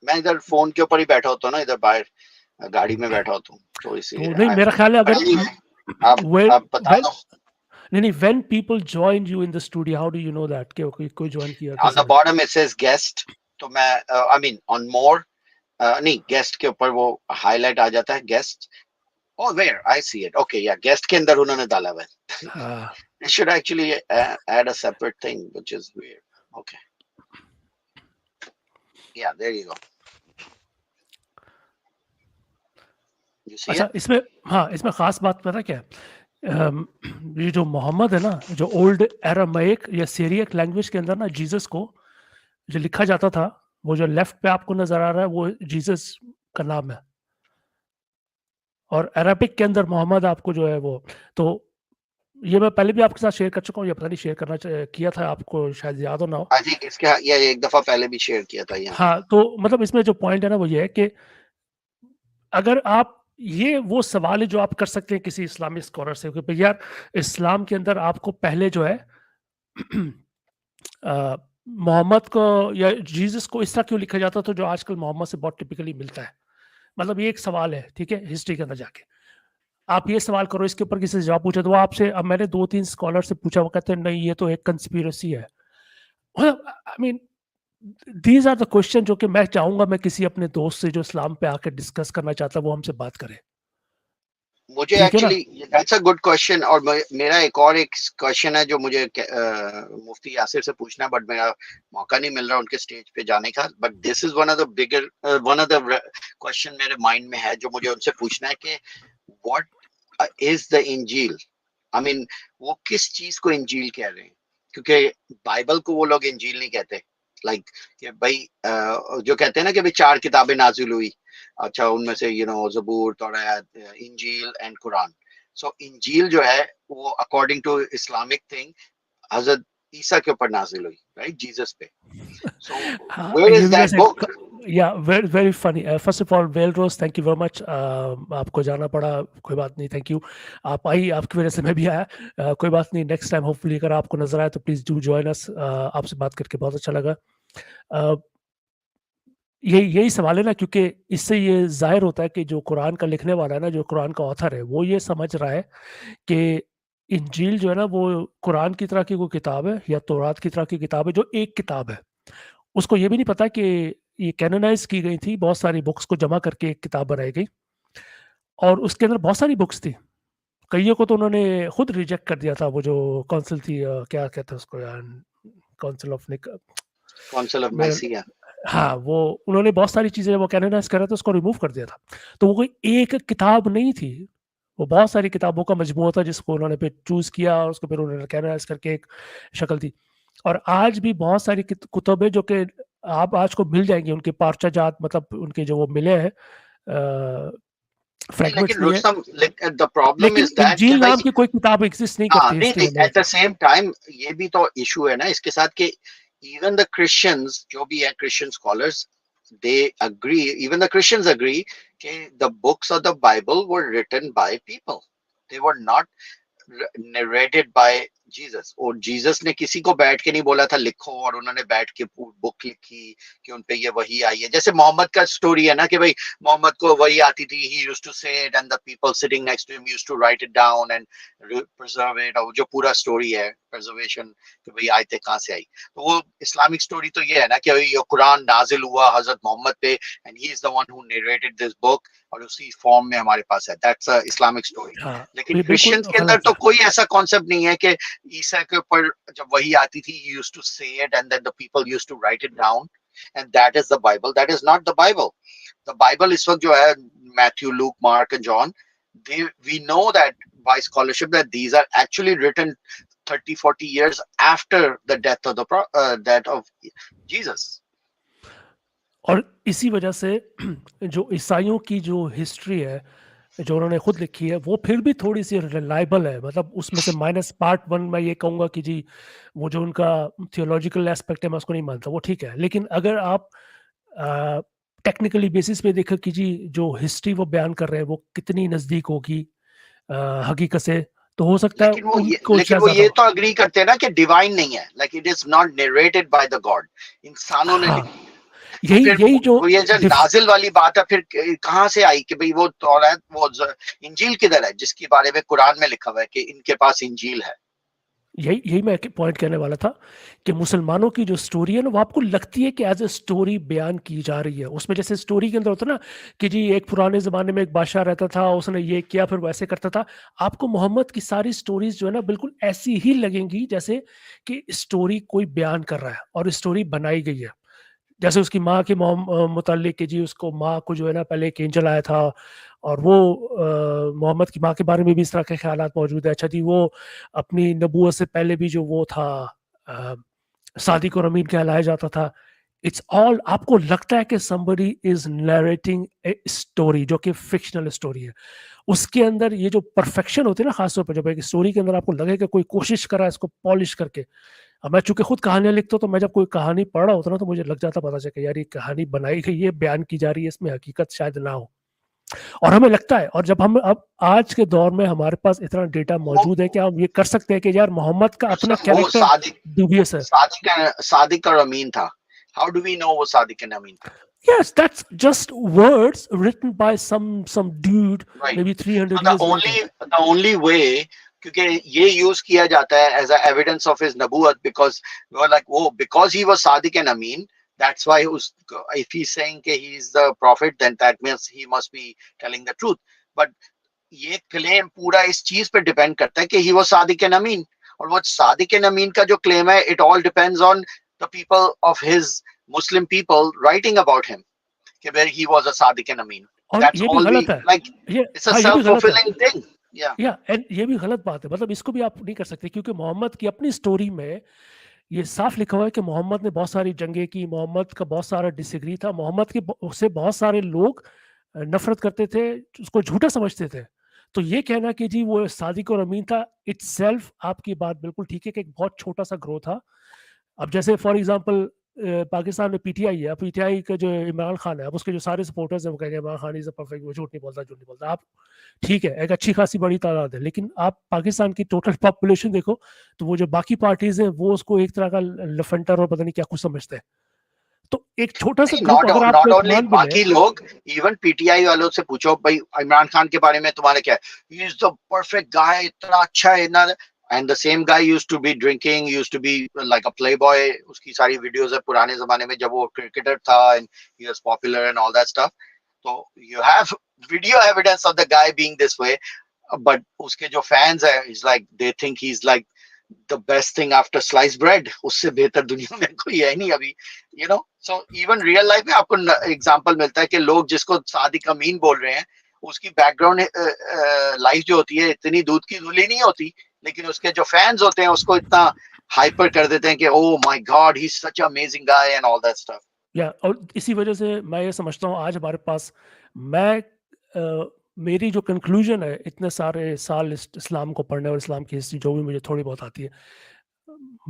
[SPEAKER 1] मैं इधर फोन के ऊपर ही बैठा होता हूँ ना, इधर बाहर गाड़ी में बैठा होता हूँ, तो इसीलिए
[SPEAKER 4] नहीं, मेरा ख्याल है अगर
[SPEAKER 1] आप बता दो.
[SPEAKER 4] नहीं, when people join you in the studio, how do you know that कि कोई join किया?
[SPEAKER 1] On the bottom it says guest, तो मैं I mean on more नहीं, guest के ऊपर वो highlight आ जाता है guest. Oh, where? I see it. Okay, yeah, guest के अंदर उन्होंने डाला हुआ है. They should actually add a separate thing, which is weird. Okay. Yeah, there you go. You see
[SPEAKER 4] अच्छा,
[SPEAKER 1] it?
[SPEAKER 4] इसमें खास बात पता क्या है? ये जो मोहम्मद है ना, जो ओल्ड एरामाइक या सीरियक लैंग्वेज के अंदर ना, जीसस को जो लिखा जाता था, वो जो लेफ्ट पे आपको नजर आ रहा है, वो जीसस का नाम है, और अरबिक के अंदर मोहम्मद आपको जो है वो, तो ये मैं पहले भी आपके साथ शेयर कर चुका हूँ, या पता नहीं शेयर करना किया था, आपको शायद याद हो ना हो.
[SPEAKER 1] इसके ये एक दफा पहले भी शेयर किया था यहाँ.
[SPEAKER 4] हाँ, तो मतलब इसमें जो पॉइंट है ना, वो ये है कि अगर आप, ये वो सवाल है जो आप कर सकते हैं किसी इस्लामिक स्कॉलर से कि यार इस्लाम के अंदर आपको पहले जो है मोहम्मद को या जीसस को इस तरह क्यों लिखा जाता, तो जो आजकल मोहम्मद से बहुत टिपिकली मिलता है. मतलब ये एक सवाल है, ठीक है, हिस्ट्री के अंदर जाके आप ये सवाल करो, इसके ऊपर किसी से जवाब पूछे, तो वो आपसे, अब मैंने 2-3 स्कॉलर से पूछा, वो कहते हैं नहीं, ये तो एक कंस्पिरेसी है. I mean these are the question जो कि मैं चाहूंगा मैं किसी अपने दोस्त से जो इस्लाम पे आकर डिस्कस करना चाहता है, वो हमसे बात करे.
[SPEAKER 1] मुझे actually that's a good question. और मेरा एक और एक क्वेश्चन है जो मुझे मुफ्ती यासिर से पूछना है, बट मेरा मौका नहीं मिल रहा उनके स्टेज पे जाने का. But this is one of the question मेरे माइंड में है जो मुझे उनसे पूछना है कि व्हाट इज द इंजील. आई मीन वो किस चीज को इंजील कह रहे हैं, क्योंकि बाइबल को वो लोग इंजील नहीं कहते. लाइक कि भाई जो कहते हैं ना कि भाई 4 किताबें नाजिल हुई, अच्छा उनमें से ज़बूर, तौरात, इंजील एंड कुरान. सो इंजील जो है वो अकॉर्डिंग टू इस्लामिक थिंग हजरत ईसा के ऊपर नाजिल हुई, राइट, जीसस पे. So where is that book?
[SPEAKER 4] Yeah very funny. First of all, Wellrose, thank you very much. आपको जाना पड़ा, कोई बात नहीं, थैंक यू. आप आई, आपकी वजह से मैं भी आया, कोई बात नहीं. नेक्स्ट टाइम होपफुली अगर आपको नजर आए तो प्लीज डू जॉइन अस. आपसे बात करके बहुत अच्छा लगा. यही सवाल है ना, क्योंकि इससे ये जाहिर होता है कि जो कुरान का लिखने वाला है ना, जो कुरान का ऑथर है, वो ये समझ रहा है कि इंजील जो है ना, वो कुरान की तरह की कोई किताब है या तौरात की तरह की किताब है, जो एक किताब है. उसको ये भी नहीं पता कि ये कैनोनाइज की गई थी, बहुत सारी बुक्स को जमा करके एक किताब बनाई गई, और उसके अंदर बहुत सारी बुक्स थी. कईयों को तो उन्होंने खुद रिजेक्ट कर दिया था. वो जो काउंसिल थी, क्या कहते हैं उसको यार, काउंसिल ऑफ नाइसिया. हाँ, वो उन्होंने बहुत सारी चीजें वो कैनोनाइज कर रहे थे, उसको रिमूव कर दिया था. तो वो कोई एक किताब नहीं थी, वो बहुत सारी किताबों का मजमूआ था जिसको उन्होंने फिर चूज किया, और उसको फिर उन्होंने कैनोनाइज करके एक शक्ल थी. और आज भी बहुत सारी कुतुबें जो कि आप आज को मिल जाएंगी, उनके पार्चा जात, मतलब उनके जो वो मिले हैं फ्रैगमेंट्स
[SPEAKER 1] लेकिन
[SPEAKER 4] नहीं है,
[SPEAKER 1] रुस्तम the problem
[SPEAKER 4] लेकिन
[SPEAKER 1] is that कि
[SPEAKER 4] इंजील
[SPEAKER 1] भाई
[SPEAKER 4] नाम की कोई किताब एग्जिस्ट नहीं
[SPEAKER 1] हाँ
[SPEAKER 4] करती
[SPEAKER 1] नहीं
[SPEAKER 4] इसके
[SPEAKER 1] नहीं
[SPEAKER 4] लिए
[SPEAKER 1] एट द सेम टाइम ये भी तो इशू है ना इसके साथ कि even the Christians जो भी है Christian scholars they agree, even the Christians agree कि the books of the Bible were written by people, they were not narrated by Jesus, और जीसस ने किसी को बैठ के नहीं बोला था लिखो और उन्होंने बैठ के बुक लिखी कि उन पे ये वही आई है। जैसे मोहम्मद का स्टोरी है ना कि भाई मोहम्मद को वही आती थी, he used to say it and the people sitting next to him used to write it down and preserve it, और जो पूरा स्टोरी है प्रिजर्वेशन कि भाई आयतें कहाँ से आई। तो वो इस्लामिक स्टोरी तो ये है ना कि भाई ये कुरान नाजिल हुआ हजरत मोहम्मद पे and he is the one who narrated this book और उसी फॉर्म में हमारे पास है, दैट्स अ इस्लामिक स्टोरी।
[SPEAKER 4] हाँ
[SPEAKER 1] लेकिन
[SPEAKER 4] बिल्कुल
[SPEAKER 1] क्रिश्चियंस के अंदर
[SPEAKER 4] गलत
[SPEAKER 1] तो
[SPEAKER 4] है।
[SPEAKER 1] कोई ऐसा कॉन्सेप्ट नहीं है कि ईसा के ऊपर जब वही आती थी he used to say it and then the people used to write it down and that is the Bible. That is not the Bible. The Bible इस वक्त जो है Matthew, Luke, Mark and John, we know that by scholarship that these are actually written 30-40 years after the death of Jesus.
[SPEAKER 4] और इसी वजह से जो ईसाइयों की जो हिस्ट्री है जो उन्होंने खुद लिखी है वो फिर भी थोड़ी सी रिलायबल है, मतलब उसमें से माइनस पार्ट 1 मैं ये कहूँगा कि जी वो जो उनका थियोलॉजिकल एस्पेक्ट है मैं उसको नहीं मानता, वो ठीक है। लेकिन अगर आप टेक्निकली बेसिस पे देखो कि जी जो हिस्ट्री वो बयान कर रहे हैं वो कितनी नज़दीक होगी हकीकत से, तो हो सकता है उनको
[SPEAKER 1] लेकिन
[SPEAKER 4] शायद
[SPEAKER 1] वो
[SPEAKER 4] ज़्यादा
[SPEAKER 1] ये
[SPEAKER 4] हो।
[SPEAKER 1] तो अग्री करते हैं ना कि डिवाइन नहीं है, like it is not narrated by the God, इंसानों ने
[SPEAKER 4] हाँ
[SPEAKER 1] लिखी है। तो
[SPEAKER 4] यही
[SPEAKER 1] फिर
[SPEAKER 4] यही जो
[SPEAKER 1] वो ये जो नाजिल वाली बात है फिर कहाँ से आई कि भाई वो तौरात वो इंजील किधर है जिसके बारे में कुरान में लिखा हुआ है कि इनके पास इंजील है।
[SPEAKER 4] यही मैं पॉइंट कहने वाला था कि मुसलमानों की जो स्टोरी है ना वो आपको लगती है कि एज ए स्टोरी बयान की जा रही है। उसमें जैसे स्टोरी के अंदर होता ना कि जी एक पुराने ज़माने में एक बादशाह रहता था, उसने ये किया फिर वैसे करता था। आपको मोहम्मद की सारी स्टोरीज जो है ना बिल्कुल ऐसी ही लगेंगी जैसे कि स्टोरी कोई बयान कर रहा है और स्टोरी बनाई गई है। जैसे उसकी माँ के मुतालिक कि जी उसको माँ को जो है ना पहले एक एंजल आया था और वो मोहम्मद की माँ के बारे में भी इस तरह के ख्यालात मौजूद है। अच्छा जी वो अपनी नबूवत से पहले भी जो वो था सादिक और अमीन कहलाया जाता था। इट्स ऑल आपको लगता है कि somebody is narrating a story जो कि फिक्शनल स्टोरी है। उसके अंदर ये जो परफेक्शन होती है ना खासतौर पर जब एक स्टोरी के अंदर आपको लगे कि कोई कोशिश कर रहा है इसको पॉलिश करके। अब मैं चूंकि खुद कहानियां लिखता हूँ तो मैं जब कोई कहानी पढ़ रहा होता ना तो मुझे लग जाता पता चला कि यार ये कहानी बनाई गई है, बयान की जा रही है, इसमें हकीकत शायद ना हो। और हमें लगता है, और जब हम अब आज के दौर में हमारे पास इतना डेटा मौजूद है कि हम ये कर सकते हैं कि यार मोहम्मद का अपना
[SPEAKER 1] वो
[SPEAKER 4] कैरेक्टर दुबियस है।
[SPEAKER 1] सादिक और अमीन था। हाउ डू वी नो वो सादिक एंड अमीन था?
[SPEAKER 4] Yes, that's just words written by some dude
[SPEAKER 1] Right.
[SPEAKER 4] maybe 300
[SPEAKER 1] So
[SPEAKER 4] years later.
[SPEAKER 1] the only way, क्योंकि ये यूज किया जाता है as a evidence of his नबूवत because because he was Sadiq and Amin, that's why if he's saying कि he is the prophet then that means he must be telling the truth. But ये claim पूरा इस चीज पे depend करता है कि he was Sadiq and Amin, और वो Sadiq and Amin का जो claim है it all depends on the people of his Muslim people writing about him कि where he was a Sadiq and Amin.
[SPEAKER 4] और
[SPEAKER 1] That's
[SPEAKER 4] ये भी
[SPEAKER 1] all
[SPEAKER 4] गलत
[SPEAKER 1] we
[SPEAKER 4] है,
[SPEAKER 1] like.
[SPEAKER 4] ये
[SPEAKER 1] It's a
[SPEAKER 4] हाँ ये भी गलत है
[SPEAKER 1] self-fulfilling thing. Yeah.
[SPEAKER 4] एंड ये भी गलत बात है। मतलब इसको भी आप नहीं कर सकते क्योंकि मोहम्मद की अपनी स्टोरी में ये साफ लिखा हुआ है कि मोहम्मद ने बहुत सारी जंगें की, मोहम्मद का बहुत सारा डिसएग्री था, मोहम्मद के उससे बहुत सारे लोग नफरत करते थे, उसको झूठा समझते थे। तो ये कहना कि जी वो सादिक और अमीन था, इट्सेल्फ आपकी बात बिल्कुल ठीक है कि एक बहुत छोटा सा ग्रोथ था। अब जैसे फॉर एग्जांपल पाकिस्तान में पीटीआई है, पीटीआई का जो इमरान खान है, अब उसके जो सारे सपोर्टर्स हैं वो कहेंगे Imran Khan is a perfect, वो झूठ नहीं बोलता। आप ठीक है, एक अच्छी खासी बड़ी तादाद है, लेकिन आप पाकिस्तान की टोटल पॉपुलेशन देखो तो वो जो बाकी पार्टीज हैं वो उसको एक तरह का लफंटर और पता नहीं क्या कुछ समझते हैं। तो एक छोटा सा ग्रुप अगर आपको
[SPEAKER 1] not only
[SPEAKER 4] मान भी ले,
[SPEAKER 1] बाकी लोग, even पीटीआई वालों से पूछो भाई इमरान खान के बारे में तुम्हारा क्या है, he is the perfect guy, इतना अच्छा है ना, and the same guy used to be drinking, used to be like a playboy, उसकी सारी वीडियोस है पुराने जमाने में जब वो क्रिकेटर था and he was popular and all that stuff. So you have video evidence of the guy being this way, but उसके जो fans है, he's like they think he's like the best thing after sliced bread, उससे बेहतर दुनिया में कोई है नहीं अभी, you know. So even real life में आपको एग्जांपल मिलता है कि लोग जिसको सादिक अमीन बोल रहे हैं उसकी बैकग्राउंड लाइफ जो होती है इतनी दूध की धुली नहीं होती, लेकिन उसके जो फैंस होते हैं उसको इतना हाइपर कर देते हैं कि oh my God he is such amazing guy and all that stuff.
[SPEAKER 4] या और इसी वजह से मैं ये समझता हूँ आज हमारे पास, मैं میری جو کنکلوژن ہے اتنے سارے سال اسلام کو پڑھنے اور اسلام کی ہسٹری جو بھی مجھے تھوڑی بہت آتی ہے,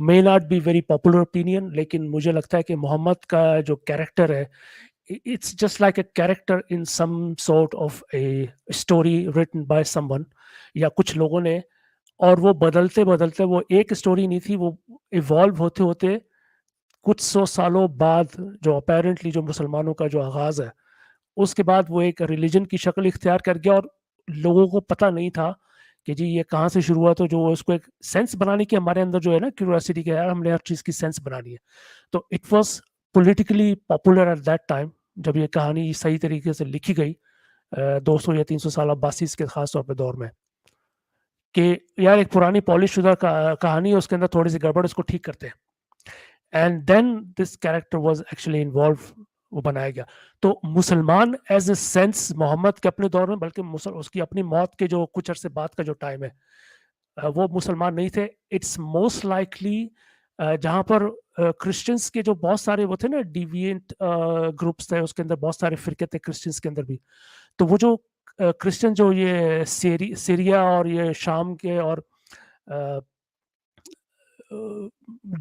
[SPEAKER 4] may not be very popular opinion, لیکن مجھے لگتا ہے کہ محمد کا جو کیریکٹر ہے it's just like a character in some sort of a story written by someone یا کچھ لوگوں نے, اور وہ بدلتے بدلتے وہ ایک اسٹوری نہیں تھی, وہ ایوالو ہوتے ہوتے کچھ سو سالوں بعد جو اپیرنٹلی جو مسلمانوں کا جو آغاز ہے اس کے بعد وہ ایک ریلیجن کی شکل اختیار کر گیا, اور لوگوں کو پتہ نہیں تھا کہ جی یہ کہاں سے شروع ہوا. تو جو اس کو ایک سینس بنانے کی ہمارے اندر جو ہے نا کیوریوسٹی کہ یار ہم نے ہر چیز کی سینس بنانی ہے, تو it was politically popular at that time جب یہ کہانی صحیح طریقے سے لکھی گئی 200 یا 300 سال عباسیز کے خاص طور پہ دور میں, کہ یار ایک پرانی پالش شدہ کہانی ہے, اس کے اندر تھوڑی سی گڑبڑ, اس کو ٹھیک کرتے ہیں. And then this character was actually involve, وہ بنایا گیا. تو مسلمان ایز اے سینس محمد کے اپنے دور میں, بلکہ اس کی اپنی موت کے جو کچھ عرصے بعد کا جو ٹائم ہے وہ مسلمان نہیں تھے. اٹس موسٹ لائکلی جہاں پر کرسچنس کے جو بہت سارے وہ تھے نا ڈیوینٹ گروپس تھے, اس کے اندر بہت سارے فرقے تھے کرسچنس کے اندر بھی, تو وہ جو کرسچن جو یہ سیریا اور یہ شام کے اور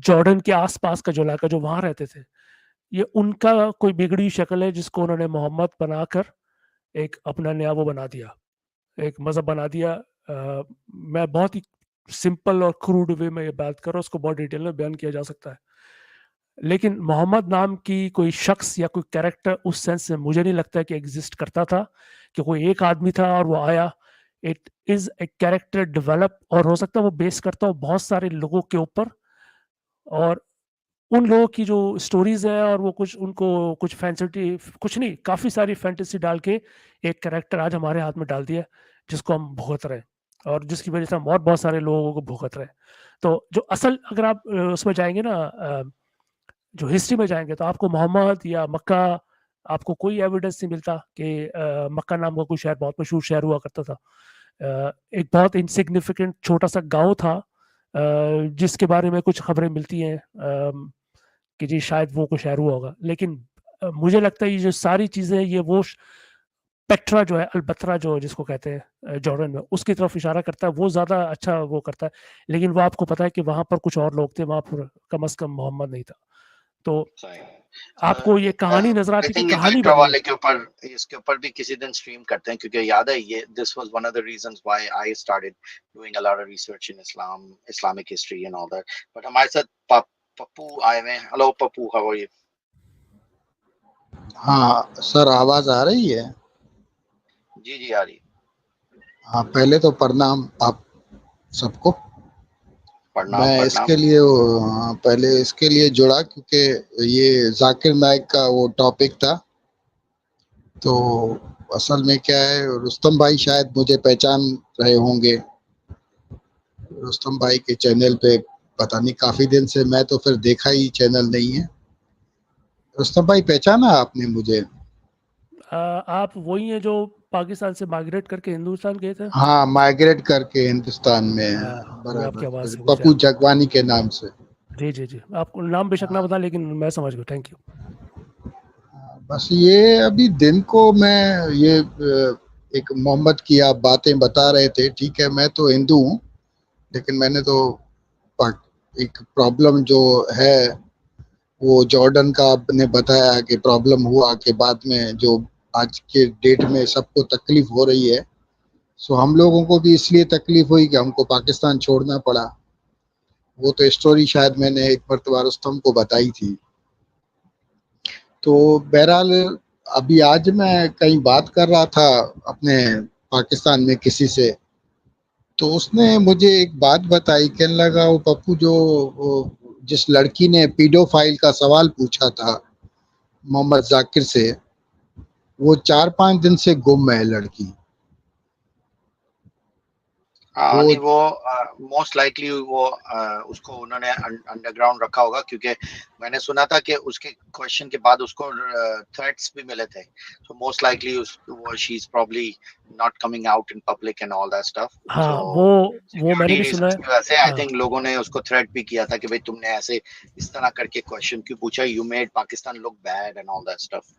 [SPEAKER 4] جارڈن کے آس پاس کا جو علاقہ جو وہاں رہتے تھے, یہ ان کا کوئی بگڑی شکل ہے جس کو انہوں نے محمد بنا کر ایک اپنا نیا وہ بنا دیا, ایک مذہب بنا دیا. میں بہت ہی سمپل اور کروڈ وے میں یہ بات کر رہا ہوں, اس کو بہت ڈیٹیل میں بیان کیا جا سکتا ہے, لیکن محمد نام کی کوئی شخص یا کوئی کیریکٹر اس سینس سے مجھے نہیں لگتا کہ ایگزسٹ کرتا تھا کہ کوئی ایک آدمی تھا اور وہ آیا. It is a character develop, اور ہو سکتا ہے وہ بیس کرتا ہو بہت سارے لوگوں کے اوپر, اور ان لوگوں کی جو سٹوریز ہیں اور وہ کچھ ان کو کچھ فینسی, کچھ نہیں کافی ساری فینٹیسی ڈال کے ایک کریکٹر آج ہمارے ہاتھ میں ڈال دیا جس کو ہم بھگت رہے ہیں, اور جس کی وجہ سے ہم اور بہت سارے لوگوں کو بھگت رہے ہیں. تو جو اصل اگر آپ اس میں جائیں گے نا, جو ہسٹری میں جائیں گے, تو آپ کو محمد یا مکہ, آپ کو کوئی ایویڈنس نہیں ملتا کہ مکہ نام کا کوئی شہر بہت مشہور شہر ہوا کرتا تھا. ایک بہت انسگنیفیکنٹ چھوٹا سا گاؤں تھا جس کے بارے میں کچھ خبریں ملتی ہیں کہ جی شاید وہ کوئی شہر ہوا ہوگا, لیکن مجھے لگتا ہے یہ جو ساری چیزیں, یہ وہ پیٹرا جو ہے, البترا جو جس کو کہتے ہیں جارڈن میں, اس کی طرف اشارہ کرتا ہے, وہ زیادہ اچھا وہ کرتا ہے. لیکن وہ آپ کو پتا ہے کہ وہاں پر کچھ اور لوگ تھے, وہاں پر کم از کم محمد نہیں تھا. تو آپ کو یہ کہانی نظر
[SPEAKER 1] I
[SPEAKER 4] آتی کہ
[SPEAKER 1] think
[SPEAKER 4] کہانی
[SPEAKER 1] پیٹرا
[SPEAKER 4] بنی ہے.
[SPEAKER 1] والے کے اوپر, اس کے اوپر بھی کسی دن اسٹریم کرتے ہیں, کیونکہ یاد ہے یہ this was one of the reasons why I started doing a lot of research in Islamic history and all that. But ہمارے ساتھ پپو آئے ہوئے ہیں. Hello Pappu, how are you?
[SPEAKER 6] ہاں سر, آواز آ رہی ہے؟
[SPEAKER 1] جی جی آ رہی.
[SPEAKER 6] ہاں, پہلے تو پرنام آپ سب کو.
[SPEAKER 1] پرنام
[SPEAKER 6] میں اس
[SPEAKER 1] پرنام.
[SPEAKER 6] کے لیے پہلے اس کے لیے جڑا کیونکہ یہ ذاکر نائک کا وہ ٹاپک تھا. تو اصل میں کیا ہے, رستم بھائی شاید مجھے پہچان رہے ہوں گے. رستم بھائی کے چینل پہ پتہ نہیں کافی دن سے, میں تو پھر دیکھا ہی چینل نہیں ہے. رستم بھائی پہچانا آپ نے مجھے؟
[SPEAKER 4] آپ وہی ہیں جو پاکستان سے مائگریٹ کر کے ہندوستان گئے تھے؟
[SPEAKER 6] ہاں, مائگریٹ کر کے ہندوستان میں,
[SPEAKER 4] مجھے آپ کی آواز سے
[SPEAKER 6] پپو جگوانی کے نام سے.
[SPEAKER 4] جی جی جی, آپ کو نام بے شک نہ بتا, لیکن میں سمجھ گیا. Thank you.
[SPEAKER 6] بس یہ ابھی دن کو میں یہ ایک محمد کی آپ باتیں بتا رہے تھے, ٹھیک ہے میں تو ہندو ہوں, لیکن میں نے تو ایک پرابلم جو ہے وہ جارڈن کا آپ نے بتایا کہ پرابلم ہوا کہ بعد میں جو آج کے ڈیٹ میں سب کو تکلیف ہو رہی ہے, سو ہم لوگوں کو بھی اس لیے تکلیف ہوئی کہ ہم کو پاکستان چھوڑنا پڑا. وہ تو اسٹوری شاید میں نے ایک مرتبہ رستم کو بتائی تھی. تو بہرحال ابھی آج میں کہیں بات کر رہا تھا اپنے پاکستان میں کسی سے, تو اس نے مجھے ایک بات بتائی, کہنے لگا وہ پپو جو جس لڑکی نے پیڈو فائل کا سوال پوچھا تھا محمد ذاکر سے, وہ 4-5 دن سے گم ہے لڑکی.
[SPEAKER 1] ہاں نہیں, وہ موسٹ لائکلی وہ اس کو انہوں نے انڈر گراؤنڈ رکھا ہوگا, کیونکہ میں نے سنا تھا کہ اس کے کوشچن کے بعد اس کو تھریٹس بھی ملے تھے. So most likely she is probably not coming out in public and all that stuff.
[SPEAKER 4] ہاں,
[SPEAKER 1] سو
[SPEAKER 4] وہ میں نے بھی سنا ہے.
[SPEAKER 1] کی وجہ سے آئی تھنک لوگوں نے اس کو تھریٹ بھی کیا تھا کہ بھائی تم نے ایسے اس طرح کر کے کوشچن کیوں پوچھا, you made Pakistan look bad and all that stuff.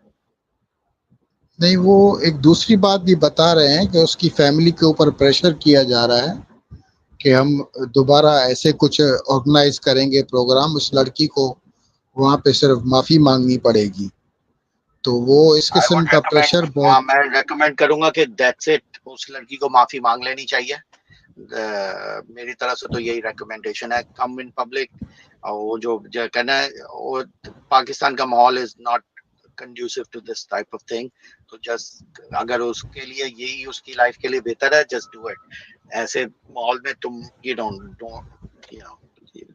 [SPEAKER 6] نہیں وہ ایک دوسری بات بھی بتا رہے ہیں کہ اس کی فیملی کے اوپر پریشر کیا جا رہا ہے کہ ہم دوبارہ ایسے کچھ آرگنائز کریں گے پروگرام، اس لڑکی کو وہاں پہ صرف معافی مانگنی پڑے گی. تو وہ اس
[SPEAKER 1] I
[SPEAKER 6] قسم
[SPEAKER 1] would
[SPEAKER 6] کا
[SPEAKER 1] recommend,
[SPEAKER 6] پریشر بہت.
[SPEAKER 1] میں ریکمینڈ کروں گا کہ دیٹس اٹ، اس لڑکی کو معافی مانگ لینی چاہیے. میری طرف سے تو یہی ریکمینڈیشن ہے. کم ان پبلک، وہ جو کہنا ہے، وہ پاکستان کا ماحول is not conducive to this type of thing. تو جسٹ اگر اس کے لیے یہی اس کی لائف کے لیے بہتر ہے، جسٹ ڈو اٹ. ایسے ماحول میں تم you know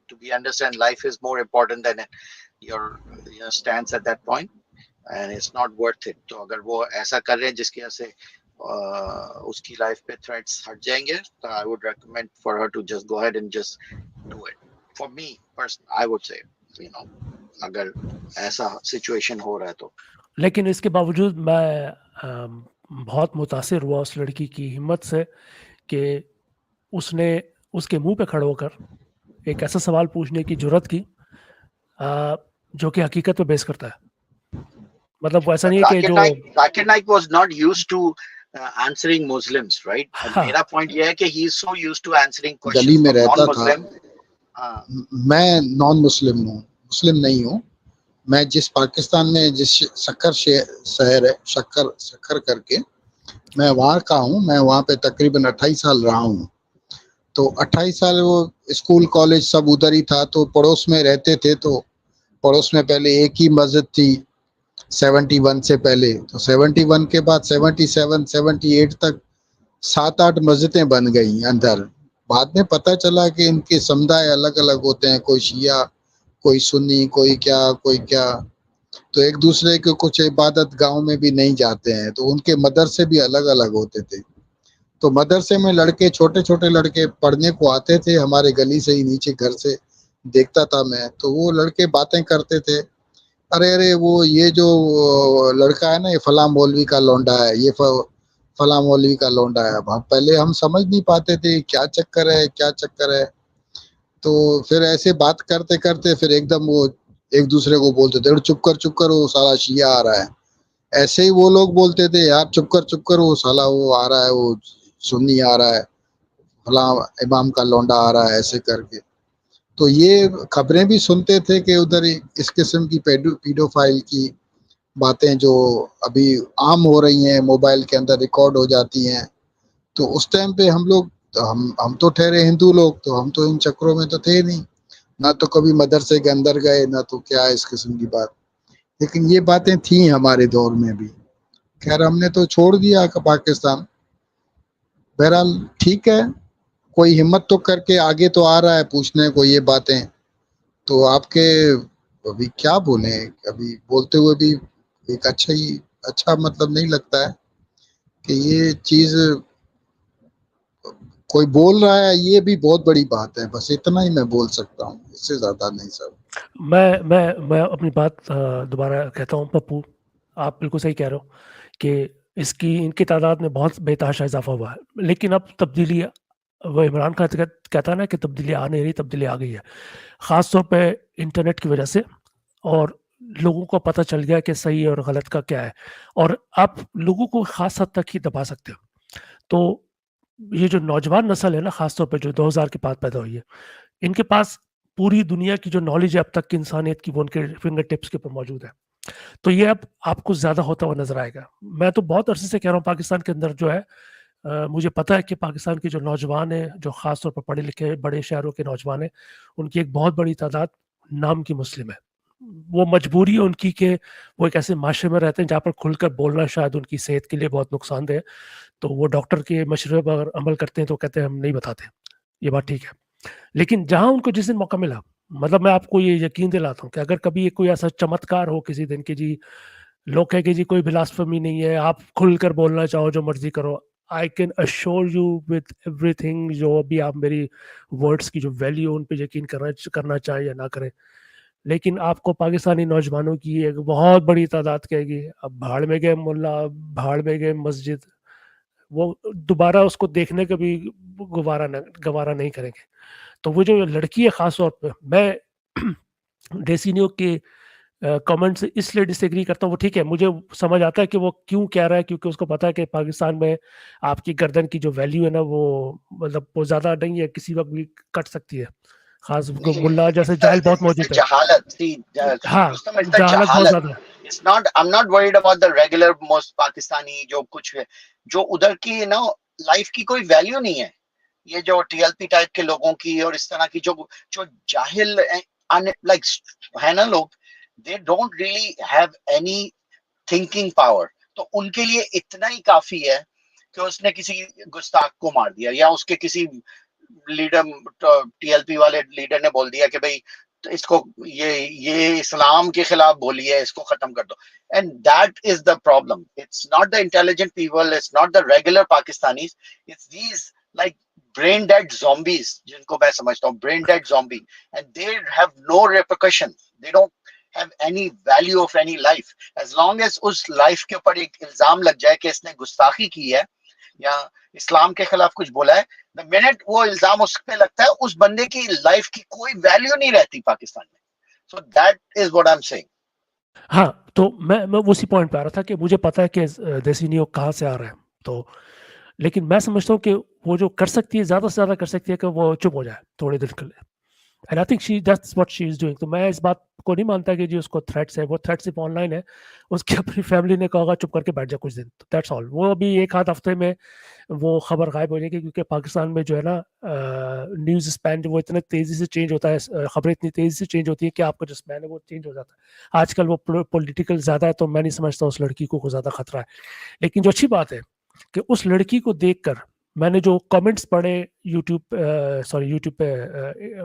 [SPEAKER 1] to be understand life is more important than your stance at that point, and it's not worth it. تو اگر وہ ایسا کر رہے ہیں جس کی وجہ سے اس کی لائف پہ تھریٹس ہٹ جائیں گے، تو I would recommend for her to just go ahead and just do it. For me personally, I would say, اگر ایسا سچویشن ہو رہا ہے تو.
[SPEAKER 4] لیکن اس کے باوجود میں بہت متاثر ہوا اس لڑکی کی ہمت سے کہ اس نے اس کے منہ پہ کھڑے ہو کر ایک ایسا سوال پوچھنے کی جرات کی جو کہ حقیقت پہ بیس کرتا ہے. مطلب ایسا نہیں ہے کہ جو
[SPEAKER 1] Zakir Naik was not used to answering Muslims, right? میرا پوائنٹ یہ ہے کہ he is so used to answering
[SPEAKER 6] گلی
[SPEAKER 1] questions
[SPEAKER 6] میں
[SPEAKER 1] from
[SPEAKER 6] رہتا تھا.
[SPEAKER 1] non-Muslim.
[SPEAKER 6] میں نان مسلم ہوں، مسلم نہیں ہوں. میں جس پاکستان میں جس سکر شہر ہے، سکر کر کے میں وہاں کا ہوں. میں وہاں پہ تقریباً 28 سال رہا ہوں. تو 28 سال وہ اسکول کالج سب ادھر ہی تھا. تو پڑوس میں رہتے تھے. تو پڑوس میں پہلے ایک ہی مسجد تھی 71 سے پہلے. تو 71 کے بعد 77 78 تک 7-8 مسجدیں بن گئیں اندر. بعد میں پتہ چلا کہ ان کے سمدائے الگ الگ ہوتے ہیں، کوئی شیعہ، کوئی سنی، کوئی کیا کوئی کیا. تو ایک دوسرے کے کچھ عبادت گاہوں میں بھی نہیں جاتے ہیں. تو ان کے مدرسے بھی الگ الگ ہوتے تھے. تو مدرسے میں لڑکے، چھوٹے چھوٹے لڑکے پڑھنے کو آتے تھے ہمارے گلی سے ہی، نیچے گھر سے دیکھتا تھا میں. تو وہ لڑکے باتیں کرتے تھے، ارے وہ یہ جو لڑکا ہے نا، یہ فلاں مولوی کا لونڈا ہے، یہ فلاں مولوی کا لونڈا ہے. پہلے ہم سمجھ نہیں پاتے تھے کیا چکر ہے کیا چکر ہے. تو پھر ایسے بات کرتے کرتے پھر ایک دم وہ ایک دوسرے کو بولتے تھے چپ کر وہ سارا شیعہ آ رہا ہے. ایسے ہی وہ لوگ بولتے تھے یار چپ کر وہ سالا وہ آ رہا ہے، وہ سنی آ رہا ہے، فلاں امام کا لونڈا آ رہا ہے، ایسے کر کے. تو یہ خبریں بھی سنتے تھے کہ ادھر اس قسم کی پیڈوفائل کی باتیں جو ابھی عام ہو رہی ہیں، موبائل کے اندر ریکارڈ ہو جاتی ہیں. تو اس ٹائم پہ ہم لوگ، ہم تو ٹھہرے ہندو لوگ، تو ہم تو ان چکروں میں تو تھے نہیں، نہ تو کبھی مدرسے کے اندر گئے، نہ تو کیا اس قسم کی بات. لیکن یہ باتیں تھیں ہمارے دور میں بھی. خیر ہم نے تو چھوڑ دیا پاکستان. بہرحال ٹھیک ہے، کوئی ہمت تو کر کے آگے تو آ رہا ہے پوچھنے کو یہ باتیں. تو آپ کے ابھی کیا بولیں، ابھی بولتے ہوئے بھی ایک اچھا مطلب نہیں لگتا ہے کہ یہ چیز کوئی بول رہا ہے. یہ بھی بہت بڑی بات ہے. بس اتنا ہی میں بول سکتا ہوں، اس سے زیادہ نہیں سر.
[SPEAKER 4] میں اپنی بات دوبارہ کہتا ہوں. پپو آپ بالکل صحیح کہہ رہے ہو کہ ان کی تعداد میں بہت بے تحاشا اضافہ ہوا ہے. لیکن اب تبدیلی، وہ عمران خان کہتا ہے نا کہ تبدیلی آ نہیں رہی، تبدیلی آ گئی ہے، خاص طور پہ انٹرنیٹ کی وجہ سے. اور لوگوں کو پتہ چل گیا کہ صحیح اور غلط کا کیا ہے، اور آپ لوگوں کو خاص حد تک ہی دبا سکتے ہو. تو یہ جو نوجوان نسل ہے نا، خاص طور پہ جو 2000 کے بعد پیدا ہوئی ہے، ان کے پاس پوری دنیا کی جو نالج ہے اب تک کی انسانیت کی، وہ ان کے فنگر ٹپس کے اوپر موجود ہے. تو یہ اب آپ کو زیادہ ہوتا ہوا نظر آئے گا. میں تو بہت عرصے سے کہہ رہا ہوں پاکستان کے اندر جو ہے، مجھے پتا ہے کہ پاکستان کے جو نوجوان ہیں، جو خاص طور پر پڑھے لکھے بڑے شہروں کے نوجوان ہیں، ان کی ایک بہت بڑی تعداد نام کی مسلم ہے. وہ مجبوری ہے ان کی کہ وہ ایک ایسے معاشرے میں رہتے ہیں جہاں پر کھل کر بولنا شاید ان کی صحت کے لیے بہت نقصان دہ ہے. تو وہ ڈاکٹر کے مشورے پر عمل کرتے ہیں تو کہتے ہیں ہم نہیں بتاتے. یہ بات ٹھیک ہے. لیکن جہاں ان کو جس دن موقع ملا، مطلب میں آپ کو یہ یقین دلاتا ہوں کہ اگر کبھی کوئی ایسا چمتکار ہو کسی دن کہ جی لوگ کہے کہ جی کوئی بلاسفمی نہیں ہے، آپ کھل کر بولنا چاہو، جو مرضی کرو، I can assure you with every thing, جو ابھی آپ میری ورڈس کی جو ویلیو ان پہ یقین کرنا چاہیں یا نہ کریں، لیکن آپ کو پاکستانی نوجوانوں کی ایک بہت بڑی تعداد کہے گی اب بھاڑ میں گئے ملا، بھاڑ میں گئے مسجد، وہ دوبارہ اس کو دیکھنے کا بھی گوارا نہیں کریں گے. تو وہ جو لڑکی ہے، خاص طور پہ میں دیسی نیو کے کمنٹ سے اس لیے ڈس ایگری کرتا ہوں. وہ ٹھیک ہے, مجھے سمجھ آتا ہے کہ وہ کیوں کہہ رہا ہے, کیونکہ اس کو پتا ہے کہ پاکستان میں آپ کی گردن کی جو ویلیو ہے نا وہ مطلب وہ زیادہ نہیں ہے, کسی وقت بھی کٹ سکتی ہے, خاص ملا جیسے جاہل بہت موجود ہے.
[SPEAKER 1] جہالت,
[SPEAKER 4] ہاں جہالت بہت زیادہ ہے.
[SPEAKER 1] It's not, I'm not worried about the regular most Pakistani جو کچھ ہے, جو ادھر کی نا لائف کی کوئی ویلیو نہیں ہے. یہ جو ٹی ایل پی ٹائپ کے لوگوں کی اور اس طرح کی جو جاہل لائک ہے نا لوگ, they don't really have any thinking power. تو ان کے لیے اتنا ہی کافی ہے کہ اس نے کسی گستاخ کو مار دیا, یا اس کے کسی لیڈر ٹی ایل پی والے لیڈر نے بول دیا کہ بھئی اس کو یہ اسلام کے خلاف بولی ہے, اس کو ختم کر دو. And that is the problem. It's not the intelligent people, it's not the regular Pakistanis, it's these like brain dead zombies جن کو میں سمجھتا ہوں brain dead zombie, and they have no repercussion, they don't have any value of any life. As long as us life کے اوپر ایک الزام لگ جائے کہ اس نے گستاخی کی ہے یا اسلام کے خلاف کچھ بولا ہے, the minute وہ الزام اس پہ لگتا ہے اس بندے کی لائف کی کوئی ویلیو نہیں رہتی پاکستان میں. So that is what I'm saying.
[SPEAKER 4] ہاں تو میں اسی پوائنٹ پہ آ رہا تھا کہ مجھے پتا ہے کہ دیسی نیو کہاں سے آ رہا ہے, تو لیکن میں سمجھتا ہوں کہ وہ جو کر سکتی ہے زیادہ سے زیادہ کر سکتی ہے کہ وہ چپ ہو جائے تھوڑے دن کے لیے. And I think that's what she is doing. تو میں اس بات کو نہیں مانتا کہ جی اس کو تھریٹس ہے, وہ تھریٹ صرف آن لائن ہے, اس کی اپنی فیملی نے کہا ہوگا چپ کر کے بیٹھ جا کچھ دن, دیٹس آل. وہ ابھی ایک آدھ ہفتے میں وہ خبر غائب ہو جائے گی, کیونکہ پاکستان میں جو ہے نا نیوز اسپین جو وہ اتنے تیزی سے چینج ہوتا ہے, خبریں اتنی تیزی سے چینج ہوتی ہے کہ آپ کا جو اسپین ہے وہ چینج ہو جاتا ہے. آج کل وہ پولیٹیکل زیادہ ہے, تو میں نہیں سمجھتا اس لڑکی کو زیادہ خطرہ ہے. لیکن جو اچھی بات ہے کہ اس لڑکی کو دیکھ کر میں نے جو کامنٹس پڑھے یوٹیوب پہ,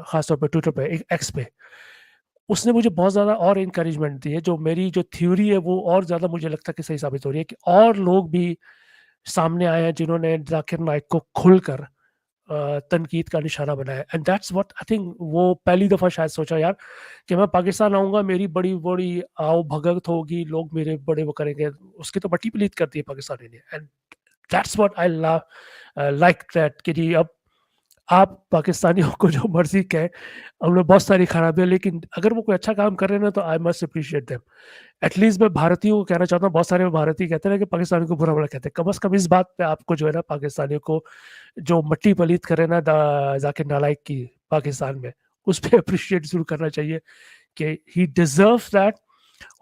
[SPEAKER 4] خاص طور پہ ٹویٹر پہ, ایکس پہ, اس نے مجھے بہت زیادہ اور انکریجمنٹ دی ہے. جو میری جو تھیوری ہے وہ اور زیادہ مجھے لگتا ہے کہ صحیح ثابت ہو رہی ہے, کہ اور لوگ بھی سامنے آئے ہیں جنہوں نے ذاکر نائک کو کھل کر تنقید کا نشانہ بنایا. And that's what I think وہ پہلی دفعہ شاید سوچا یار کہ میں پاکستان آؤں گا, میری بڑی بڑی آؤ بھگت ہوگی, لوگ میرے بڑے وہ کریں گے, اس کی تو بٹی پلیت کرتی ہے پاکستانی نے. And that's what I like that کہ جی اب آپ پاکستانیوں کو جو مرضی کہیں, ہم نے بہت ساری خرابیاں, لیکن اگر وہ کوئی اچھا کام کر رہے ہیں نا تو I must appreciate them. At least میں بھارتیوں کو کہنا چاہتا ہوں, بہت سارے بھارتی کہتے ہیں کہ پاکستانی کو برا بڑا کہتے ہیں, کم از کم اس بات پہ آپ کو جو ہے نا پاکستانیوں کو جو مٹی پلیت کرے نا ذاکر نائک کی پاکستان میں, اس پہ اپریشیٹ ضرور کرنا چاہیے کہ ہی ڈیزرو دیٹ.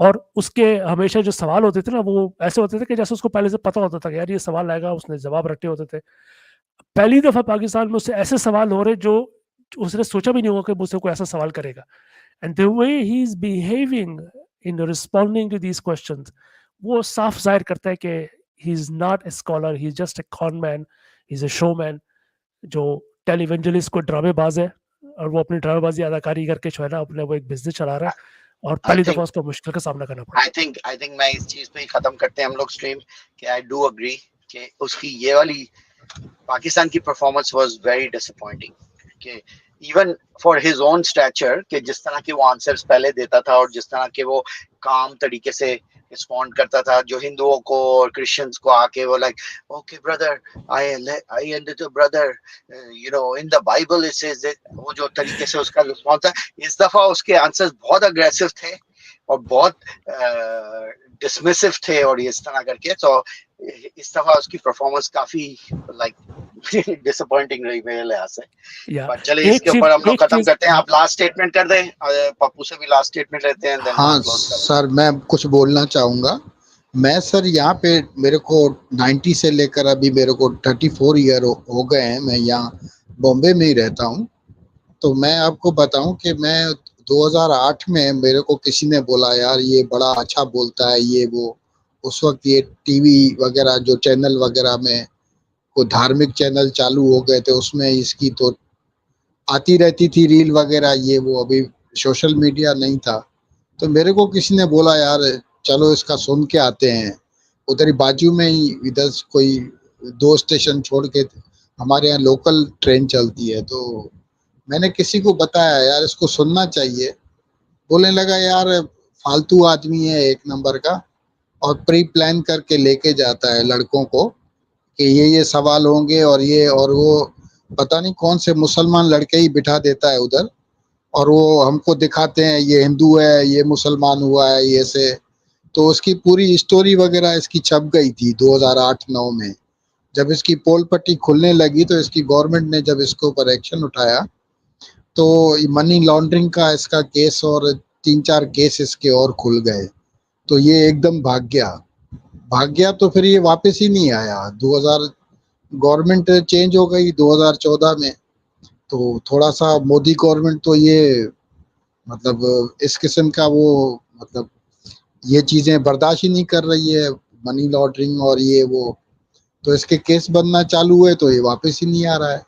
[SPEAKER 4] اور اس کے ہمیشہ جو سوال ہوتے تھے نا وہ ایسے ہوتے تھے کہ جیسے اس کو پہلے سے پتہ ہوتا تھا کہ یار یہ سوال آئے گا, اس نے جواب رٹے ہوتے تھے. پہلی دفعہ پاکستان میں اس سے ایسے سوال ہو رہے جو اس نے سوچا بھی نہیں ہوگا کہ مجھ سے کوئی ایسا سوال کرے گا. And the way he is behaving in responding to these questions, وہ صاف ظاہر کرتا ہے کہ he is not a scholar, he is just a con man, he is a showman, جو ٹیلی ایونجلسٹ کو ڈرامے باز ہے, اور وہ اپنی ڈرامے بازی اداکاری کر کے جو ہے نا اپنے وہ ایک بزنس چلا رہا ہے, اور پہلی دفعہ اس کو مشکل کا سامنا کرنا پڑا.
[SPEAKER 1] I think میں اس چیز پہ ہی ختم کرتے ہیں ہم لوگ اسٹریم, کہ I do agree کہ اس کی یہ والی پاکستان کی پرفارمنس واز ویری ڈسپوائنٹنگ, کہ even for his own Stitcher, کہ جس طرح کے وہ آنسرس پہلے دیتا تھا اور جس طرح کے وہ کام طریقے سے رسپونڈ کرتا تھا, جو ہندوؤں کو اور کرسچنس کو آ کے وہ like okay brother I brother you know in the Bible it says that, وہ جو طریقے سے اس کا رسپانس تھا, اس دفعہ اس کے آنسرس بہت اگریسو تھے اور بہت ڈسمسو تھے اور اس طرح کر کے. تو اس دفعہ اس کی پرفارمنس کافی لائک ڈسپوائنٹنگ رہی میرے لحاظ سے. چلے اس کے اوپر ہم لوگ ختم کرتے ہیں. آپ لاسٹ اسٹیٹمنٹ کر دیں, پپو سے بھی لاسٹ اسٹیٹمنٹ لیتے ہیں.
[SPEAKER 6] ہاں سر, میں کچھ بولنا چاہوں گا. میں سر یہاں پہ میرے کو 90 سے لے کر ابھی میرے کو 34 ایئر ہو گئے ہیں, میں یہاں بامبے میں ہی رہتا ہوں. تو میں آپ کو بتاؤں کہ میں 2008 میں میرے کو کسی نے بولا یار یہ بڑا اچھا بولتا ہے یہ وہ. اس وقت یہ ٹی وی وغیرہ جو چینل وغیرہ میں کوئی دھارمک چینل چالو ہو گئے تھے, اس میں اس کی تو آتی رہتی تھی ریل وغیرہ یہ وہ, ابھی سوشل میڈیا نہیں تھا. تو میرے کو کسی نے بولا یار چلو اس کا سن کے آتے ہیں. ادھر ہی بازو میں ہی ادھر کوئی 2 اسٹیشن چھوڑ کے ہمارے یہاں لوکل ٹرین چلتی ہے. تو میں نے کسی کو بتایا یار اس کو سننا چاہیے. بولنے لگا یار فالتو آدمی ہے ایک نمبر کا, اور پری پلان کر کے لے کے جاتا ہے لڑکوں کو کہ یہ سوال ہوں گے اور یہ اور وہ, پتہ نہیں کون سے مسلمان لڑکے ہی بٹھا دیتا ہے ادھر, اور وہ ہم کو دکھاتے ہیں یہ ہندو ہے، یہ مسلمان ہوا ہے، یہ سے. تو اس کی پوری اسٹوری وغیرہ اس کی چھپ گئی تھی 2008-9 میں. جب اس کی پول پٹی کھلنے لگی تو اس کی گورنمنٹ نے جب اس کے اوپر ایکشن اٹھایا تو منی لانڈرنگ کا اس کا کیس اور 3-4 کیس اس کے اور کھل گئے. تو یہ ایک دم بھاگ گیا تو پھر یہ واپس ہی نہیں آیا. 2000 گورنمنٹ چینج ہو گئی 2014 میں. تو تھوڑا سا مودی گورنمنٹ تو یہ مطلب اس قسم کا وہ مطلب یہ چیزیں برداشت ہی نہیں کر رہی ہے، منی لانڈرنگ اور یہ وہ. تو اس کے کیس بننا چالو ہوئے تو یہ واپس ہی نہیں آ رہا ہے.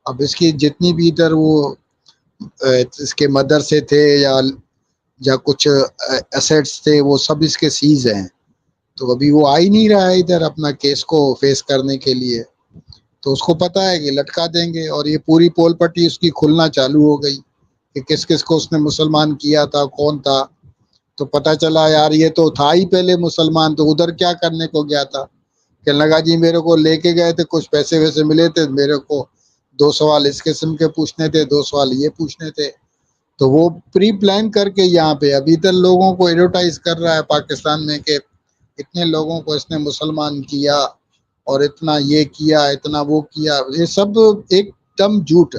[SPEAKER 6] اب اس کی جتنی بھی ادھر وہ اس کے مدرسے تھے یا کچھ ایسیٹس تھے وہ سب اس کے سیز ہیں. تو ابھی وہ آ ہی نہیں رہا ہے ادھر اپنا کیس کو فیس کرنے کے لیے. تو اس کو پتا ہے کہ لٹکا دیں گے، اور یہ پوری پول پٹی اس کی کھلنا چالو ہو گئی کہ کس کس کو اس نے مسلمان کیا تھا، کون تھا. تو پتہ چلا یار یہ تو تھا ہی پہلے مسلمان، تو ادھر کیا کرنے کو گیا تھا. کہ لگا جی میرے کو لے کے گئے تھے، کچھ پیسے ویسے ملے تھے، میرے کو 2 سوال اس قسم کے پوچھنے تھے، 2 سوال یہ پوچھنے تھے. تو وہ پری پلان کر کے یہاں پہ ابھی تک لوگوں کو ایڈورٹائز کر رہا ہے پاکستان میں کہ اتنے لوگوں کو اس نے مسلمان کیا اور اتنا یہ کیا، اتنا وہ کیا. یہ سب ایک دم جھوٹ.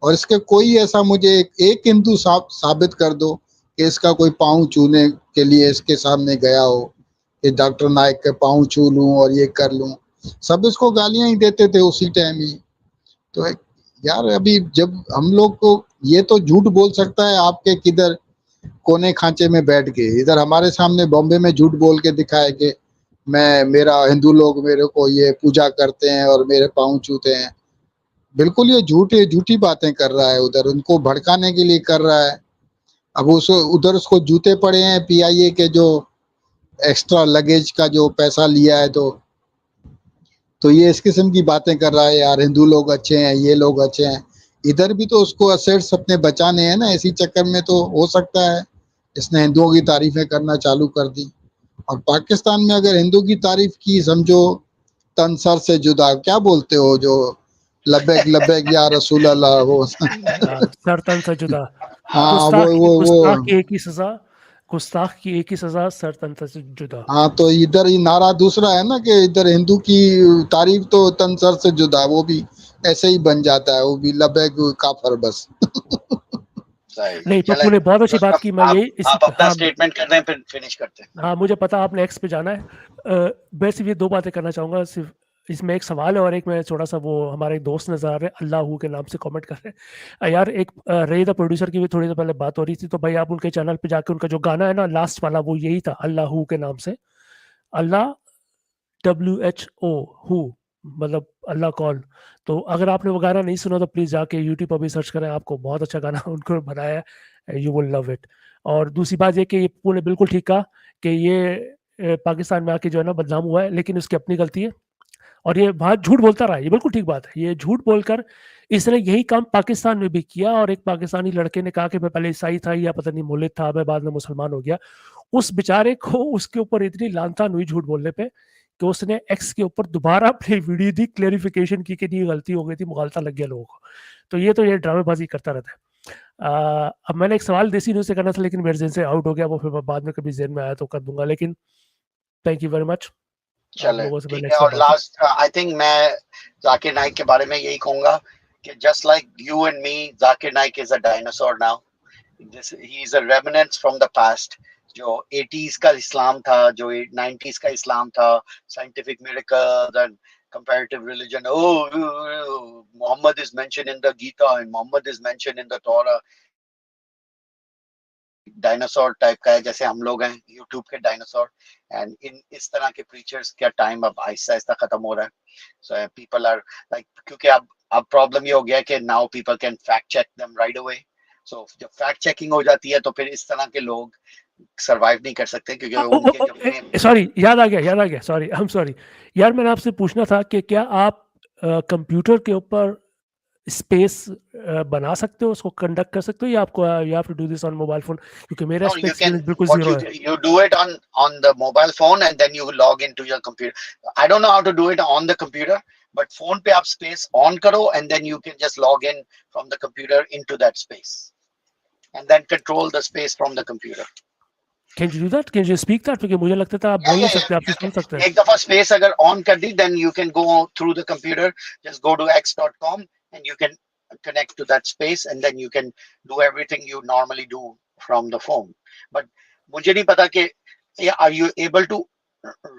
[SPEAKER 6] اور اس کے کوئی ایسا مجھے ایک ہندو ثابت کر دو کہ اس کا کوئی پاؤں چھونے کے لیے اس کے سامنے گیا ہو کہ ڈاکٹر نائک کے پاؤں چھو لوں اور یہ کر لوں. سب اس کو گالیاں ہی دیتے تھے اسی ٹائم ہی. تو یار ابھی جب ہم لوگ کو یہ تو جھوٹ بول سکتا ہے آپ کے کدھر کونے کھانچے میں بیٹھ کے، ادھر ہمارے سامنے بامبے میں جھوٹ بول کے دکھائے کہ میرا ہندو لوگ میرے کو یہ پوجا کرتے ہیں اور میرے پاؤں چھوتے ہیں. بالکل یہ جھوٹی باتیں کر رہا ہے ادھر، ان کو بھڑکانے کے لیے کر رہا ہے. اب ادھر اس کو جوتے پڑے ہیں PIA کے جو ایکسٹرا لگیج کا جو پیسہ لیا ہے تو یہ اس قسم کی باتیں کر رہا ہے یار ہندو لوگ اچھے ہیں، یہ لوگ اچھے ہیں. ادھر بھی تو اس کو اسیٹس اپنے بچانے ہیں نا، اسی چکر میں تو ہو سکتا ہے اس نے ہندوؤں کی تعریفیں کرنا چالو کر دی. اور پاکستان میں اگر ہندو کی تعریف کی سمجھو تن سر سے جدا، کیا بولتے ہو جو لبیک لبیک یا رسول اللہ وہ
[SPEAKER 4] سر تن سے جدا.
[SPEAKER 6] ہاں
[SPEAKER 4] گستاخ کی ایک ہی سزا، گستاخ کی ایک ہی سزا، سر تن سے جدا.
[SPEAKER 6] ہاں تو ادھر ہی نعرہ دوسرا ہے نا کہ ادھر ہندو کی تعریف تو تن سر سے جدا، وہ بھی ایسے ہی بن جاتا ہے، وہ بھی لبیک کافر بس.
[SPEAKER 4] نہیں، پپو نے بہت اچھی بات کی. میں یہی
[SPEAKER 1] آپ اپنا اسٹیٹمنٹ کر رہے ہیں پھر فنش کرتے ہیں.
[SPEAKER 4] ہاں مجھے پتا آپ نے ایکس پہ جانا ہے. میں صرف یہ 2 باتیں کرنا چاہوں گا. صرف اس میں ایک سوال ہے اور ایک میں تھوڑا سا وہ ہمارے ایک دوست نظر آ رہے ہیں اللہ کے نام سے کامنٹ کر رہے ہیں. یار ایک رہی تھا پروڈیوسر کی بھی تھوڑی دیر پہلے بات ہو رہی تھی، تو بھائی آپ ان کے چینل پہ جا کے ان کا جو گانا ہے نا لاسٹ والا وہ یہی تھا، اللہ کے نام سے. اللہ WHO مطلب اللہ کون. تو اگر آپ نے وہ گانا نہیں سنا تو پلیز جا کے یوٹیوب پر بھی سرچ کریں، آپ کو بہت اچھا گانا ان کو بنایا ہے، یو ول لو اٹ. اور دوسری بات یہ کہ یہ پپو نے بالکل ٹھیک کہا کہ یہ پاکستان میں آ کے جو ہے نا بدنام ہوا ہے، لیکن اس کی اپنی غلطی ہے اور یہ بات جھوٹ بولتا رہا. یہ بالکل ٹھیک بات ہے. یہ جھوٹ بول کر اس نے یہی کام پاکستان میں بھی کیا، اور ایک پاکستانی لڑکے نے کہا کہ میں پہلے عیسائی تھا یا پتہ نہیں مولد تھا، میں بعد میں مسلمان ہو گیا. اس بیچارے کو اس کے اوپر اتنی لان تان ہوئی جھوٹ بولنے پہ کہ اس نے ایکس کے اوپر دوبارہ اپنی ویڈیو دی، کلیریفیکیشن کی کہ یہ غلطی ہو گئی تھی، مغالطہ لگ گیا لوگوں کو. تو یہ ڈرامے بازی کرتا رہتا ہے. اب میں نے ایک سوال دیسی نیوز سے کرنا تھا لیکن میرے ذہن سے آؤٹ ہو گیا، وہ پھر بعد میں کبھی ذہن میں آیا تو کر دوں گا. لیکن تھینک یو ویری مچ.
[SPEAKER 1] چلے ٹھیک ہے. اور لاسٹ آئی تھنک میں ذاکر نائک کے بارے میں یہی کہوں گا کہ just like you and me, Zakir Naik is a dinosaur now. He is a remnant from the past. جو 80s کا اسلام تھا، جو 90s کا اسلام تھا، scientific miracles and comparative religion. Muhammad is mentioned in the Gita and Muhammad is mentioned in the Torah. Dinosaur type کا ہے جیسے ہم لوگ ہیں یوٹیوب کے ڈائناسور. اینڈ اس طرح کے پریچرز کا ٹائم اب آہستہ آہستہ ختم ہو رہا ہے. سو پیپل آر لائک، کیونکہ اب پرابلم یہ ہو گیا ہے کہ now people can fact check them right away. So جب فیکٹ چیکنگ ہو جاتی ہے تو پھر اس طرح کے لوگ سروائیو نہیں کر سکتے کیونکہ ان کے جو
[SPEAKER 4] سوری یاد آ گیا سوری آئی ایم سوری یار، میں نے آپ سے پوچھنا تھا کہ کیا آپ کمپیوٹر کے اوپر اسپیس بنا سکتے ہو، اس کو کنڈکٹ کر سکتے ہو، یا آپ کو you have to do this on mobile phone? کیونکہ میرا اس پہ ایکسپیرینس بالکل زیرو ہے.
[SPEAKER 1] You do it on the mobile phone and then you log into your computer. I don't know how to do it on the computer, but phone pe aap space on karo and then you can just log in from the computer into that space. and then control the space from the computer.
[SPEAKER 4] Can you do that? Can you speak that? क्योंकि मुझे लगता था आप बोल नहीं सकते, आप सिर्फ सुन सकते हैं.
[SPEAKER 1] एक दफा space अगर on कर दी, then you can go through the computer. Just go to x.com and you can connect to that space, and then you can do everything you normally do from the phone. But मुझे नहीं पता कि are you able to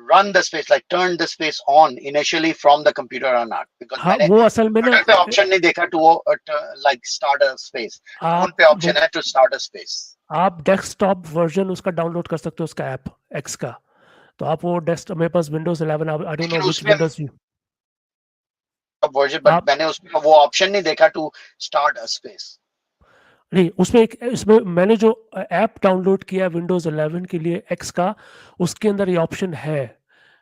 [SPEAKER 1] run the space, like turn the space on initially from the computer or not? Because
[SPEAKER 4] हाँ, वो असल में ना
[SPEAKER 1] पे option नहीं देखा to like start a space. phone पे option है to start a space.
[SPEAKER 4] आप डेस्कटॉप वर्जन उसका डाउनलोड कर सकते हो, उसका ऐप एक्स का. तो आप वो डेस्कटॉप, मेरे पास Windows 11, I don't know which Windows you
[SPEAKER 1] version, but मैंने उसमें वो ऑप्शन नहीं देखा टू स्टार्ट अ स्पेस.
[SPEAKER 4] नहीं, उसमें मैंने जो ऐप डाउनलोड किया विंडोज 11 के लिए एक्स का, उसके अंदर ये ऑप्शन है.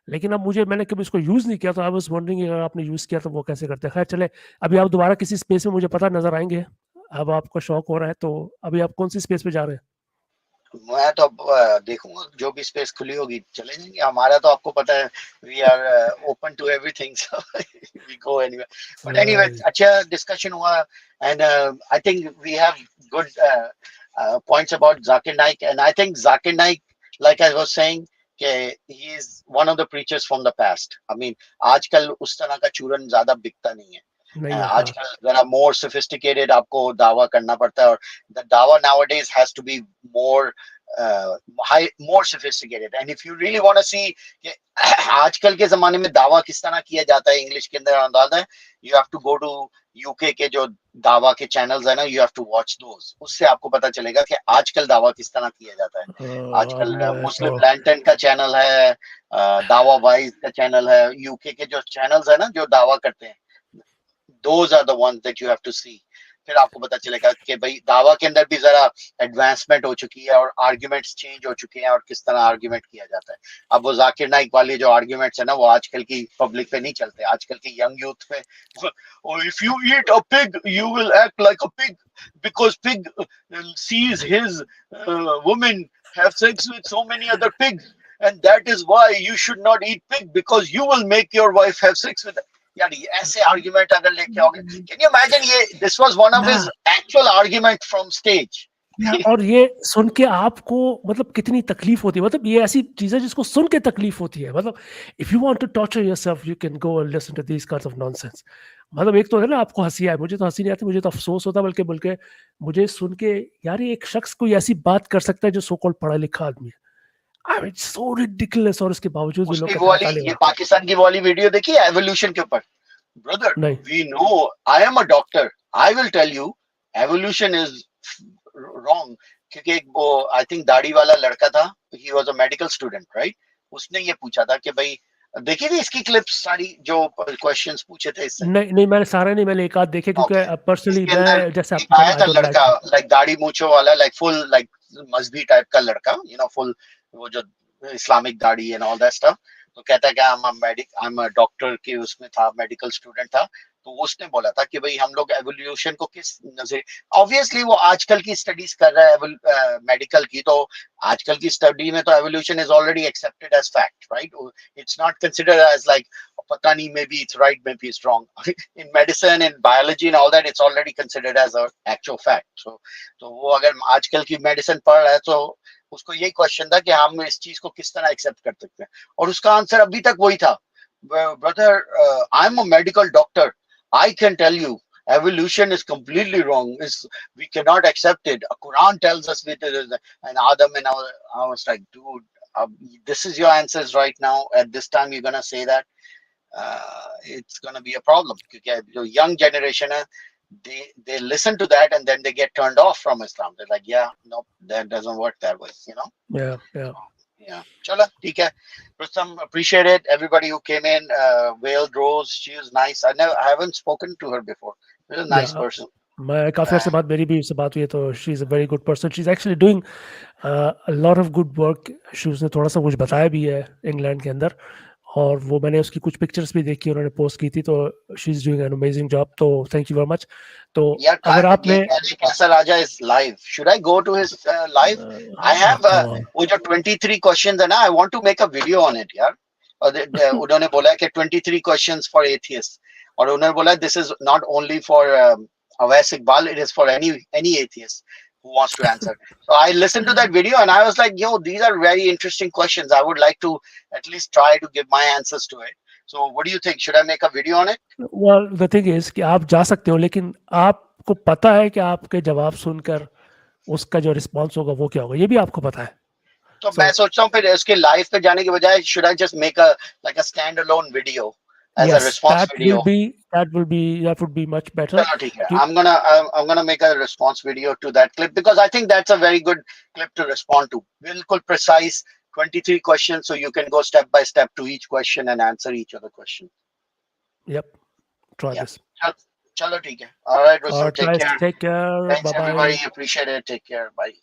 [SPEAKER 4] लेकिन अब मैंने कभी इसको यूज नहीं किया, तो आई वाज वंडरिंग अगर आपने यूज किया तो वो कैसे करते हैं. खैर चले, अभी आप दोबारा किसी स्पेस में मुझे पता नजर आएंगे. अब आपको शौक हो रहा है, तो अभी आप कौन सी स्पेस पे जा रहे हैं?
[SPEAKER 1] मैं तो अब देखूंगा, जो भी स्पेस खुली होगी चले जाएंगे. हमारा तो आपको पता है, we are open to everything, so we go anywhere. But anyway, अच्छा डिस्कशन हुआ, and I think we have good points about Zakir Naik. And I think Zakir Naik, like I was saying, he is one of the preachers from the past. I mean, आजकल उस तरह का चूरन ज्यादा बिकता नहीं है. आजकल जरा more sophisticated आपको दावा करना पड़ता है, और the दावा nowadays has to be more more sophisticated. And if you really want to see आजकल के जमाने में दावा किस तरह किया जाता है इंग्लिश के अंदर अंदाजा है, you have to go to UK के जो दावा के चैनल्स है ना, you have to watch those. उससे आपको पता चलेगा कि आजकल दावा किस तरह किया जाता है. आजकल मुस्लिम लैंटन का चैनल है, दावा वाइज का चैनल है. यूके के जो चैनल्स है ना जो दावा करते हैं, those are the ones that you have to see. फिर आपको पता चलेगा कि भाई दावा के अंदर भी जरा एडवांसमेंट हो चुकी है, और आर्ग्यूमेंट्स चेंज हो चुके हैं, और किस तरह आर्ग्यूमेंट किया जाता है. अब वो जाकिर नाइक वाले जो आर्ग्यूमेंट्स है ना, वो आजकल की पब्लिक पे नहीं चलते. आजकल की यंग यूथ पे, if you eat a pig you will act like a pig because pig sees his woman have sex with so many other pigs, and that is why you should not eat pig because you will make your wife have sex with it. यार ऐसे argument अगर लेके आओगे, can you imagine, ये this was one of his actual argument from stage.
[SPEAKER 4] और ये सुन के आपको मतलब कितनी तकलीफ होती है. मतलब ये ऐसी चीज है जिसको सुन के तकलीफ होती है. मतलब if you want to torture yourself you can go and listen to this kinds of nonsense. मतलब एक तो है ना, आपको हंसी आए, मुझे तो हंसी नहीं आती, मुझे तो अफसोस होता, बल्कि मुझे सुन के यार ये एक शख्स कोई ऐसी बात कर सकता है जो सो कॉल्ड पढ़ा लिखा आदमी है. I mean, it's so ridiculous. और इसके बावजूद भी लोग कहते हैं
[SPEAKER 1] ये पाकिस्तान की वाली वीडियो देखिए एवोल्यूशन के ऊपर. Brother, we know, I am a doctor, I will tell you evolution is wrong. क्योंकि एक वो आई थिंक दाढ़ी वाला लड़का था, he was a medical student, right. उसने ये पूछा था कि भाई, देखिए थी इसकी क्लिप्स सारी जो क्वेश्चंस पूछे थे इससे.
[SPEAKER 4] नहीं मैंने सारे नहीं, मैंने एक आध देखे, क्योंकि पर्सनली मैं जैसे
[SPEAKER 1] आया था लड़का, लाइक दाढ़ी मूंछों वाला, लाइक फुल लाइक मजहबी टाइप का लड़का, यू नो, फुल वो जो इस्लामिक दाढ़ी एंड ऑल दैट स्टफ. तो कहता है कि आई एम अ डॉक्टर के उसमें था, मेडिकल स्टूडेंट था. तो उसने बोला था कि भाई हम लोग एवोल्यूशन को किस नजर, ऑब्वियसली वो आजकल की स्टडीज कर रहा है मेडिकल की, तो आजकल की स्टडी में तो evolution is already accepted as fact, right. It's not considered as like पता नहीं, maybe it's right, maybe it's wrong. In medicine, in biology and all that, it's already considered as a actual fact. तो वो अगर आजकल की medicine पढ़ रहा है, तो उसको यही क्वेश्चन था कि हम इस चीज को किस तरह एक्सेप्ट कर सकते हैं. और उसका आंसर अभी तक वही था, brother, I am a medical doctor, I can tell you evolution is completely wrong. We cannot accept it. Quran tells us it is an Adam, and I was like, dude, this is your answers right now. At this time, you're gonna say that. It's gonna be a problem. Because the young generation, they listen to that and then they get turned off from Islam. They're like, yeah, no, that doesn't work that way. You know? Yeah. Chala, ठीक है. Rustam, appreciate it. Everybody who came in, Whale Rose, she was nice. I haven't spoken to her before. She's a nice person.
[SPEAKER 4] मैं काफी अर्से बाद मेरी भी उससे बात हुई है, तो she is a very good person. She is actually doing a lot of good work. उसने थोड़ा सा कुछ बताया भी है इंग्लैंड के अंदर, और वो मैंने उसकी कुछ पिक्चर्स भी देखी, उन्होंने पोस्ट की थी. तो she is doing an amazing job. तो थैंक यू वेरी मच. तो अगर आपने
[SPEAKER 1] कैसा राजा is live, should I go to his live? I have वो जो 23 क्वेश्चंस है ना, I want to make a video on it यार. और उन्होंने बोला कि 23 क्वेश्चंस फॉर एथियस्ट, और उन्होंने बोला this is not only for Awais Iqbal, it is for any atheist. who wants to answer. So I listened to that video and I was like, yo, these are very interesting questions. I would like to at least try to give my answers to it. So what do you think? Should I make a video on it?
[SPEAKER 4] Well, the thing is कि आप जा सकते हो, लेकिन आपको पता है कि आपके जवाब सुनकर उसका जो रिस्पॉन्स होगा वो क्या होगा, ये भी आपको पता है.
[SPEAKER 1] तो मैं सोचता हूँ फिर उसके लाइव पे जाने के बजाय should I just make a like a standalone video as a response video?
[SPEAKER 4] That would be much better.
[SPEAKER 1] चलो ठीक है. I'm gonna make a response video to that clip because I think that's a very good clip to respond to. बिल्कुल precise 23 questions, so you can go step by step to each question and answer each other question.
[SPEAKER 4] Yep. Try this.
[SPEAKER 1] चलो ठीक है. All right, Rustam, take care.
[SPEAKER 4] Take care.
[SPEAKER 1] Thanks
[SPEAKER 4] Bye-bye.
[SPEAKER 1] everybody. Appreciate it. Take care. Bye.